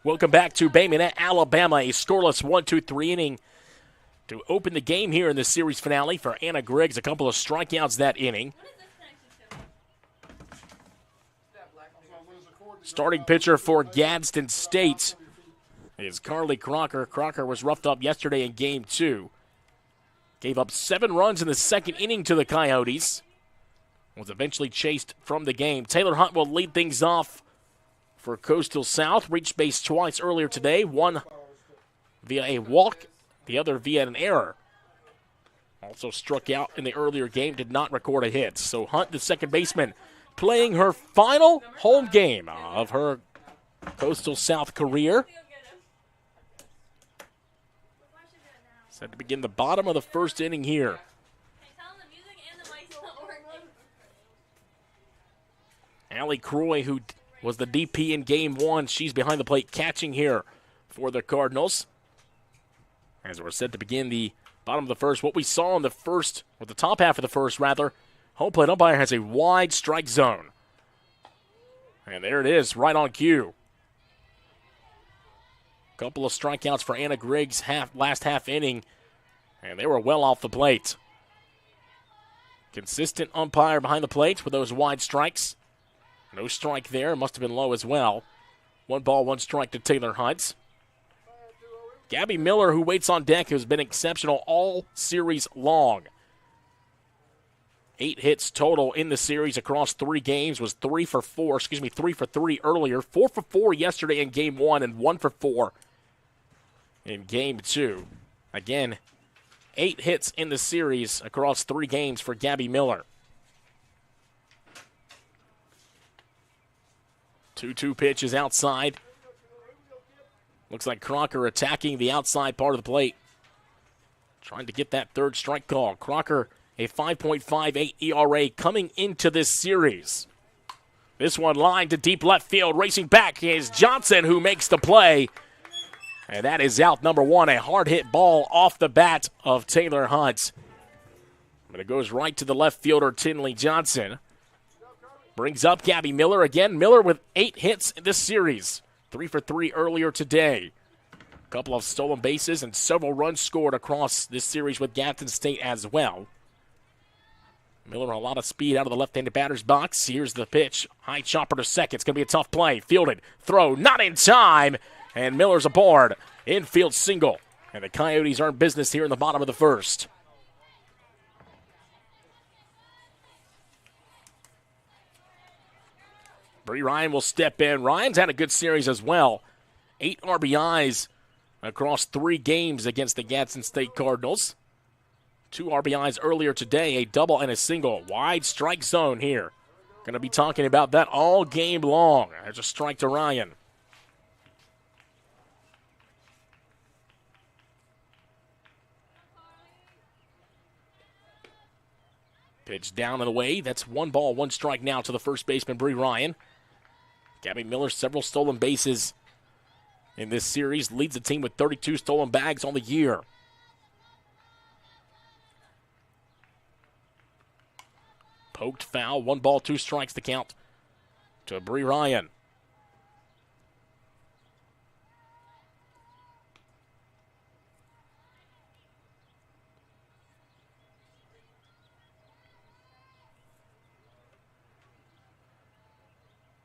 Welcome back to Bay Minette, Alabama. A scoreless 1-2-3 inning to open the game here in the series finale for Anna Griggs. A couple of strikeouts that inning. Starting pitcher for Gadsden State is Carly Crocker. Crocker was roughed up yesterday in Game 2. Gave up 7 runs in the second inning to the Coyotes. Was eventually chased from the game. Taylor Hunt will lead things off for Coastal South. Reached base twice earlier today. One via a walk, the other via an error. Also struck out in the earlier game, did not record a hit. So Hunt, the second baseman, playing her final home game of her Coastal South career. Set to begin the bottom of the first inning here. Allie Croy, who was the DP in Game 1. She's behind the plate catching here for the Cardinals. As we're set to begin the bottom of the first, what we saw in the first, or the top half of the first, rather, home plate umpire has a wide strike zone. And there it is, right on cue. Couple of strikeouts for Anna Griggs last half inning, and they were well off the plate. Consistent umpire behind the plate with those wide strikes. No strike there. Must have been low as well. 1 ball, 1 strike to Taylor Hunt. Gabby Miller, who waits on deck, has been exceptional all series long. 8 hits total in the series across 3 games. Was 3 for 3 earlier. 4 for 4 yesterday in Game 1 and 1 for 4 in Game 2. Again, 8 hits in the series across 3 games for Gabby Miller. 2-2 pitch is outside. Looks like Crocker attacking the outside part of the plate. Trying to get that third strike call. Crocker, a 5.58 ERA coming into this series. This one lined to deep left field. Racing back is Johnson, who makes the play. And that is out number 1. A hard hit ball off the bat of Taylor Hunt. But it goes right to the left fielder, Tinley Johnson. Brings up Gabby Miller again. Miller with 8 hits in this series. 3 for 3 earlier today. A couple of stolen bases and several runs scored across this series with Gadsden State as well. Miller a lot of speed out of the left-handed batter's box. Here's the pitch. High chopper to second. It's going to be a tough play. Fielded. Throw not in time. And Miller's aboard. Infield single. And the Coyotes are in business here in the bottom of the first. Bree Ryan will step in. Ryan's had a good series as well. 8 RBIs across 3 games against the Gadsden State Cardinals. 2 RBIs earlier today, a double and a single. Wide strike zone here. Going to be talking about that all game long. There's a strike to Ryan. Pitch down and away. That's 1 ball, 1 strike now to the first baseman, Bree Ryan. Gabby Miller, several stolen bases in this series. Leads the team with 32 stolen bags on the year. Poked foul. 1 ball, 2 strikes to count to Bree Ryan.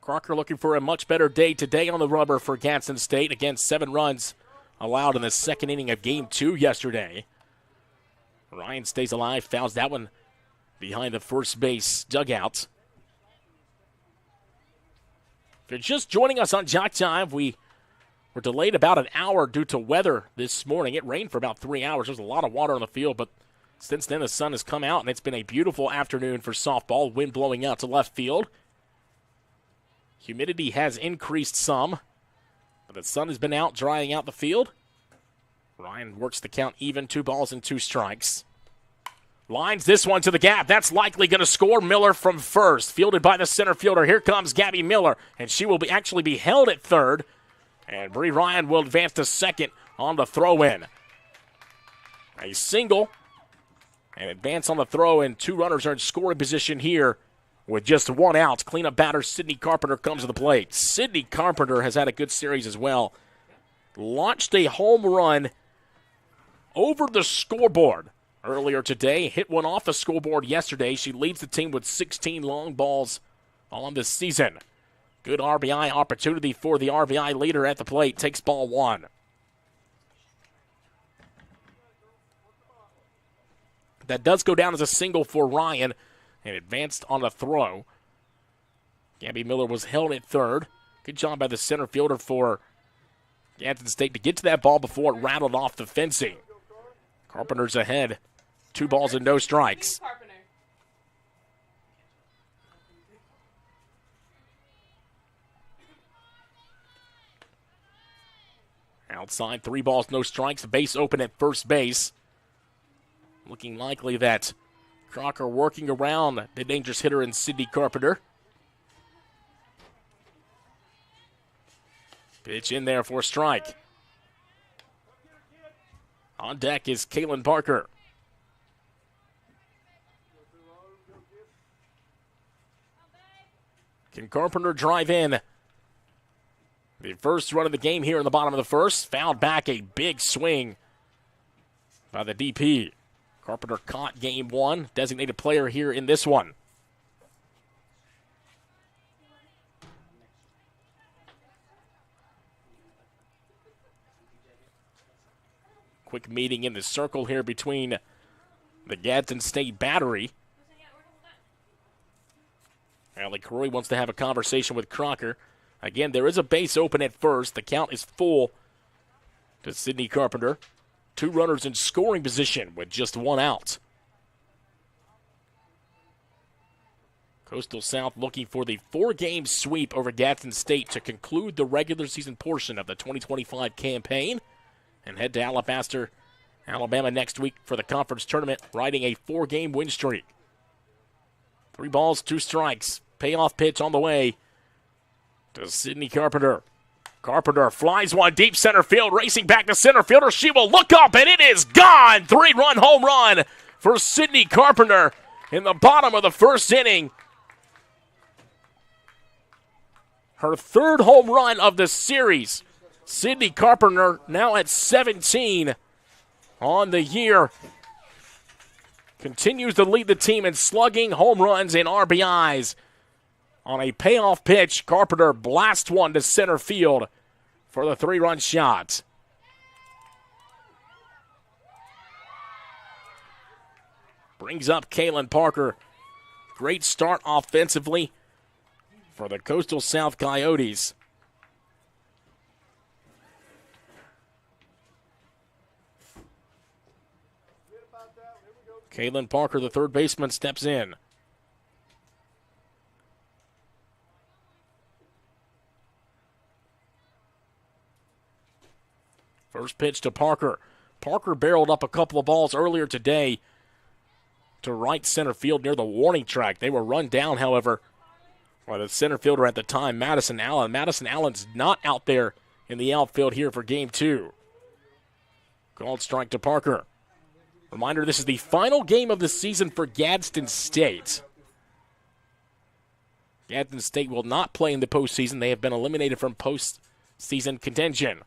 Crocker looking for a much better day today on the rubber for Gadsden State. Again, 7 runs allowed in the second inning of Game 2 yesterday. Ryan stays alive, fouls that one behind the first base dugout. If you're just joining us on JockJive, we were delayed about an hour due to weather this morning. It rained for about 3 hours. There's a lot of water on the field, but since then the sun has come out, and it's been a beautiful afternoon for softball. Wind blowing out to left field. Humidity has increased some, but the sun has been out, drying out the field. Ryan works the count even, 2 balls and 2 strikes. Lines this one to the gap. That's likely going to score. Miller from first, fielded by the center fielder. Here comes Gabby Miller, and she will actually be held at third. And Bree Ryan will advance to second on the throw-in. A single, and advance on the throw-in. 2 runners are in scoring position here with just 1 out. Cleanup batter Sydney Carpenter comes to the plate. Sydney Carpenter has had a good series as well. Launched a home run over the scoreboard earlier today. Hit one off the scoreboard yesterday. She leads the team with 16 long balls on this season. Good RBI opportunity for the RBI leader at the plate. Takes ball 1. That does go down as a single for Ryan and advanced on a throw. Gabby Miller was held at third. Good job by the center fielder for Gadsden State to get to that ball before it rattled off the fencing. Carpenter's ahead. 2 balls and no strikes. Outside, 3 balls, no strikes. Base open at first base. Looking likely that Crocker working around the dangerous hitter in Sydney Carpenter. Pitch in there for a strike. On deck is Kaylin Parker. Can Carpenter drive in the first run of the game here in the bottom of the first? Fouled back, a big swing by the DP. Carpenter caught game 1. Designated player here in this one. Quick meeting in the circle here between the Gadsden State battery. Allie Croy wants to have a conversation with Crocker. Again, there is a base open at first. The count is full to Sydney Carpenter. 2 runners in scoring position with just 1 out. Coastal South looking for the 4-game sweep over Gadsden State to conclude the regular season portion of the 2025 campaign and head to Alabaster, Alabama next week for the conference tournament, riding a 4-game win streak. 3 balls, 2 strikes. Payoff pitch on the way to Sydney Carpenter. Carpenter flies one deep center field, racing back to center fielder. She will look up, and it is gone. 3-run home run for Sydney Carpenter in the bottom of the first inning. Her 3rd home run of the series. Sydney Carpenter now at 17 on the year. Continues to lead the team in slugging, home runs, and RBIs. On a payoff pitch, Carpenter blasts one to center field for the 3-run shot. Brings up Kaylin Parker. Great start offensively for the Coastal South Coyotes. Kaylin Parker, the 3rd baseman, steps in. First pitch to Parker. Parker barreled up a couple of balls earlier today to right center field near the warning track. They were run down, however, by the center fielder at the time, Madison Allen. Madison Allen's not out there in the outfield here for game 2. Called strike to Parker. Reminder, this is the final game of the season for Gadsden State. Gadsden State will not play in the postseason. They have been eliminated from postseason contention.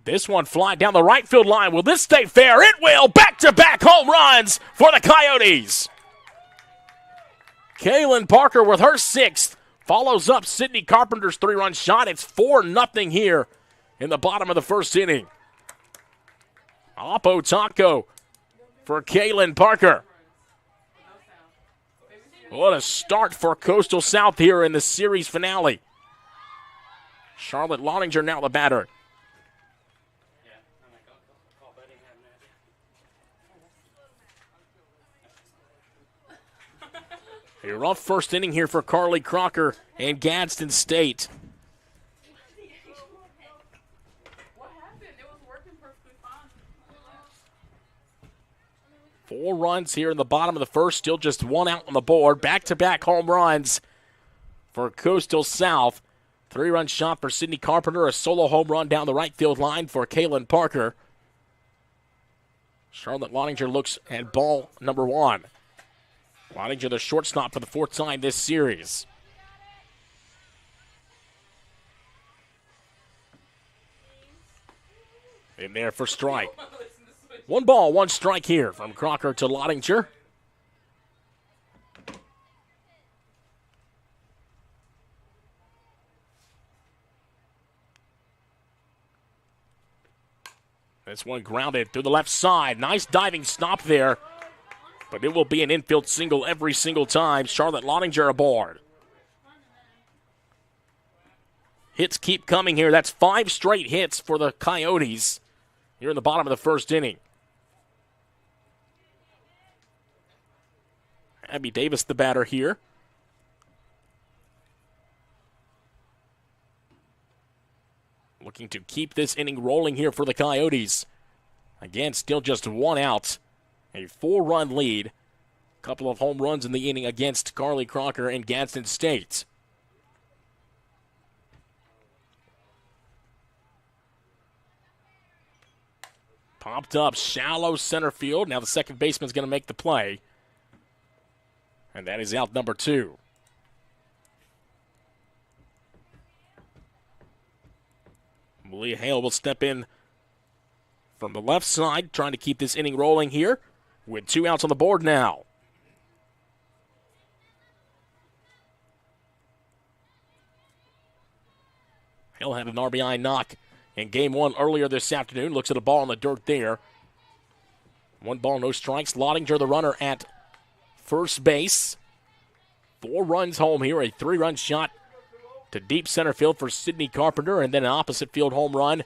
This one flying down the right field line. Will this stay fair? It will. Back-to-back home runs for the Coyotes. Kaylin Parker with her 6th follows up Sidney Carpenter's 3-run shot. It's 4-0 here in the bottom of the first inning. Oppo Taco for Kaylin Parker. What a start for Coastal South here in the series finale. Charlotte Loninger now the batter. A rough first inning here for Carly Crocker and Gadsden State. What happened? It was working perfectly fine. 4 runs here in the bottom of the first. Still just 1 out on the board. Back-to-back home runs for Coastal South. 3-run shot for Sidney Carpenter. A solo home run down the right field line for Kaylin Parker. Charlotte Loninger looks at ball number 1. Loninger the shortstop for the 4th time this series. In there for strike. 1 ball, 1 strike here from Crocker to Loninger. This one grounded through the left side. Nice diving stop there. But it will be an infield single every single time. Charlotte Loninger aboard. Hits keep coming here. That's 5 straight hits for the Coyotes here in the bottom of the first inning. Abby Davis the batter here. Looking to keep this inning rolling here for the Coyotes. Again, still just 1 out. A 4-run lead. Couple of home runs in the inning against Carly Crocker and Gadsden State. Popped up shallow center field. Now the second baseman's going to make the play. And that is out number 2. Malia Hale will step in from the left side, trying to keep this inning rolling here with 2 outs on the board now. Hale had an RBI knock in game 1 earlier this afternoon. Looks at a ball in the dirt there. 1 ball, no strikes. Loninger the runner at first base. 4 runs home here. A 3-run shot to deep center field for Sidney Carpenter, and then an opposite field home run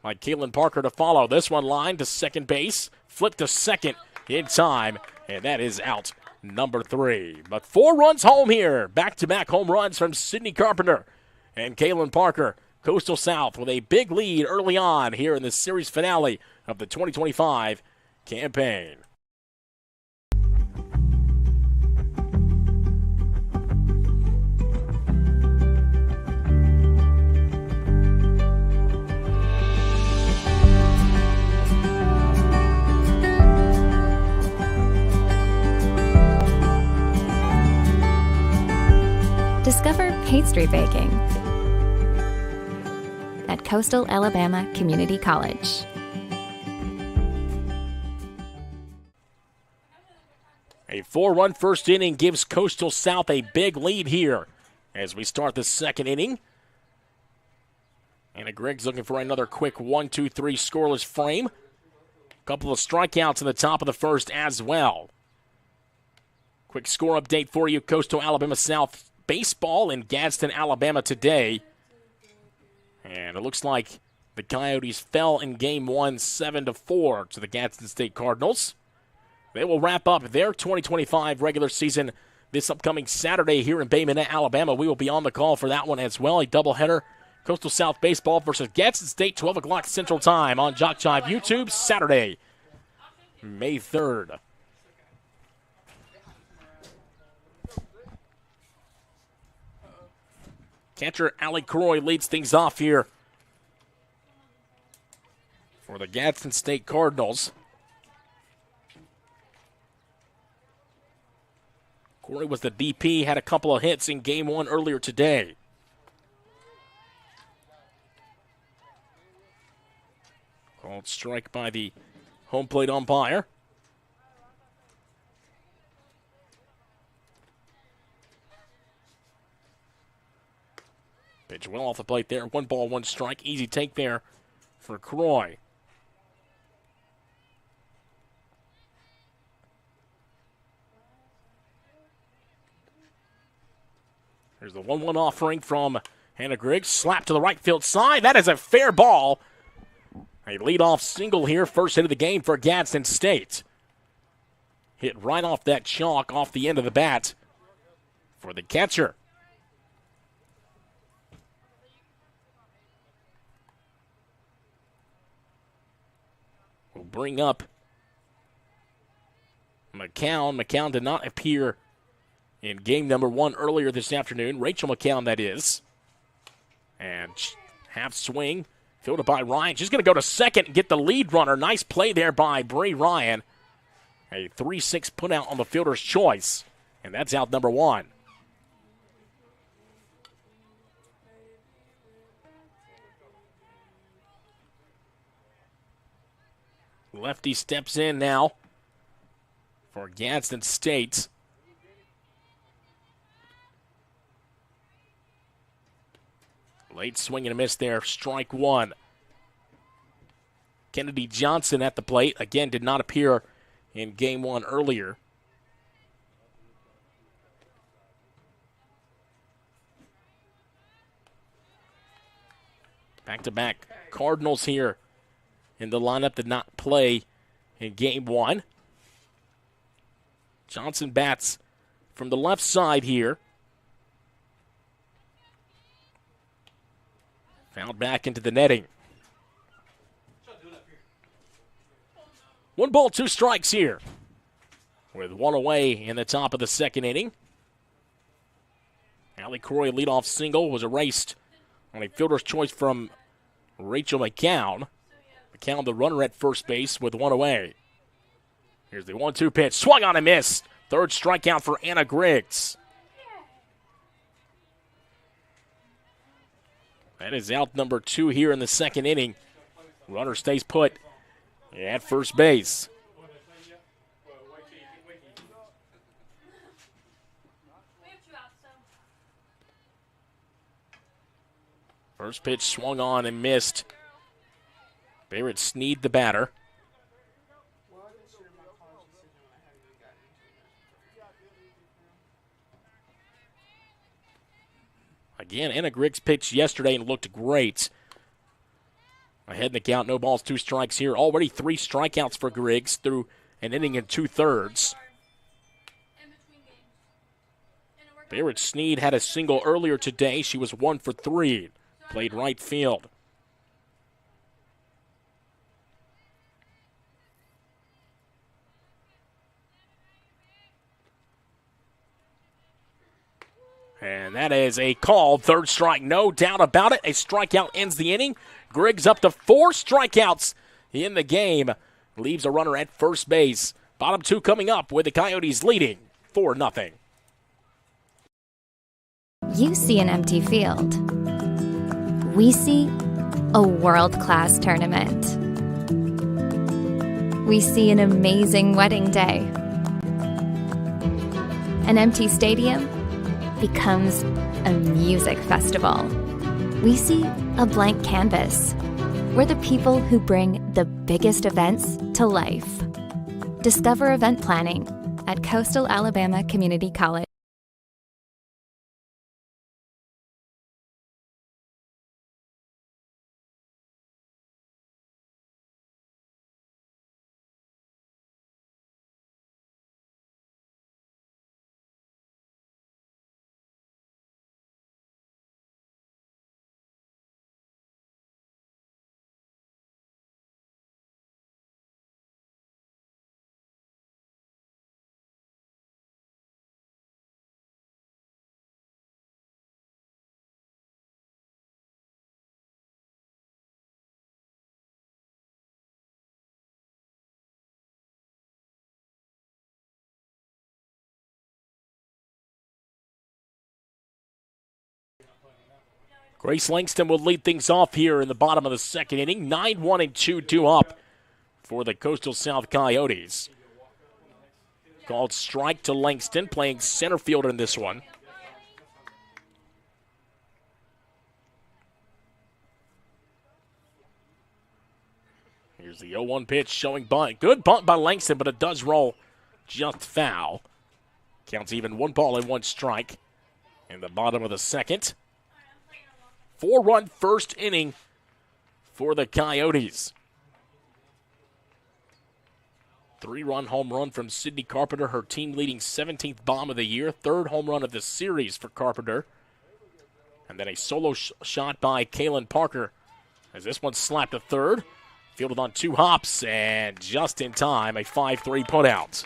by Kaylin Parker to follow. This one lined to second base. Flipped to second in time, and that is out number 3. But 4 runs home here. Back-to-back home runs from Sidney Carpenter and Kaylin Parker. Coastal South with a big lead early on here in the series finale of the 2025 campaign. Discover pastry baking at Coastal Alabama Community College. A 4-run first inning gives Coastal South a big lead here as we start the second inning. Anna Griggs looking for another quick 1-2-3 scoreless frame. Couple of strikeouts in the top of the first as well. Quick score update for you. Coastal Alabama South baseball in Gadsden, Alabama today. And it looks like the Coyotes fell in game 1 7-4 to the Gadsden State Cardinals. They will wrap up their 2025 regular season this upcoming Saturday here in Bay Minette, Alabama. We will be on the call for that one as well. A doubleheader. Coastal South baseball versus Gadsden State, 12 o'clock Central Time on JockJive YouTube, Saturday, May 3rd. Catcher Allie Croy leads things off here for the Gadsden State Cardinals. Corey was the DP, had a couple of hits in game 1 earlier today. Called strike by the home plate umpire. Pitch well off the plate there. 1 ball, 1 strike. Easy take there for Croy. Here's the 1-1 offering from Hannah Griggs. Slap to the right field side. That is a fair ball. A leadoff single here. First hit of the game for Gadsden State. Hit right off that chalk off the end of the bat for the catcher. We'll bring up McCown. McCown did not appear in game number 1 earlier this afternoon. Rachel McCown, that is. And half swing, fielded by Ryan. She's going to go to second and get the lead runner. Nice play there by Bree Ryan. A 3-6 put out on the fielder's choice. And that's out number 1. Lefty steps in now for Gadsden State. Late swing and a miss there. Strike 1. Kennedy Johnson at the plate. Again, did not appear in game 1 earlier. Back-to-back Cardinals here in the lineup did not play in game 1. Johnson bats from the left side here. Fouled back into the netting. 1 ball, 2 strikes here. With 1 away in the top of the second inning. Allie Croy leadoff single was erased on a fielder's choice from Rachel McCown. McCown the runner at first base with 1 away. Here's the 1-2 pitch. Swung on and missed. 3rd strikeout for Anna Griggs. That is out number 2 here in the second inning. Runner stays put at first base. First pitch swung on and missed. Barrett Sneed the batter. Again, Anna Griggs pitched yesterday and looked great. Ahead in the count, no balls, 2 strikes here. Already 3 strikeouts for Griggs through an inning and 2/3. Barrett Sneed had a single earlier today. She was 1 for 3. Played right field. And that is a call. 3rd strike, no doubt about it. A strikeout ends the inning. Griggs up to 4 strikeouts in the game. Leaves a runner at first base. Bottom 2 coming up with the Coyotes leading 4-0. You see an empty field. We see a world-class tournament. We see an amazing wedding day. An empty stadium becomes a music festival. We see a blank canvas. We're the people who bring the biggest events to life. Discover event planning at Coastal Alabama Community College. Grace Langston will lead things off here in the bottom of the second inning. 9-1 and 2-2 up for the Coastal South Coyotes. Called strike to Langston, playing center field in this one. Here's the 0-1 pitch showing bunt. Good bunt by Langston, but it does roll just foul. Counts even 1 ball and 1 strike in the bottom of the second. 4-run first inning for the Coyotes. 3-run home run from Sydney Carpenter, her team-leading 17th bomb of the year. 3rd home run of the series for Carpenter. And then a solo shot by Kalen Parker as this one slapped to third. Fielded on 2 hops, and just in time, a 5-3 putout.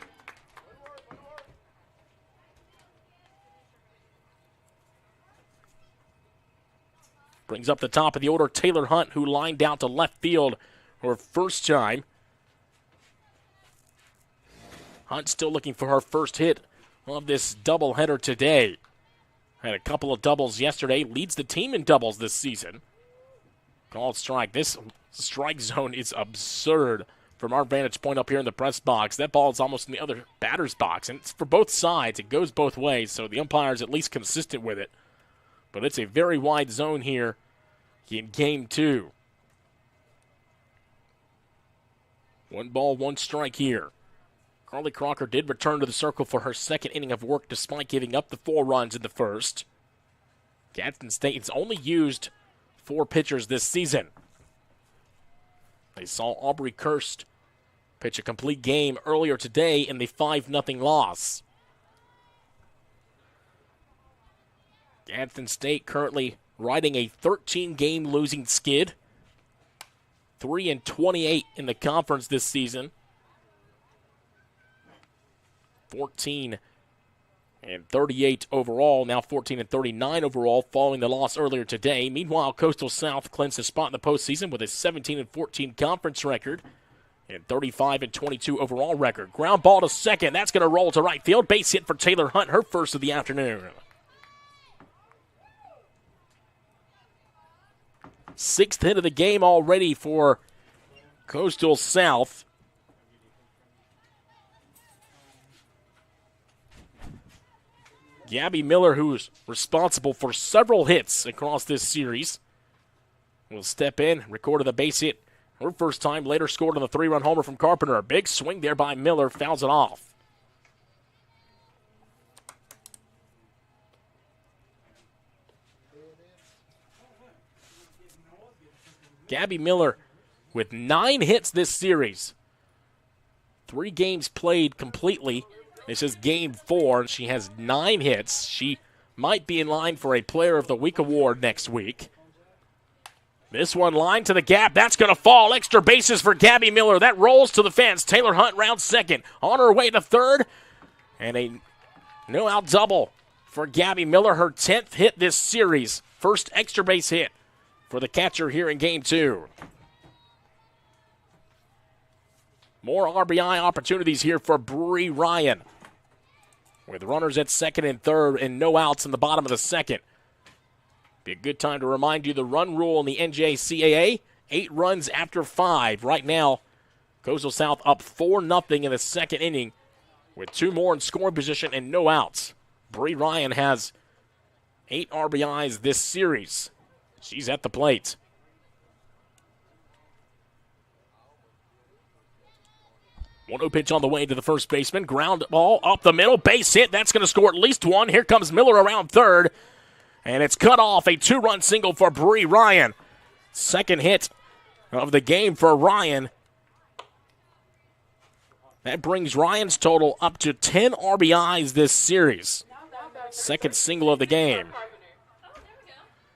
Brings up the top of the order Taylor Hunt, who lined out to left field her first time. Hunt still looking for her first hit of this doubleheader today. Had a couple of doubles yesterday, leads the team in doubles this season. Called strike. This strike zone is absurd from our vantage point up here in the press box. That ball is almost in the other batter's box, and it's for both sides. It goes both ways, so the umpire is at least consistent with it. But it's a very wide zone here in Game 2. 1 ball, 1 strike here. Carly Crocker did return to the circle for her second inning of work despite giving up the 4 runs in the first. Gadsden State has only used 4 pitchers this season. They saw Aubrey Kirst pitch a complete game earlier today in the 5-0 loss. Gadsden State currently riding a 13-game losing skid. 3-28 in the conference this season. 14-38 overall, now 14-39 overall following the loss earlier today. Meanwhile, Coastal South clinches a spot in the postseason with a 17-14 conference record and 35-22 overall record. Ground ball to second. That's going to roll to right field. Base hit for Taylor Hunt, her first of the afternoon. 6th hit of the game already for Coastal South. Gabby Miller, who's responsible for several hits across this series, will step in, recorded the base hit her first time, later scored on the 3-run homer from Carpenter. A big swing there by Miller, fouls it off. Gabby Miller with 9 hits this series. 3 games played completely. This is Game 4, and she has 9 hits. She might be in line for a Player of the Week award next week. This one line to the gap. That's going to fall. Extra bases for Gabby Miller. That rolls to the fence. Taylor Hunt rounds second. On her way to third. And a no-out double for Gabby Miller. Her 10th hit this series. First extra base hit for the catcher here in Game 2. More RBI opportunities here for Bree Ryan, with runners at second and third and no outs in the bottom of the second. Be a good time to remind you the run rule in the NJCAA, 8 runs after 5. Right now, Coastal South up 4-0 in the second inning with 2 more in scoring position and no outs. Bree Ryan has 8 RBIs this series. She's at the plate. 1-0 pitch on the way to the first baseman. Ground ball up the middle. Base hit. That's going to score at least 1. Here comes Miller around third. And it's cut off. A 2-run single for Bree Ryan. Second hit of the game for Ryan. That brings Ryan's total up to 10 RBIs this series. Second single of the game.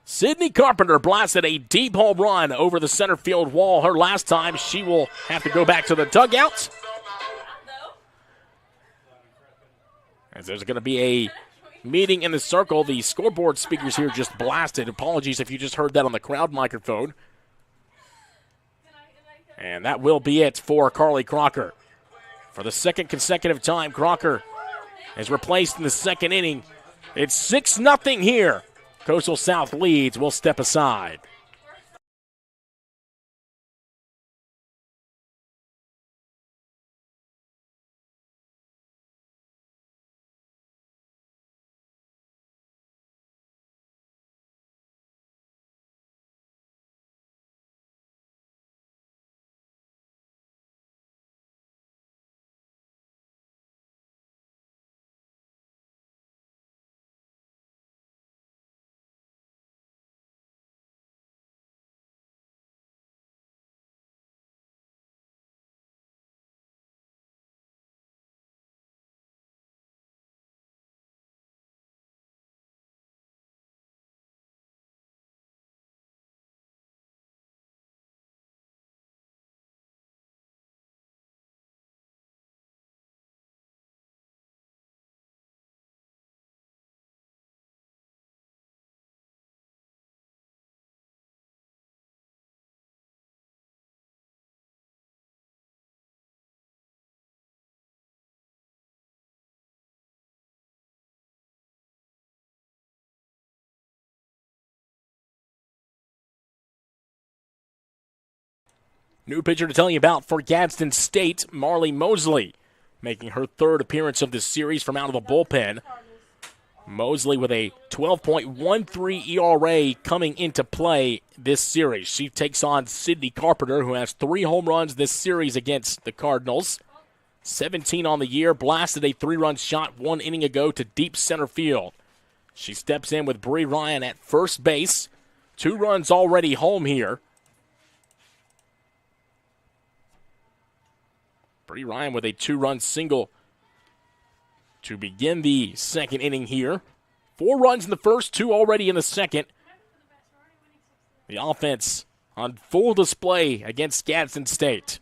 Sydney Carpenter blasted a deep home run over the center field wall. Her last time, she will have to go back to the dugout. As there's going to be a meeting in the circle. The scoreboard speakers here just blasted. Apologies if you just heard that on the crowd microphone. And that will be it for Carly Crocker. For the second consecutive time, Crocker is replaced in the second inning. It's 6-0 here. Coastal South leads. We'll step aside. New pitcher to tell you about for Gadsden State, Marley Mosley, making her third appearance of this series from out of the bullpen. Mosley with a 12.13 ERA coming into play this series. She takes on Sydney Carpenter, who has 3 home runs this series against the Cardinals. 17 on the year, blasted a 3-run shot 1 inning ago to deep center field. She steps in with Bree Ryan at first base. 2 runs already home here. Bree Ryan with a 2-run single to begin the second inning here. 4 runs in the first, 2 already in the second. The offense on full display against Gadsden State.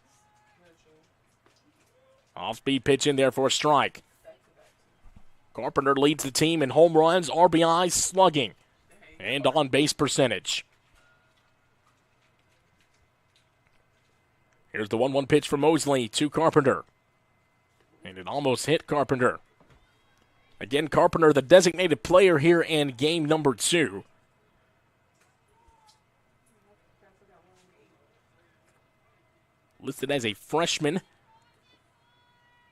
Off-speed pitch in there for a strike. Carpenter leads the team in home runs, RBIs, slugging, and on-base percentage. Here's the 1-1 pitch from Mosley to Carpenter. And it almost hit Carpenter. Again, Carpenter, the designated player here in game number 2. Listed as a freshman.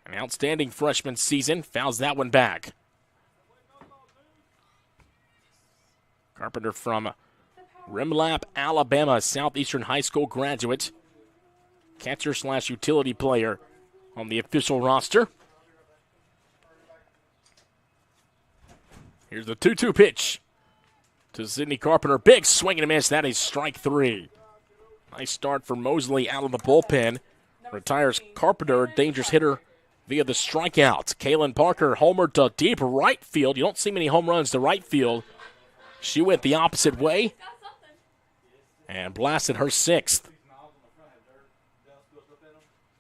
An outstanding freshman season. Fouls that one back. Carpenter from Rimlap, Alabama, Southeastern High School graduate. Catcher/utility player on the official roster. Here's the 2-2 pitch to Sydney Carpenter. Big swing and a miss. That is strike 3. Nice start for Mosley out of the bullpen. Retires Carpenter, a dangerous hitter, via the strikeout. Kaylin Parker homered to deep right field. You don't see many home runs to right field. She went the opposite way and blasted her 6th.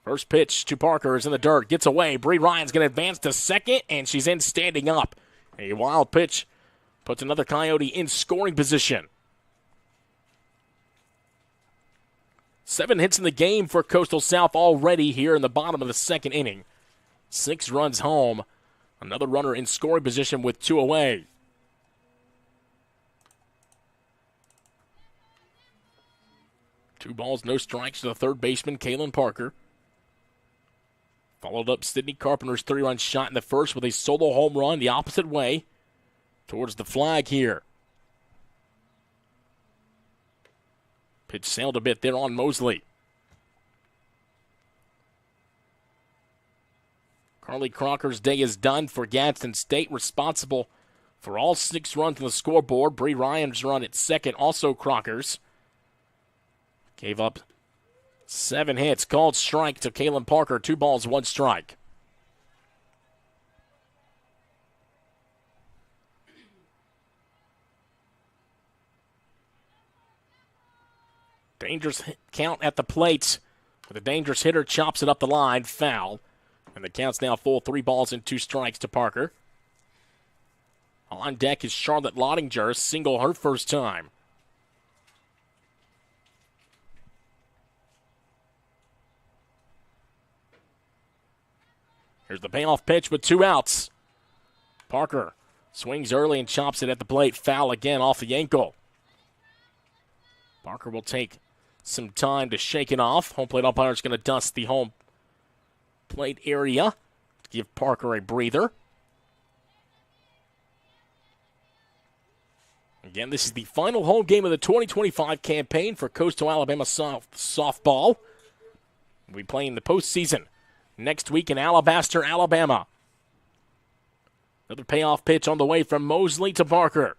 First pitch to Parker is in the dirt. Gets away. Bree Ryan's going to advance to second, and she's in standing up. A wild pitch puts another Coyote in scoring position. 7 hits in the game for Coastal South already here in the bottom of the second inning. 6 runs home. Another runner in scoring position with 2 away. Two balls, no strikes to the third baseman, Kaylin Parker. Followed up Sydney Carpenter's 3-run shot in the first with a solo home run the opposite way towards the flag here. Pitch sailed a bit there on Mosley. Carly Crocker's day is done for Gadsden State, responsible for all 6 runs on the scoreboard. Bree Ryan's run at second, also Crocker's. Gave up 7 hits, called strike to Kaylin Parker. 2 balls, 1 strike. Dangerous count at the plate. With a dangerous hitter, chops it up the line, foul. And the count's now full, 3 balls and 2 strikes to Parker. On deck is Charlotte Lottinger, single her first time. Here's the payoff pitch with 2 outs. Parker swings early and chops it at the plate. Foul again off the ankle. Parker will take some time to shake it off. Home plate umpire is going to dust the home plate area. Give Parker a breather. Again, this is the final home game of the 2025 campaign for Coastal Alabama softball. We'll be playing the postseason next week in Alabaster, Alabama. Another payoff pitch on the way from Mosley to Parker.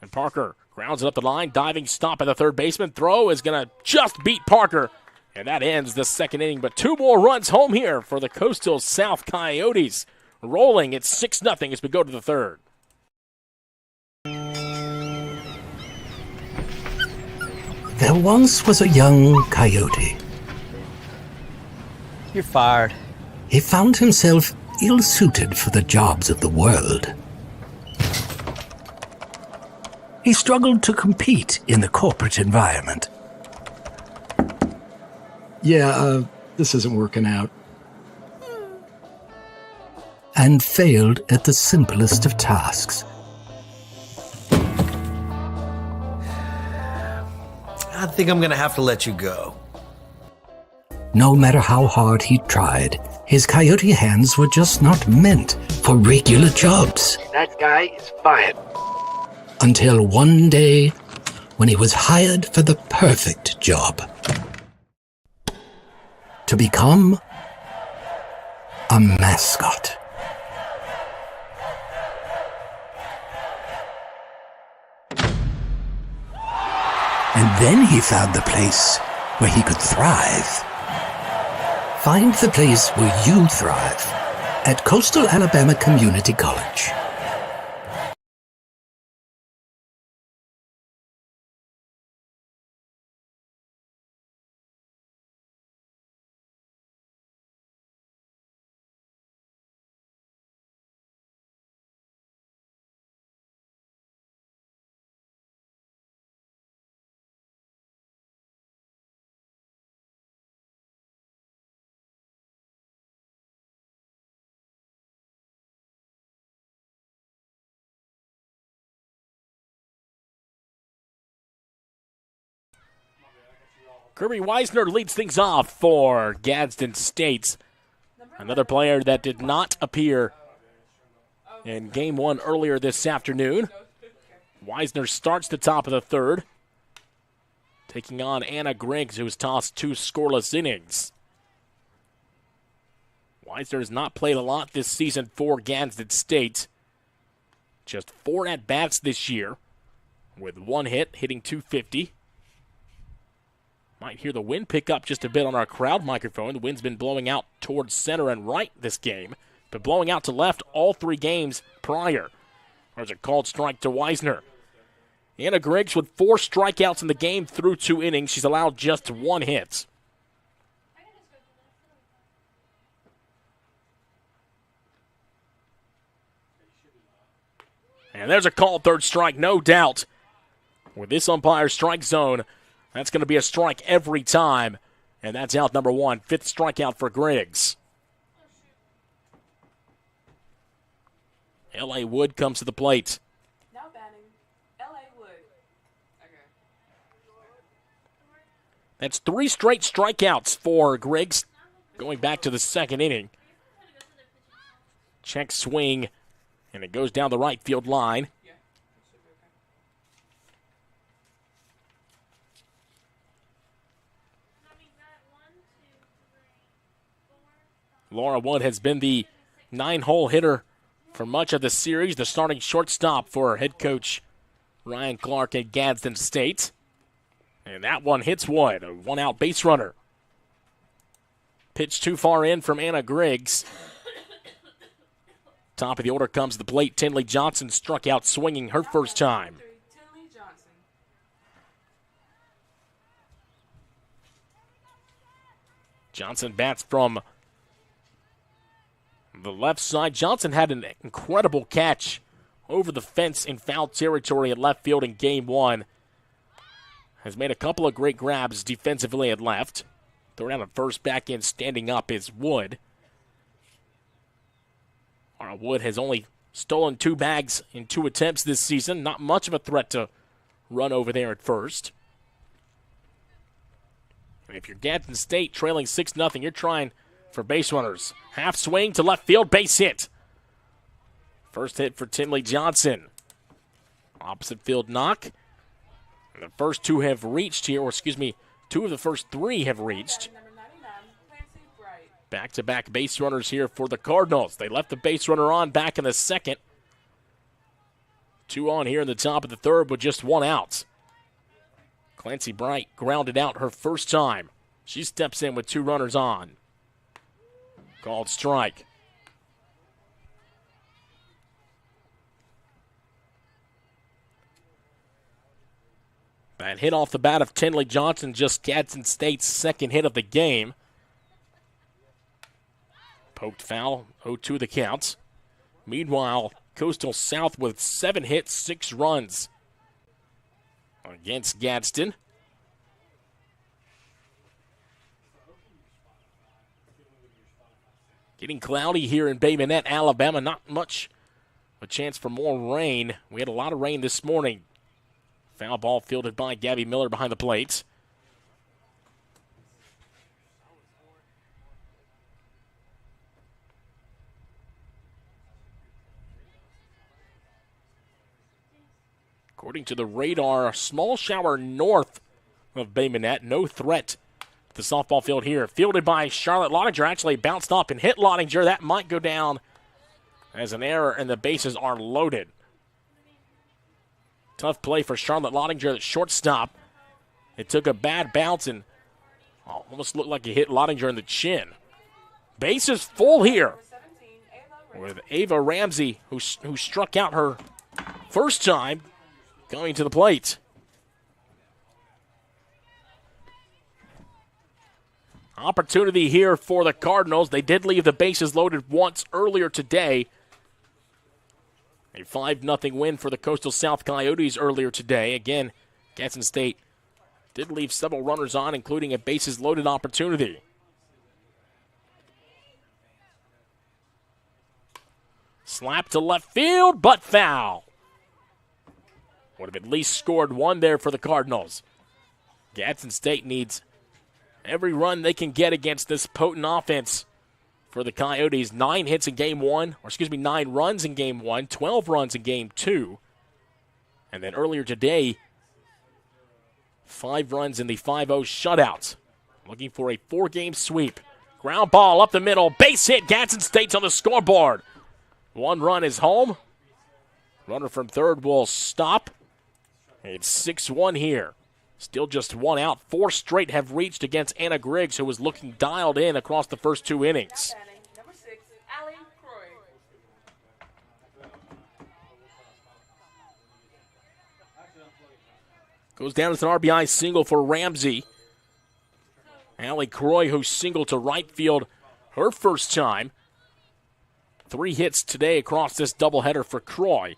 And Parker grounds it up the line. Diving stop at the third baseman. Throw is going to just beat Parker. And that ends the second inning. But 2 more runs home here for the Coastal South Coyotes. Rolling at 6-0 as we go to the third. There once was a young coyote. You're fired. He found himself ill-suited for the jobs of the world. He struggled to compete in the corporate environment. Yeah, this isn't working out. And failed at the simplest of tasks. I think I'm gonna have to let you go. No matter how hard he tried, his coyote hands were just not meant for regular jobs. That guy is fired. Until one day, when he was hired for the perfect job. To become a mascot. And then he found the place where he could thrive. Find the place where you thrive at Coastal Alabama Community College. Kirby Weisner leads things off for Gadsden State. Another player that did not appear in Game 1 earlier this afternoon. Weisner starts the top of the third, taking on Anna Griggs, who has tossed 2 scoreless innings. Weisner has not played a lot this season for Gadsden State. Just 4 at-bats this year, with 1 hit, hitting .250. Might hear the wind pick up just a bit on our crowd microphone. The wind's been blowing out towards center and right this game, but blowing out to left all 3 games prior. There's a called strike to Weisner. Anna Griggs with 4 strikeouts in the game through 2 innings. She's allowed just 1 hit. And there's a called third strike, no doubt. With this umpire's strike zone, that's going to be a strike every time. And that's out number 1. 5th strikeout for Griggs. L.A. Wood comes to the plate. Now batting, L.A. Wood. Okay. That's 3 straight strikeouts for Griggs going back to the 2nd inning. Check swing, and it goes down the right field line. Laura Wood has been the 9-hole hitter for much of the series, the starting shortstop for head coach Ryan Clark at Gadsden State. And that one hits Wood, a 1-out base runner. Pitch too far in from Anna Griggs. Top of the order comes the plate. Tinley Johnson struck out swinging her first time. Johnson bats from the left side. Johnson had an incredible catch over the fence in foul territory at left field in Game 1. Has made a couple of great grabs defensively at left. Thrown out at first, back in, standing up is Wood. Wood has only stolen 2 bags in 2 attempts this season. Not much of a threat to run over there at first. And if you're Gadsden State trailing 6-0, you're trying for base runners. Half swing to left field, base hit. First hit for Tinley Johnson. Opposite field knock. And the first 2 have reached here, or 2 of the first 3 have reached. Back-to-back base runners here for the Cardinals. They left the base runner on back in the 2nd. 2 on here in the top of the 3rd with just 1 out. Clancy Bright grounded out her first time. She steps in with 2 runners on. Called strike. That hit off the bat of Tinley Johnson, just Gadsden State's 2nd hit of the game. Poked foul, 0-2 the count. Meanwhile, Coastal South with 7 hits, 6 runs against Gadsden. Getting cloudy here in Bay Minette, Alabama. Not much a chance for more rain. We had a lot of rain this morning. Foul ball fielded by Gabby Miller behind the plate. According to the radar, a small shower north of Bay Minette. No threat to the softball field here. Fielded by Charlotte Lottinger. Actually bounced up and hit Lottinger. That might go down as an error, and the bases are loaded. Tough play for Charlotte Lottinger at shortstop. It took a bad bounce and almost looked like it hit Lottinger in the chin. Bases full here with Ava Ramsey, who struck out her first time, going to the plate. Opportunity here for the Cardinals. They did leave the bases loaded once earlier today. A 5-0 win for the Coastal South Coyotes earlier today. Again, Gadsden State did leave several runners on, including a bases loaded opportunity. Slap to left field, but foul. Would have at least scored one there for the Cardinals. Gadsden State needs every run they can get against this potent offense for the Coyotes. 9 hits in game 1, 9 runs in game 1, 12 runs in game 2. And then earlier today, 5 runs in the 5-0 shutout. Looking for a 4-game sweep. Ground ball up the middle, base hit. Gadsden State's on the scoreboard. 1 run is home. Runner from third will stop. It's 6-1 here. Still just 1 out. 4 straight have reached against Anna Griggs, who was looking dialed in across the first 2 innings. Goes down as an RBI single for Ramsey. Allie Croy, who singled to right field her first time. 3 hits today across this doubleheader for Croy.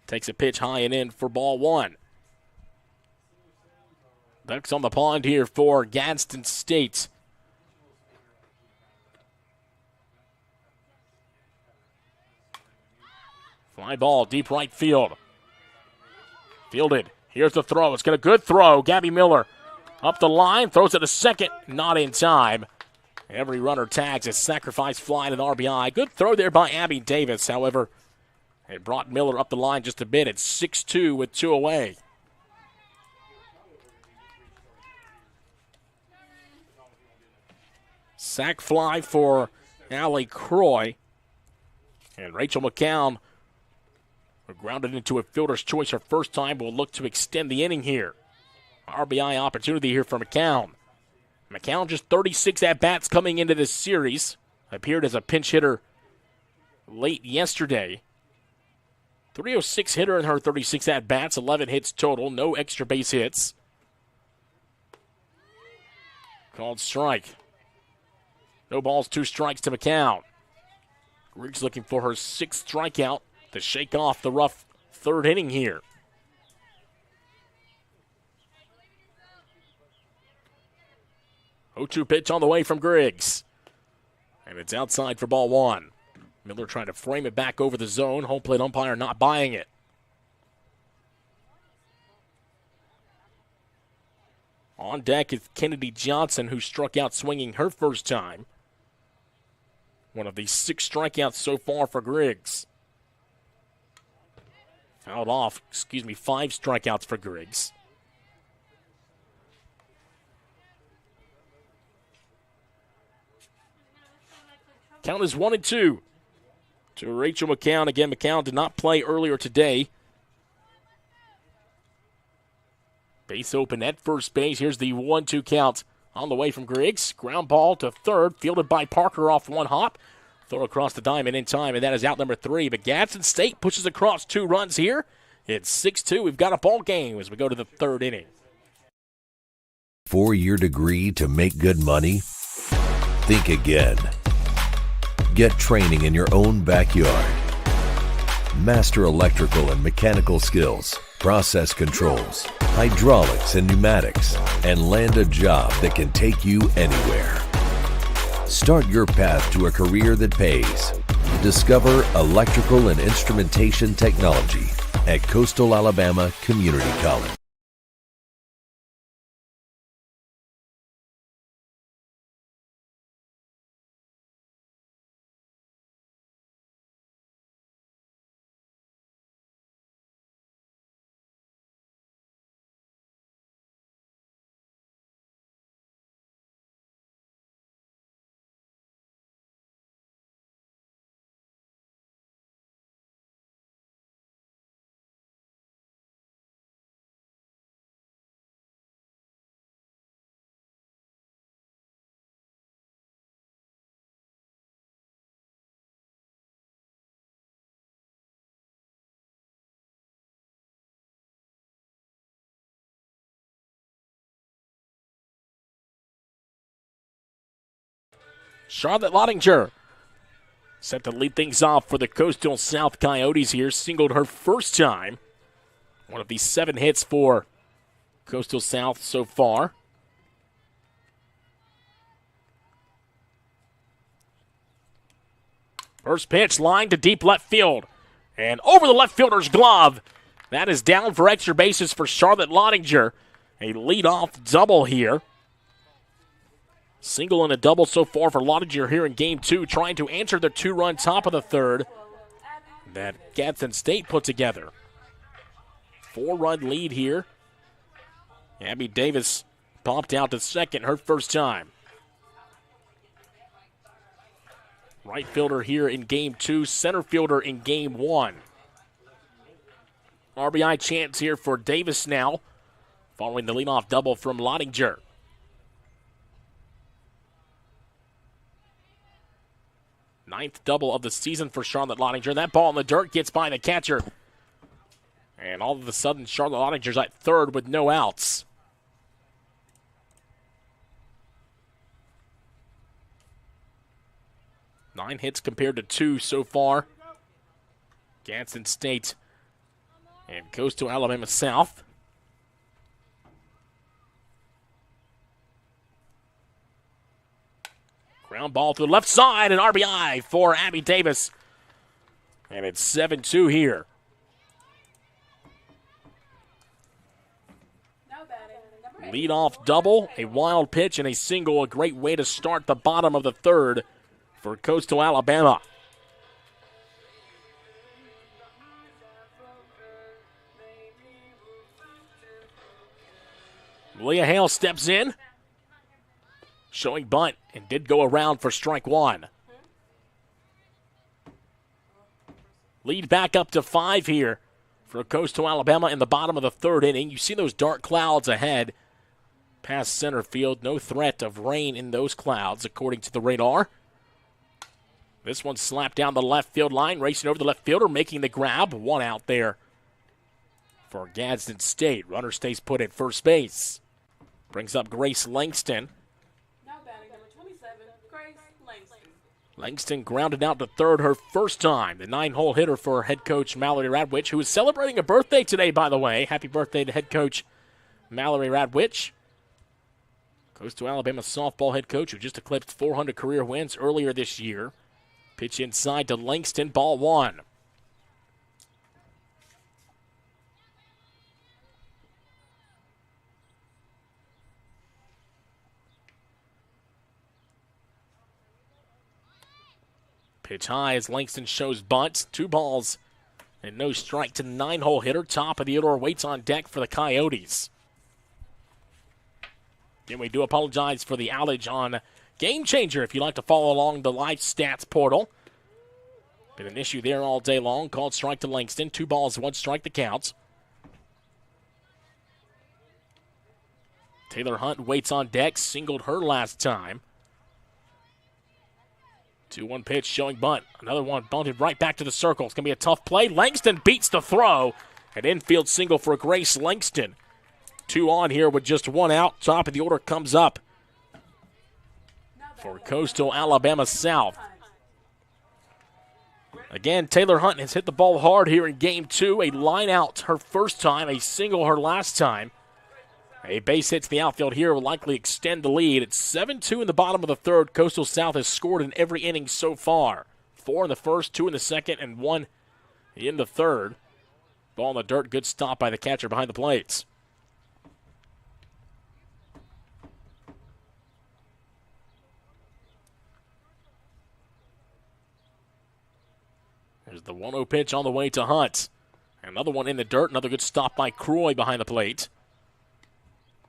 Takes a pitch high and in for ball 1. Ducks on the pond here for Gadsden State. Fly ball, deep right field. Fielded. Here's the throw. It's got a good throw. Gabby Miller up the line, throws it to second, not in time. Every runner tags a sacrifice fly to the RBI. Good throw there by Abby Davis. However, it brought Miller up the line just a bit. It's 6-2 with 2 away. Sack fly for Allie Croy. And Rachel McCown, grounded into a fielder's choice her first time, will look to extend the inning here. RBI opportunity here for McCown. McCown just 36 at-bats coming into this series. Appeared as a pinch hitter late yesterday. 306 hitter in her 36 at-bats, 11 hits total, no extra base hits. Called strike. No balls, 2 strikes to McCown. Griggs looking for her 6th strikeout to shake off the rough 3rd inning here. O2 pitch on the way from Griggs. And it's outside for ball 1. Miller trying to frame it back over the zone. Home plate umpire not buying it. On deck is Kennedy Johnson, who struck out swinging her first time. One of the 6 strikeouts so far for Griggs. 5 strikeouts for Griggs. Count is 1-2 to Rachel McCown. Again, McCown did not play earlier today. Base open at first base. Here's the 1-2 count on the way from Griggs. Ground ball to third, fielded by Parker off 1 hop. Throw across the diamond in time, and that is out number 3. But Gadsden State pushes across 2 runs here. It's 6-2. We've got a ball game as we go to the 3rd inning. 4-year degree to make good money? Think again. Get training in your own backyard. Master electrical and mechanical skills, process controls, hydraulics and pneumatics, and land a job that can take you anywhere. Start your path to a career that pays. Discover electrical and instrumentation technology at Coastal Alabama Community College. Charlotte Lottinger set to lead things off for the Coastal South Coyotes here. Singled her first time. One of the 7 hits for Coastal South so far. First pitch, line to deep left field. And over the left fielder's glove. That is down for extra bases for Charlotte Lottinger. A leadoff double here. Single and a double so far for Lottinger here in Game 2, trying to answer the 2-run top of the third that Gadsden State put together. 4-run lead here. Abby Davis popped out to second her first time. Right fielder here in Game 2, center fielder in Game 1. RBI chance here for Davis now, following the leadoff double from Lottinger. Ninth double of the season for Charlotte Lottinger. That ball in the dirt gets by the catcher. And all of a sudden, Charlotte Lottinger's at third with no outs. Nine hits compared to 2 so far. Gadsden State and goes to Alabama South. Ground ball to the left side, and RBI for Abby Davis. And it's 7-2 here. Leadoff double, a wild pitch, and a single. A great way to start the bottom of the third for Coastal Alabama. Leah Hale steps in, showing bunt, and did go around for strike 1. Lead back up to 5 here for Coastal Alabama in the bottom of the third inning. You see those dark clouds ahead past center field. No threat of rain in those clouds, according to the radar. This one slapped down the left field line, racing over the left fielder, making the grab. 1 out there for Gadsden State. Runner stays put at first base. Brings up Grace Langston. Now batting number 27, Grace Langston. Langston grounded out to third her first time. The 9-hole hitter for head coach Mallory Radwich, who is celebrating a birthday today, by the way. Happy birthday to head coach Mallory Radwich. Goes to Alabama softball head coach, who just eclipsed 400 career wins earlier this year. Pitch inside to Langston, ball 1. Pitch high as Langston shows bunt. 2 balls and no strike to 9-hole hitter. Top of the order waits on deck for the Coyotes. And we do apologize for the outage on Game Changer if you'd like to follow along the live stats portal. Been an issue there all day long. Called strike to Langston. 2 balls, 1 strike the counts. Taylor Hunt waits on deck. Singled her last time. 2-1 pitch showing bunt. Another one bunted right back to the circle. It's going to be a tough play. Langston beats the throw. An infield single for Grace Langston. 2 on here with just 1 out. Top of the order comes up for Coastal Alabama South. Again, Taylor Hunt has hit the ball hard here in Game 2. A line out her first time, a single her last time. A base hit to the outfield here will likely extend the lead. It's 7-2 in the bottom of the third. Coastal South has scored in every inning so far. 4 in the first, 2 in the second, and 1 in the third. Ball in the dirt, good stop by the catcher behind the plates. There's the 1-0 pitch on the way to Hunt. Another one in the dirt, another good stop by Croy behind the plate.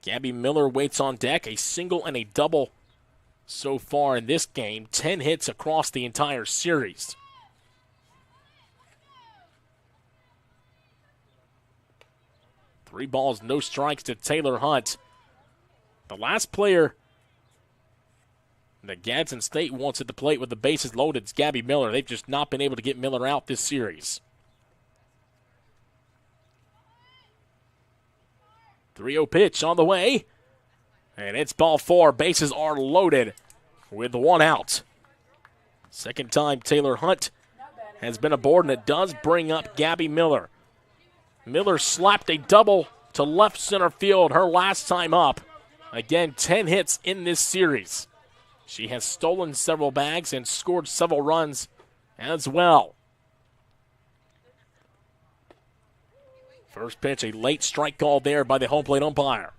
Gabby Miller waits on deck, a single and a double so far in this game. 10 hits across the entire series. Three balls, no strikes to Taylor Hunt. The last player that Gadsden State wants at the plate with the bases loaded is Gabby Miller. They've just not been able to get Miller out this series. 3-0 pitch on the way. And it's ball 4. Bases are loaded with 1 out. Second time Taylor Hunt has been aboard, and it does bring up Gabby Miller. Miller slapped a double to left center field her last time up. Again, 10 hits in this series. She has stolen several bags and scored several runs as well. First pitch, a late strike call there by the home plate umpire.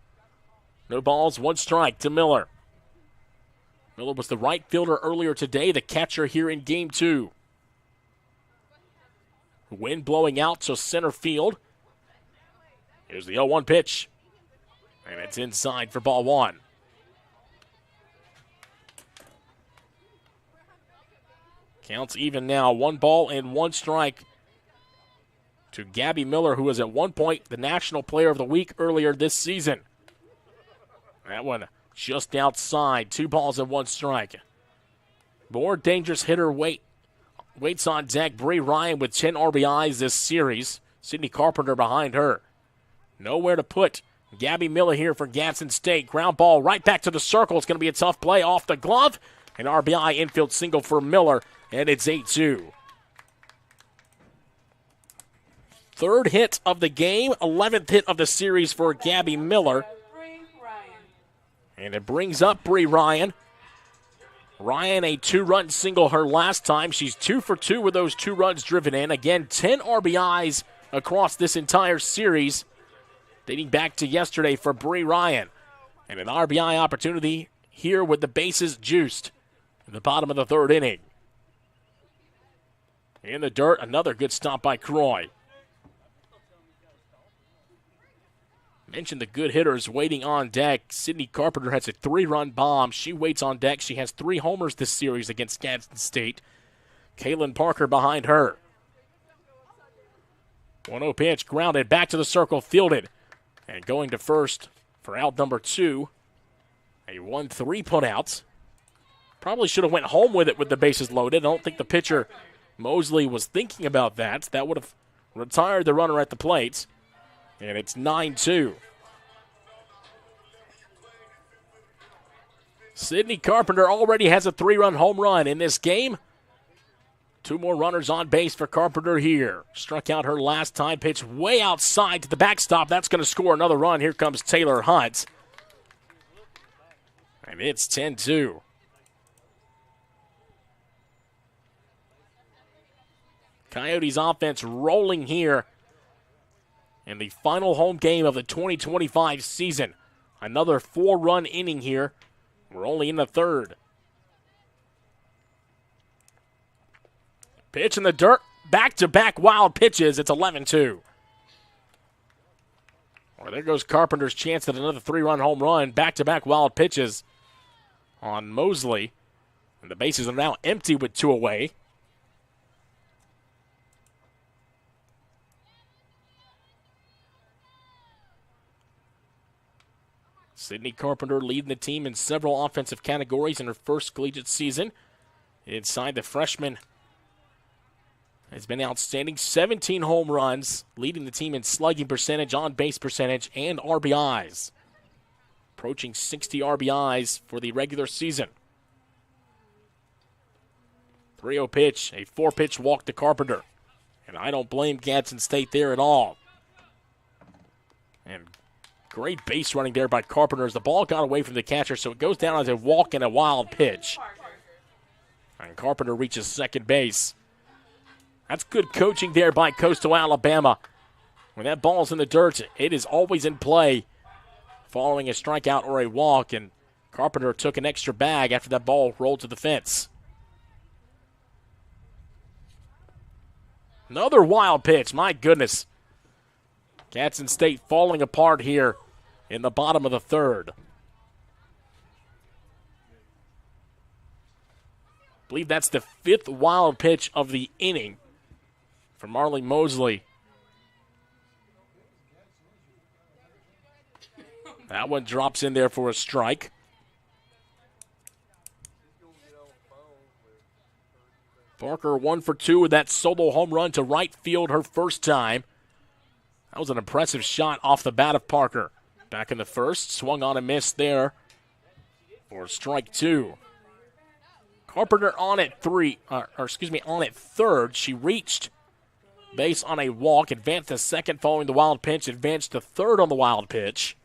No balls, one strike to Miller. Miller was the right fielder earlier today, the catcher here in game 2. Wind blowing out to center field. Here's the 0-1 pitch. And it's inside for ball 1. Counts even now, 1 ball and 1 strike to Gabby Miller, who was at one point the National Player of the Week earlier this season. That one just outside, 2 balls and 1 strike. More dangerous hitter waits on deck. Bree Ryan with 10 RBIs this series. Sydney Carpenter behind her. Nowhere to put Gabby Miller here for Gadsden State. Ground ball right back to the circle. It's going to be a tough play off the glove. An RBI infield single for Miller, and it's 8-2. Third hit of the game, 11th hit of the series for Gabby Miller. And it brings up Bree Ryan. Ryan, a 2-run single her last time. She's 2 for 2 with those 2 runs driven in. Again, 10 RBIs across this entire series, dating back to yesterday for Bree Ryan. And an RBI opportunity here with the bases juiced in the bottom of the 3rd inning. In the dirt, another good stop by Croy. Mentioned the good hitters waiting on deck. Sydney Carpenter has a 3-run bomb. She waits on deck. She has 3 homers this series against Gadsden State. Kaylin Parker behind her. 1-0 pitch, grounded, back to the circle, fielded. And going to first for out number 2. A 1-3 put out. Probably should have went home with it with the bases loaded. I don't think the pitcher, Mosley, was thinking about that. That would have retired the runner at the plate. And it's 9-2. Sydney Carpenter already has a 3-run home run in this game. 2 more runners on base for Carpenter here. Struck out her last time, pitch way outside to the backstop. That's going to score another run. Here comes Taylor Hunt. And it's 10-2. Coyotes offense rolling here in the final home game of the 2025 season. Another 4-run inning here. We're only in the 3rd. Pitch in the dirt. Back-to-back wild pitches. It's 11-2. Well, there goes Carpenter's chance at another 3-run home run. Back-to-back wild pitches on Mosley. And the bases are now empty with 2 away. Sydney Carpenter leading the team in several offensive categories in her first collegiate season. Inside, the freshman has been outstanding. 17 home runs, leading the team in slugging percentage, on-base percentage, and RBIs. Approaching 60 RBIs for the regular season. 3-0 pitch, a 4-pitch walk to Carpenter. And I don't blame Gadsden State there at all. And great base running there by Carpenter as the ball got away from the catcher, so it goes down as a walk and a wild pitch. And Carpenter reaches second base. That's good coaching there by Coastal Alabama. When that ball's in the dirt, it is always in play following a strikeout or a walk, and Carpenter took an extra bag after that ball rolled to the fence. Another wild pitch, my goodness. Gadsden State falling apart here in the bottom of the 3rd. I believe that's the 5th wild pitch of the inning for Marley Mosley. That one drops in there for a strike. Parker 1 for 2 with that solo home run to right field her first time. That was an impressive shot off the bat of Parker. Back in the 1st, swung on a miss there for strike 2. Carpenter on at on at third. She reached base on a walk, advanced to second following the wild pitch, advanced to third on the wild pitch.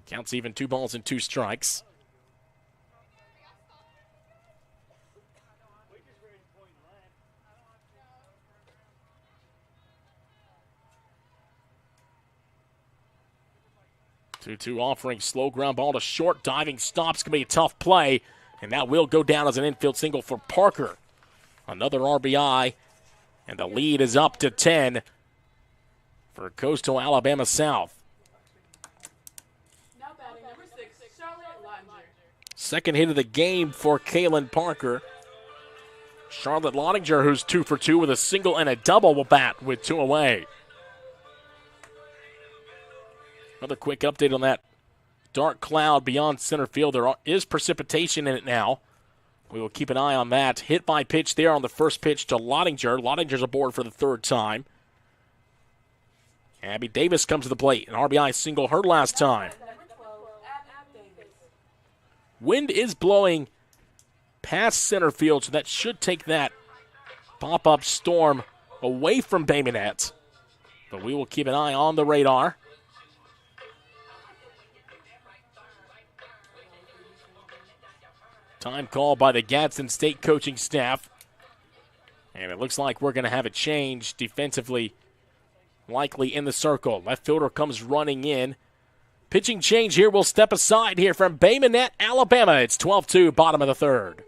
Counts even, 2 balls and 2 strikes. Two offering slow ground ball to short, diving stops. Going to be a tough play, and that will go down as an infield single for Parker. Another RBI, and the lead is up to 10 for Coastal Alabama South. Now batting number 6, Charlotte Lottinger. Second hit of the game for Kaylin Parker. Charlotte Lottinger, who's 2 for 2 with a single and a double, will bat with 2 away. Another quick update on that dark cloud beyond center field. There is precipitation in it now. We will keep an eye on that. Hit by pitch there on the first pitch to Lottinger. Lottinger's aboard for the 3rd time. Abby Davis comes to the plate. An RBI single her last time. Wind is blowing past center field, so that should take that pop-up storm away from Bay Minette. But we will keep an eye on the radar. Time call by the Gadsden State coaching staff. And it looks like we're going to have a change defensively, likely in the circle. Left fielder comes running in. Pitching change here will step aside here from Bay Minette, Alabama. It's 12-2, bottom of the 3rd.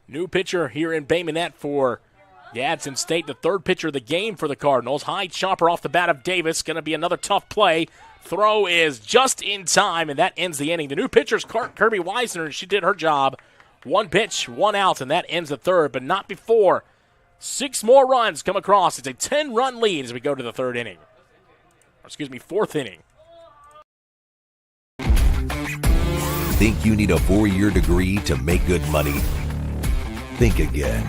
New pitcher here in Bay Minette for Gadsden State, the 3rd pitcher of the game for the Cardinals. High chopper off the bat of Davis. Going to be another tough play. Throw is just in time, and that ends the inning. The new pitcher's Kirby Weisner, and she did her job. 1 pitch, 1 out, and that ends the 3rd, but not before 6 more runs come across. It's a 10-run lead as we go to the 3rd inning. Or, 4th inning. Think you need a 4-year degree to make good money? Think again.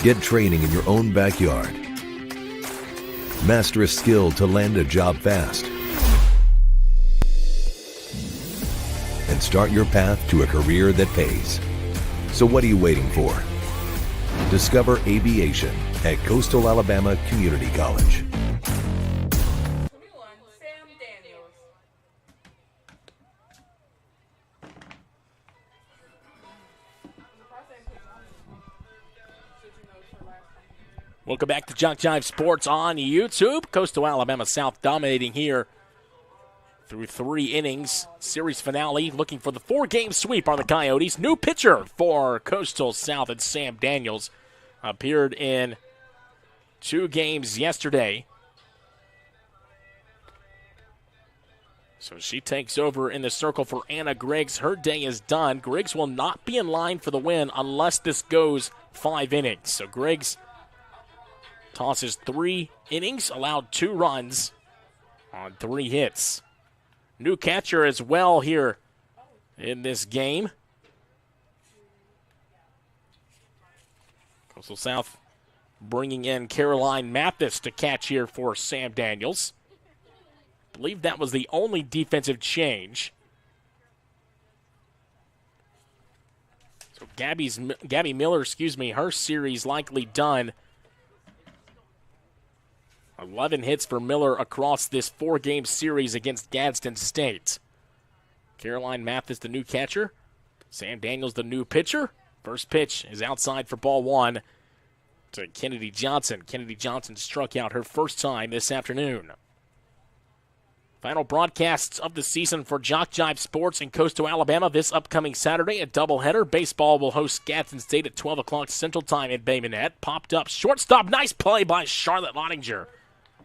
Get training in your own backyard. Master a skill to land a job fast. And start your path to a career that pays. So what are you waiting for? Discover aviation at Coastal Alabama Community College. Welcome back to JockJive Sports on YouTube. Coastal Alabama South dominating here through 3 innings. Series finale, looking for the 4-game sweep on the Coyotes. New pitcher for Coastal South, and Sam Daniels appeared in 2 games yesterday. So she takes over in the circle for Anna Griggs. Her day is done. Griggs will not be in line for the win unless this goes 5 innings. So Griggs tosses 3 innings, allowed 2 runs on 3 hits. New catcher as well here in this game. Coastal South bringing in Caroline Mathis to catch here for Sam Daniels. I believe that was the only defensive change. So Gabby Miller, her series likely done. 11 hits for Miller across this 4-game series against Gadsden State. Caroline Mathis, the new catcher. Sam Daniels, the new pitcher. First pitch is outside for ball 1 to Kennedy Johnson. Kennedy Johnson struck out her first time this afternoon. Final broadcasts of the season for JockJive Sports in Coastal Alabama this upcoming Saturday. A doubleheader. Baseball will host Gadsden State at 12 o'clock Central Time in Bay Minette. Popped up shortstop. Nice play by Charlotte Lottinger.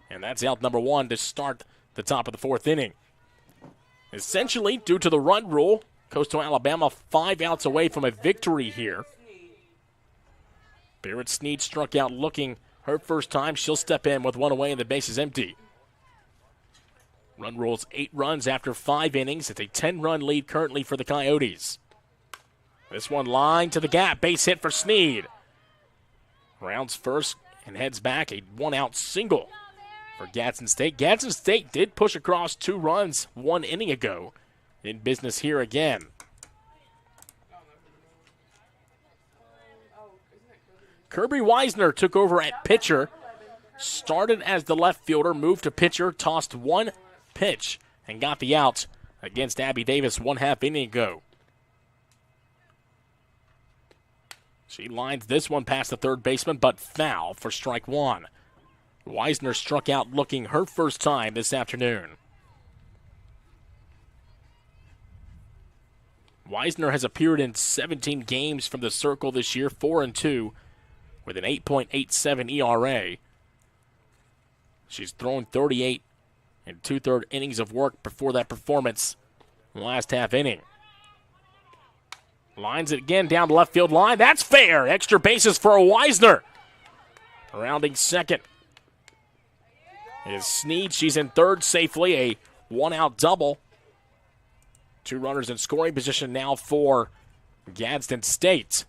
And that's out number 1 to start the top of the 4th inning. Essentially, due to the run rule, Coastal Alabama 5 outs away from a victory here. Barrett Sneed struck out looking her first time. She'll step in with 1 away and the base is empty. Run rule's 8 runs after 5 innings. It's a 10-run lead currently for the Coyotes. This one line to the gap. Base hit for Sneed. Rounds first and heads back. A 1-out single for Gadsden State. Gadsden State did push across 2 runs 1 inning ago. In business here again. Kirby Weisner took over at pitcher. Started as the left fielder, moved to pitcher, tossed 1 pitch, and got the out against Abby Davis 1/2 inning ago. She lines this one past the third baseman, but foul for strike 1. Weisner struck out looking her first time this afternoon. Weisner has appeared in 17 games from the circle this year, 4-2, with an 8.87 ERA. She's thrown 38 and 2/3 innings of work before that performance in the last half inning. Lines it again down the left field line. That's fair. Extra bases for Weisner. Rounding second is Sneed. She's in third safely. A 1-out double. 2 runners in scoring position now for Gadsden State.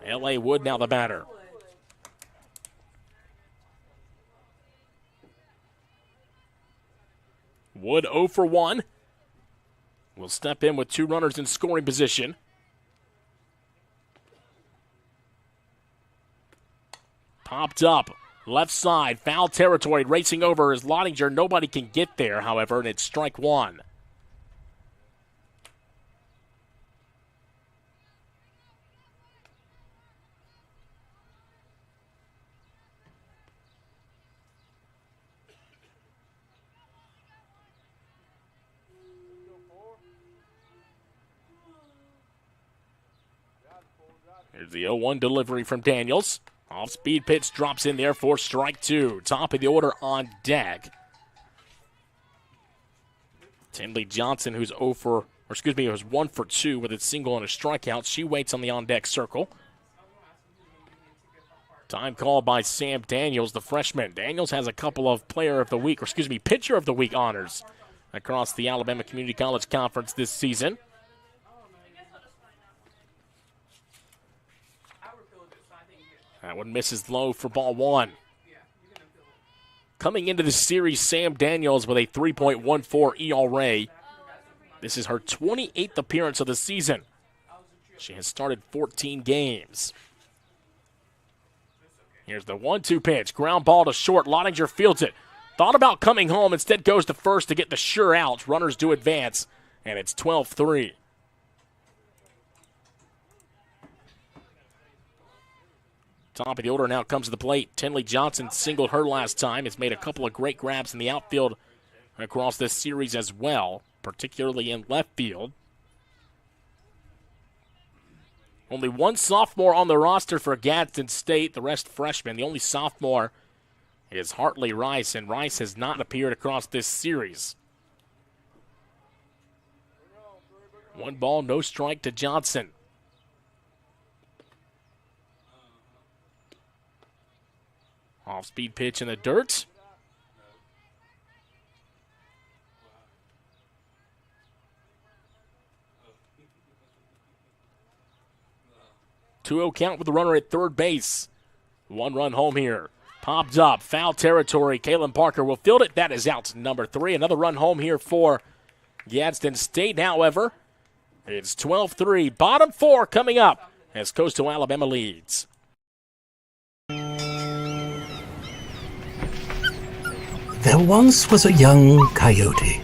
L.A. Wood now the batter. Wood 0 for 1. Will step in with 2 runners in scoring position. Popped up. Left side. Foul territory. Racing over is Lottinger. Nobody can get there, however, and it's strike 1. Here's the 0-1 delivery from Daniels. Off-speed pitch drops in there for strike 2. Top of the order on deck. Tinley Johnson, who's 1 for 2 with a single and a strikeout. She waits on the on-deck circle. Time called by Sam Daniels, the freshman. Daniels has a couple of pitcher of the week honors across the Alabama Community College Conference this season. That one misses low for ball 1. Coming into the series, Sam Daniels with a 3.14 ERA. This is her 28th appearance of the season. She has started 14 games. Here's the 1-2 pitch. Ground ball to short. Lottinger fields it. Thought about coming home. Instead goes to first to get the sure out. Runners do advance, and it's 12-3. Top of the order now comes to the plate. Tinley Johnson singled her last time. Has made a couple of great grabs in the outfield across this series as well, particularly in left field. Only 1 sophomore on the roster for Gadsden State, the rest freshmen. The only sophomore is Hartley Rice, and Rice has not appeared across this series. 1 ball, no strike to Johnson. Off-speed pitch in the dirt. Two-0 count with the runner at third base. One run home here. Popped up, foul territory. Kalen Parker will field it. That is out number 3. Another run home here for Gadsden State, however. It's 12-3. Bottom 4 coming up as Coastal Alabama leads. There once was a young coyote.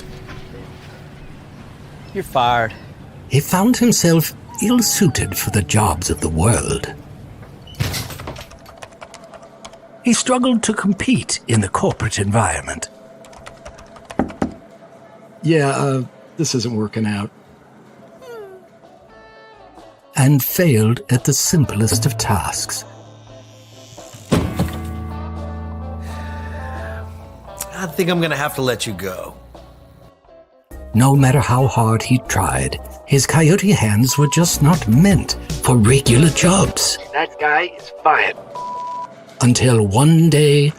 You're fired. He found himself ill-suited for the jobs of the world. He struggled to compete in the corporate environment. Yeah, this isn't working out. And failed at the simplest of tasks. I think I'm gonna have to let you go. No matter how hard he tried, his coyote hands were just not meant for regular jobs. That guy is fired. Until one day,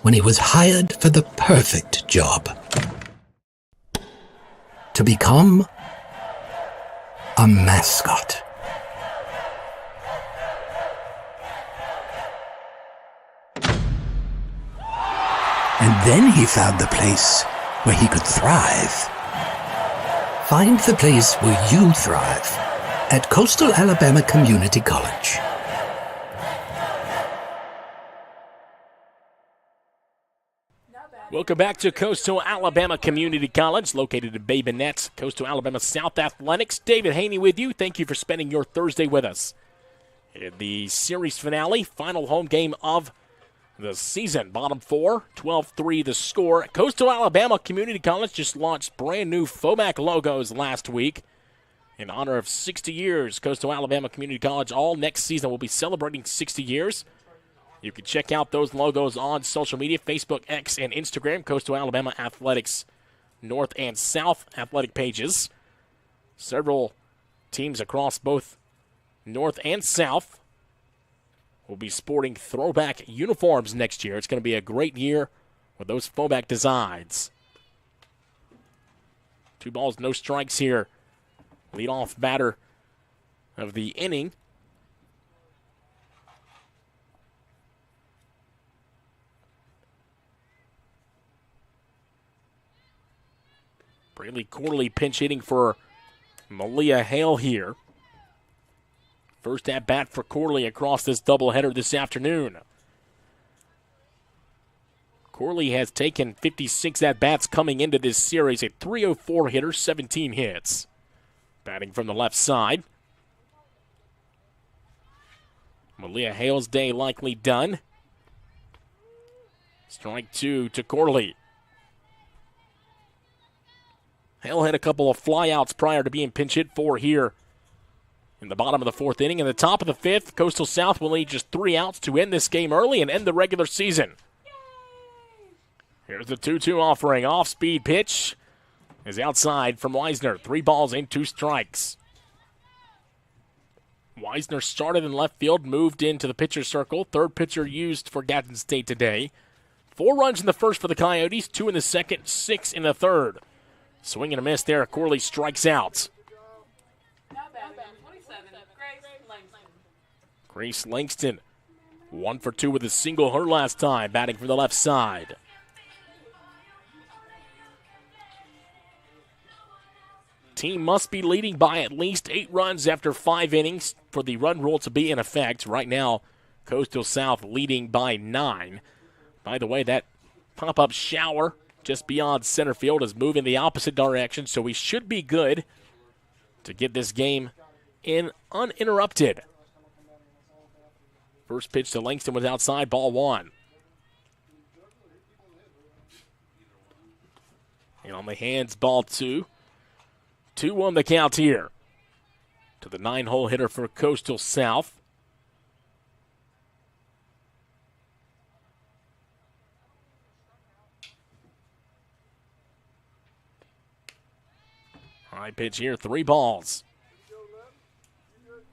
when he was hired for the perfect job. To become a mascot. And then he found the place where he could thrive. Find the place where you thrive at Coastal Alabama Community College. Welcome back to Coastal Alabama Community College, located in Bay Minette. Coastal Alabama South Athletics. David Haney with you. Thank you for spending your Thursday with us. In the series finale, final home game of the season. Bottom 4, 12-3 the score. Coastal Alabama Community College just launched brand new FOMAC logos last week. In honor of 60 years, Coastal Alabama Community College all next season will be celebrating 60 years. You can check out those logos on social media, Facebook, X, and Instagram. Coastal Alabama Athletics North and South athletic pages. Several teams across both North and South will be sporting throwback uniforms next year. It's going to be a great year with those throwback designs. 2 balls, no strikes here. Leadoff batter of the inning. Braley Corley pinch hitting for Malia Hale here. First at bat for Corley across this doubleheader this afternoon. Corley has taken 56 at bats coming into this series. A .304 hitter, 17 hits. Batting from the left side. Malia Hale's day likely done. Strike 2 to Corley. Hale had a couple of flyouts prior to being pinch hit for here in the bottom of the 4th inning. In the top of the 5th, Coastal South will need just 3 outs to end this game early and end the regular season. Here's the 2-2 offering. Off-speed pitch is outside from Weisner. 3 balls and 2 strikes. Weisner started in left field, moved into the pitcher circle. 3rd pitcher used for Gadsden State today. 4 runs in the first for the Coyotes, 2 in the second, 6 in the 3rd. Swing and a miss there. Corley strikes out. Grace Langston, 1 for 2 with a single her last time, batting for the left side. Team must be leading by at least 8 runs after 5 innings for the run rule to be in effect. Right now, Coastal South leading by 9. By the way, that pop-up shower just beyond center field is moving the opposite direction, so we should be good to get this game in uninterrupted. First pitch to Langston was outside, ball 1. And on the hands, ball 2. 2-1 the count here to the 9-hole hitter for Coastal South. High pitch here, 3 balls.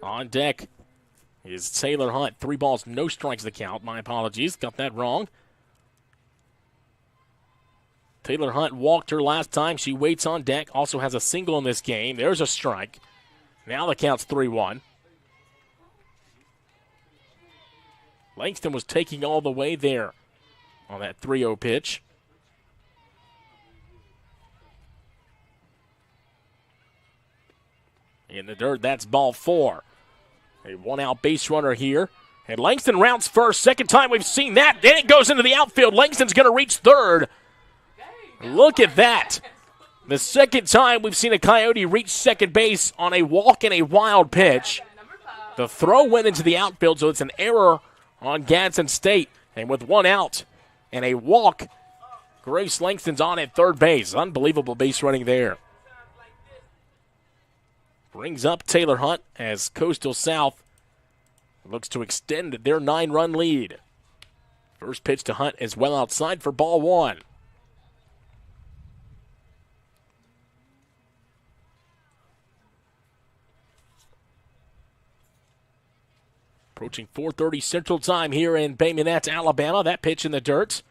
On deck is Taylor Hunt. 3 balls, no strikes the count. My apologies. Got that wrong. Taylor Hunt walked her last time. She waits on deck. Also has a single in this game. There's a strike. Now the count's 3-1. Langston was taking all the way there on that 3-0 pitch. In the dirt, that's ball 4. A 1-out base runner here. And Langston rounds first. Second time we've seen that. Then it goes into the outfield. Langston's going to reach third. Look at that. The second time we've seen a Coyote reach second base on a walk and a wild pitch. The throw went into the outfield, so it's an error on Gadsden State. And with 1 out and a walk, Grace Langston's on at third base. Unbelievable base running there. Brings up Taylor Hunt as Coastal South looks to extend their 9-run lead. First pitch to Hunt is well outside for ball 1. Approaching 4:30 Central Time here in Bay Minette, Alabama. That pitch in the dirt.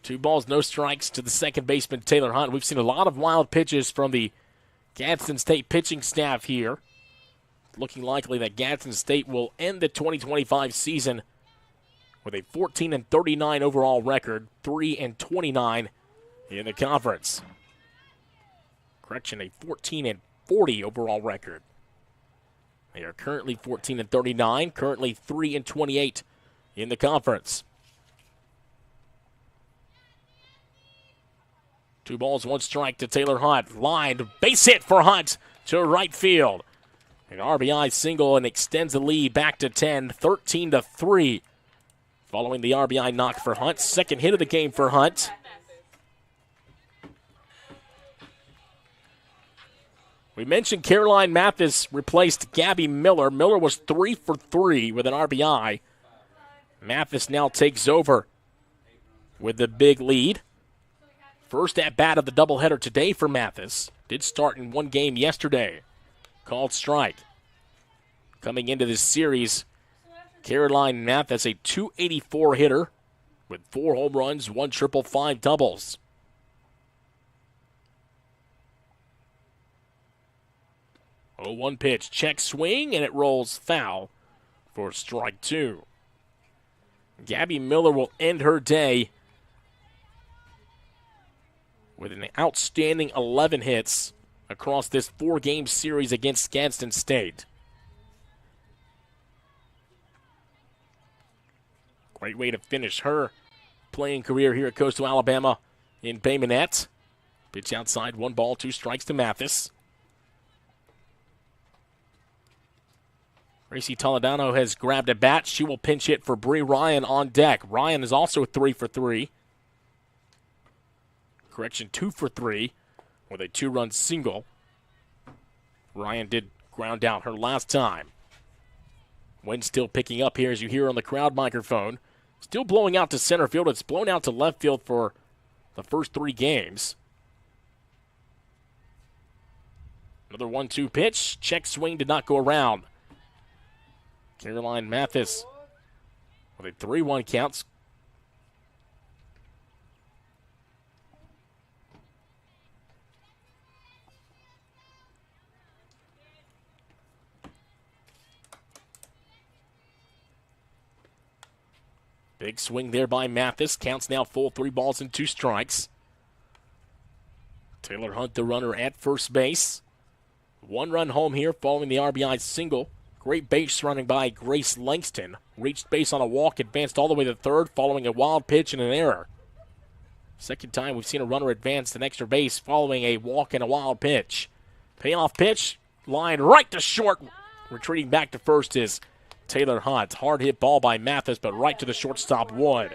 2 balls, no strikes to the second baseman, Taylor Hunt. We've seen a lot of wild pitches from the Gadsden State pitching staff here. Looking likely that Gadsden State will end the 2025 season with a 14-39 overall record, 3-29 in the conference. Correction, a 14-40 overall record. They are currently 14-39, currently 3-28 in the conference. 2 balls, 1 strike to Taylor Hunt. Lined, base hit for Hunt to right field. An RBI single and extends the lead back to 10, 13-3. Following the RBI knock for Hunt. Second hit of the game for Hunt. We mentioned Caroline Mathis replaced Gabby Miller. Miller was 3 for 3 with an RBI. Mathis now takes over with the big lead. First at bat of the doubleheader today for Mathis. Did start in 1 game yesterday. Called strike. Coming into this series, Caroline Mathis, a .284 hitter with 4 home runs, 1 triple, 5 doubles. Oh, 1 pitch, check swing, and it rolls foul for strike 2. Gabby Miller will end her day with an outstanding 11 hits across this 4-game series against Gadsden State. Great way to finish her playing career here at Coastal Alabama in Bay Minette. Pitch outside, 1 ball, 2 strikes to Mathis. Gracie Toledano has grabbed a bat. She will pinch hit for Bree Ryan on deck. Ryan is also 3 for 3. Correction, 2 for 3 with a 2-run single. Ryan did ground out her last time. Wind still picking up here as you hear on the crowd microphone. Still blowing out to center field. It's blown out to left field for the first 3 games. Another 1-2 pitch. Check swing did not go around. Caroline Mathis with a 3-1 count. Big swing there by Mathis. Counts now full, 3 balls and 2 strikes. Taylor Hunt, the runner at first base. 1 run home here following the RBI single. Great base running by Grace Langston. Reached base on a walk, advanced all the way to third following a wild pitch and an error. Second time we've seen a runner advance to extra base following a walk and a wild pitch. Payoff pitch, line right to short. Retreating back to first is Taylor Hunt. Hard hit ball by Mathis, but right to the shortstop Wood.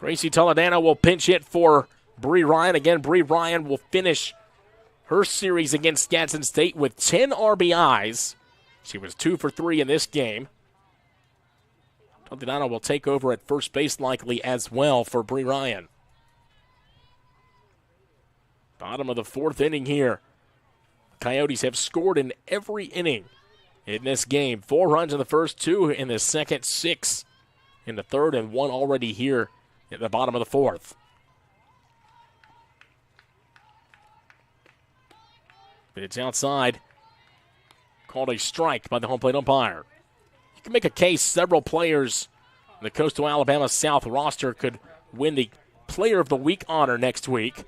Gracie Toledano will pinch hit for Bree Ryan. Again, Bree Ryan will finish her series against Gadsden State with 10 RBIs. She was 2 for 3 in this game. Toledano will take over at first base likely as well for Bree Ryan. Bottom of the 4th inning here Coyotes have scored in every inning in this game. 4 runs in the first, 2 in the second, 6 in the third, and 1 already here at the bottom of the fourth. But it's outside. Called a strike by the home plate umpire. You can make a case several players in the Coastal Alabama South roster could win the Player of the Week honor next week.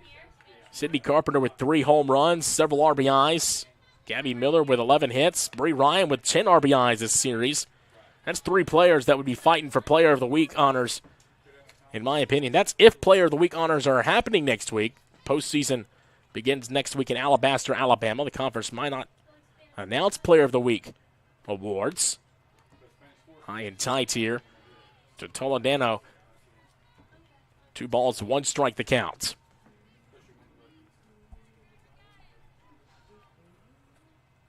Sydney Carpenter with 3 home runs, several RBIs. Gabby Miller with 11 hits. Bree Ryan with 10 RBIs this series. That's 3 players that would be fighting for Player of the Week honors, in my opinion. That's if Player of the Week honors are happening next week. Postseason begins next week in Alabaster, Alabama. The conference might not announce Player of the Week awards. High and tight here to Toledano. 2 balls, 1 strike the count.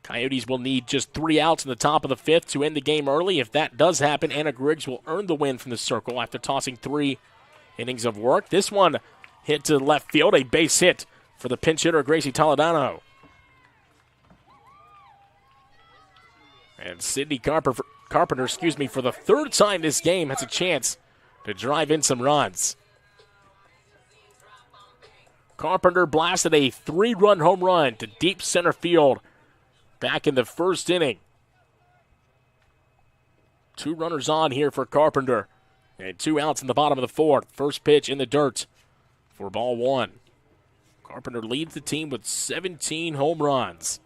Coyotes will need just 3 outs in the top of the 5th to end the game early. If that does happen, Anna Griggs will earn the win from the circle after tossing 3 innings of work. This one hit to left field, a base hit for the pinch hitter, Gracie Toledano. And Sydney Carpenter, for the 3rd time this game, has a chance to drive in some runs. Carpenter blasted a 3-run home run to deep center field back in the first inning. 2 runners on here for Carpenter. And 2 outs in the bottom of the 4th. First pitch in the dirt for ball 1. Carpenter leads the team with 17 home runs.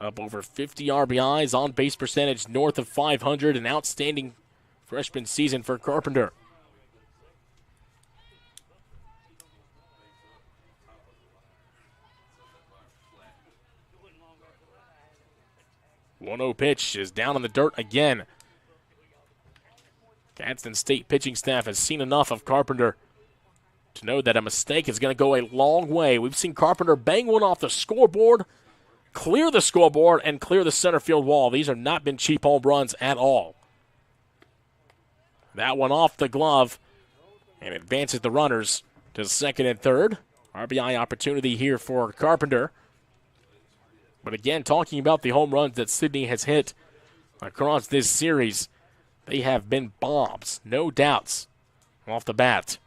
Up over 50 RBIs, on base percentage north of 500. An outstanding freshman season for Carpenter. One-0 pitch is down in the dirt again. Gadsden State pitching staff has seen enough of Carpenter to know that a mistake is going to go a long way. We've seen Carpenter bang one off the scoreboard, clear the scoreboard, and clear the center field wall. These have not been cheap home runs at all. That one off the glove and advances the runners to second and third. RBI opportunity here for Carpenter. But again, talking about the home runs that Sydney has hit across this series, they have been bombs, no doubts, off the bat.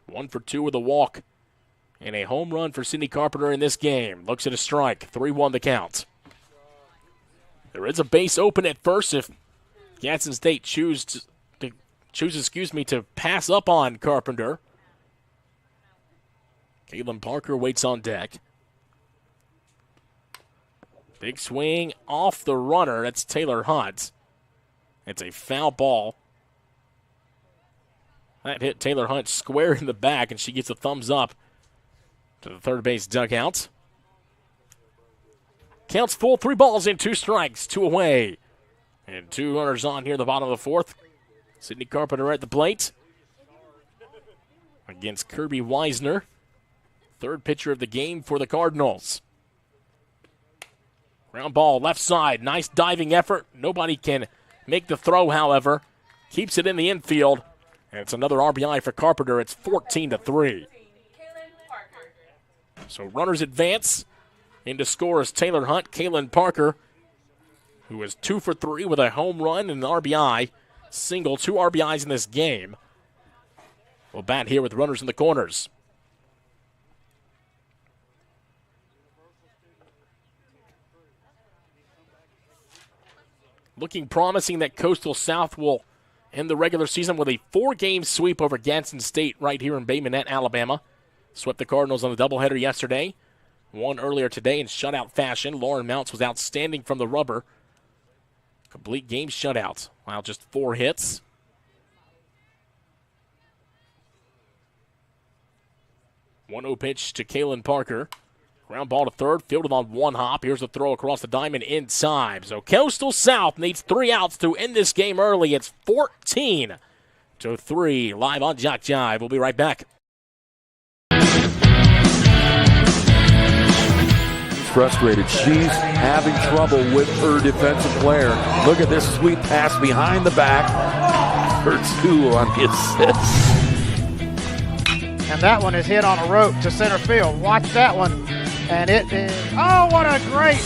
1 for 2 with a walk and a home run for Sydney Carpenter in this game. Looks at a strike, 3-1 the count. There is a base open at first if Gadsden State chooses to pass up on Carpenter. Kaylin Parker waits on deck. Big swing off the runner. That's Taylor Hunt. It's a foul ball. That hit Taylor Hunt square in the back, and she gets a thumbs up to the third base dugout. Counts full, 3 balls and 2 strikes, 2 away. And 2 runners on here in the bottom of the 4th. Sydney Carpenter at the plate against Kirby Weisner. 3rd pitcher of the game for the Cardinals. Ground ball left side. Nice diving effort. Nobody can make the throw, however. Keeps it in the infield. And it's another RBI for Carpenter. It's 14-3. So runners advance. In to score is Taylor Hunt. Kaylin Parker, who is 2 for 3 with a home run and an RBI. Single, 2 RBIs in this game. Will bat here with runners in the corners. Looking promising that Coastal South will end the regular season with a 4-game sweep over Gadsden State right here in Bay Minette, Alabama. Swept the Cardinals on the doubleheader yesterday. Won earlier today in shutout fashion. Lauren Mounts was outstanding from the rubber. Complete game shutout. Wow, just 4 hits. 1-0 pitch to Kaylin Parker. Ground ball to third, fielded on 1 hop. Here's a throw across the diamond inside. So Coastal South needs 3 outs to end this game early. It's 14-3 live on JockJive. We'll be right back. Frustrated. She's having trouble with her defensive player. Look at this sweet pass behind the back for 2 on the assist. And that one is hit on a rope to center field. Watch that one. And it is, oh, what a great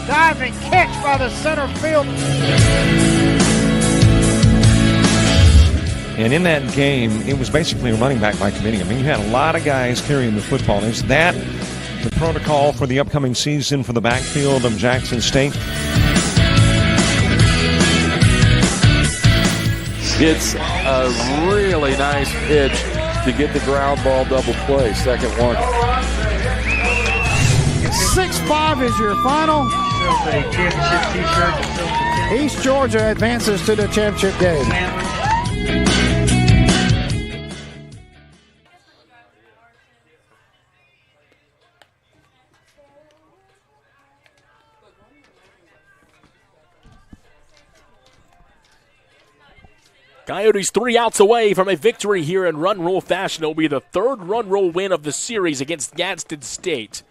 diving catch by the center field. And in that game, it was basically a running back by committee. I mean, you had a lot of guys carrying the football. Is that the protocol for the upcoming season for the backfield of Jackson State? It's a really nice pitch to get the ground ball double play. Second one. 6-5 is your final. East Georgia advances to the championship game. Coyotes 3 outs away from a victory here in run rule fashion. It'll be the third run rule win of the series against Gadsden State.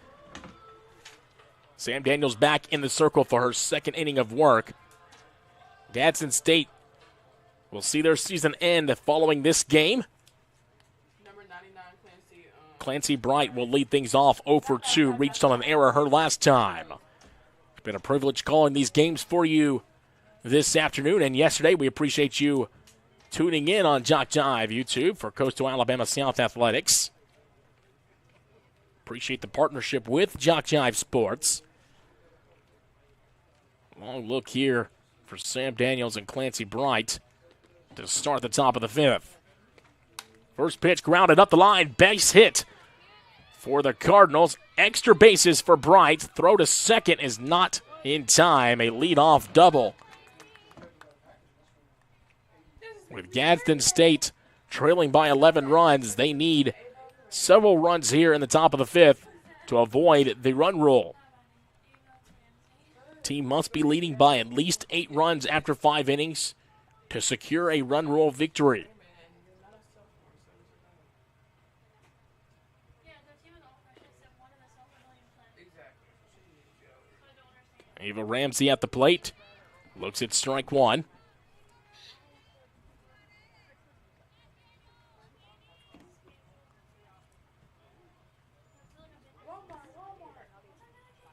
Sam Daniels back in the circle for her second inning of work. Gadsden State will see their season end following this game. Number 99, Clancy Bright will lead things off 0 for 2. Reached on an error her last time. It's been a privilege calling these games for you this afternoon and yesterday. We appreciate you tuning in on JockJive YouTube for Coastal Alabama South Athletics. Appreciate the partnership with JockJive Sports. Long look here for Sam Daniels and Clancy Bright to start the top of the fifth. First pitch grounded up the line, base hit for the Cardinals. Extra bases for Bright. Throw to second is not in time. A leadoff double. With Gadsden State trailing by 11 runs, they need several runs here in the top of the fifth to avoid the run rule. Team must be leading by at least 8 runs after 5 innings to secure a run rule victory. Ava Ramsey at the plate. Looks at strike one.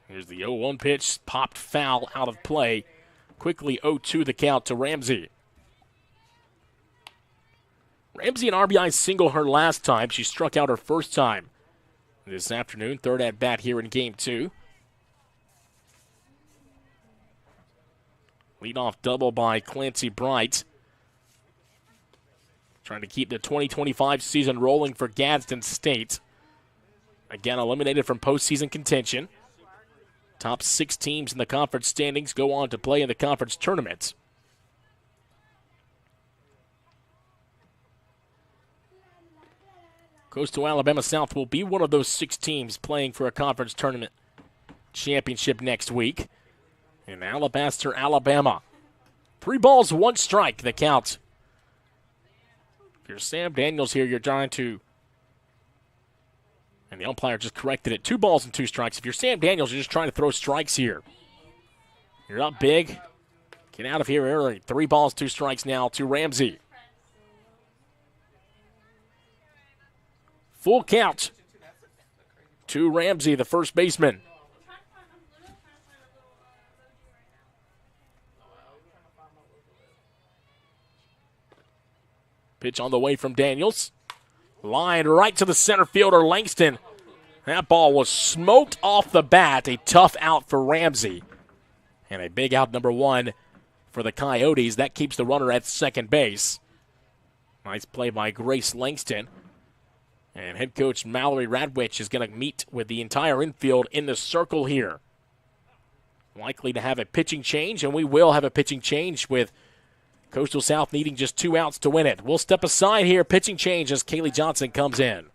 Here's the 0-1 pitch, popped foul out of play. Quickly 0-2 the count to Ramsey. Ramsey an RBI single her last time. She struck out her first time this afternoon. Third at bat here in game 2. Leadoff double by Clancy Bright. Trying to keep the 2025 season rolling for Gadsden State. Again, eliminated from postseason contention. Top 6 teams in the conference standings go on to play in the conference tournament. Coastal Alabama South will be one of those 6 teams playing for a conference tournament championship next week. In Alabaster, Alabama. 3 balls, 1 strike, the count. If you're Sam Daniels here, you're trying to, and the umpire just corrected it, 2 balls and 2 strikes. If you're Sam Daniels, you're just trying to throw strikes here. You're up big. Get out of here early. 3 balls, 2 strikes now to Ramsey. Full count to Ramsey, the first baseman. Pitch on the way from Daniels. Line right to the center fielder, Langston. That ball was smoked off the bat. A tough out for Ramsey. And a big out, number 1 for the Coyotes. That keeps the runner at second base. Nice play by Grace Langston. And head coach Mallory Radwich is going to meet with the entire infield in the circle here. Likely to have a pitching change, and we will have a pitching change with Coastal South needing just 2 outs to win it. We'll step aside here. Pitching change as Kaylee Johnson comes in.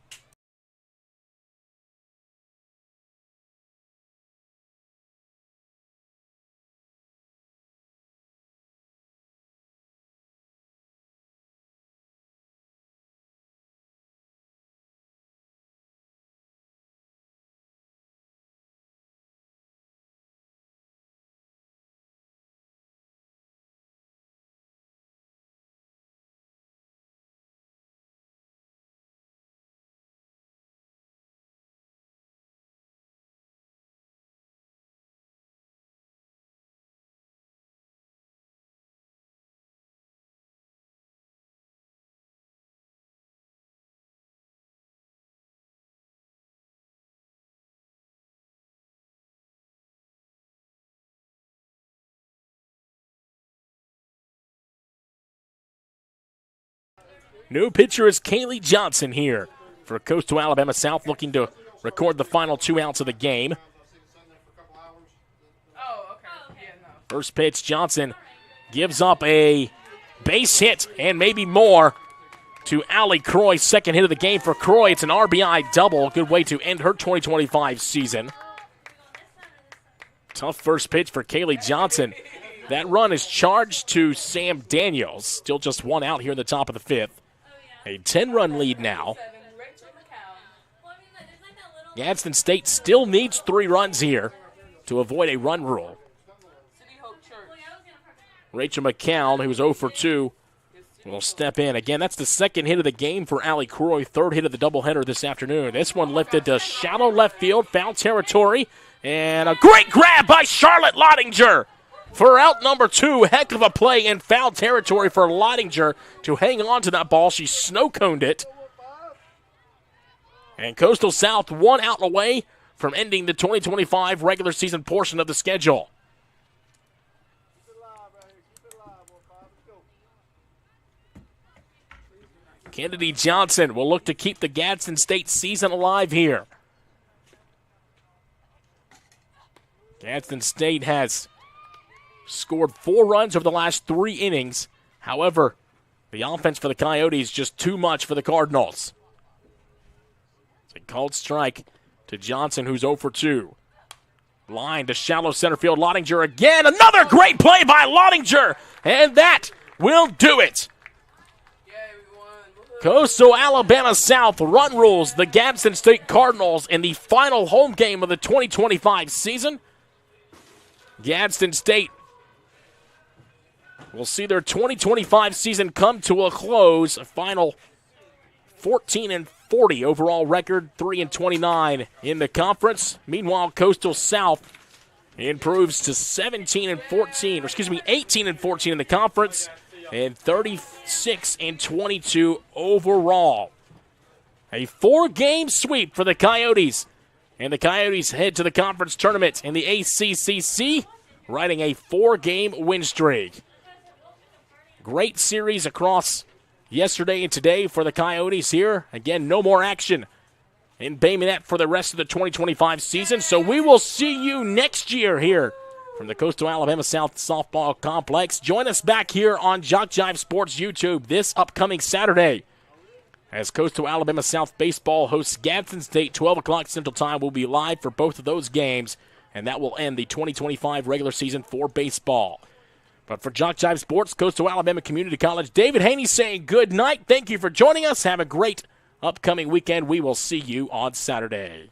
New pitcher is Kaylee Johnson here for Coastal Alabama South, looking to record the final 2 outs of the game. First pitch, Johnson gives up a base hit and maybe more to Allie Croy. Second hit of the game for Croy. It's an RBI double. Good way to end her 2025 season. Tough first pitch for Kaylee Johnson. That run is charged to Sam Daniels. Still just 1 out here in the top of the 5th. A 10-run lead now. Gadsden State still needs 3 runs here to avoid a run rule. Rachel McCown, who's 0 for 2, will step in. Again, that's the second hit of the game for Allie Croy, third hit of the doubleheader this afternoon. This one lifted to shallow left field, foul territory, and a great grab by Charlotte Lottinger for out number 2. Heck of a play in foul territory for Lottinger to hang on to that ball. She snow-coned it. And Coastal South 1 out away from ending the 2025 regular season portion of the schedule. Kennedy Johnson will look to keep the Gadsden State season alive here. Gadsden State has scored 4 runs over the last 3 innings. However, the offense for the Coyotes just too much for the Cardinals. It's a called strike to Johnson, who's 0 for 2. Line to shallow center field. Lottinger again. Another great play by Lottinger. And that will do it. Coastal Alabama South run rules the Gadsden State Cardinals in the final home game of the 2025 season. Gadsden State will see their 2025 season come to a close. A final 14-40 overall record, 3-29 in the conference. Meanwhile, Coastal South improves to 18-14 in the conference, and 36-22 overall. A 4-game sweep for the Coyotes. And the Coyotes head to the conference tournament in the ACCC, riding a 4-game win streak. Great series across yesterday and today for the Coyotes here. Again, no more action in Bay Minette for the rest of the 2025 season. So we will see you next year here from the Coastal Alabama South Softball Complex. Join us back here on JockJive Sports YouTube this upcoming Saturday as Coastal Alabama South Baseball hosts Gadsden State. 12 o'clock Central Time. We'll be live for both of those games, and that will end the 2025 regular season for baseball. But for JockJive Sports, Coastal Alabama Community College, David Haney saying good night. Thank you for joining us. Have a great upcoming weekend. We will see you on Saturday.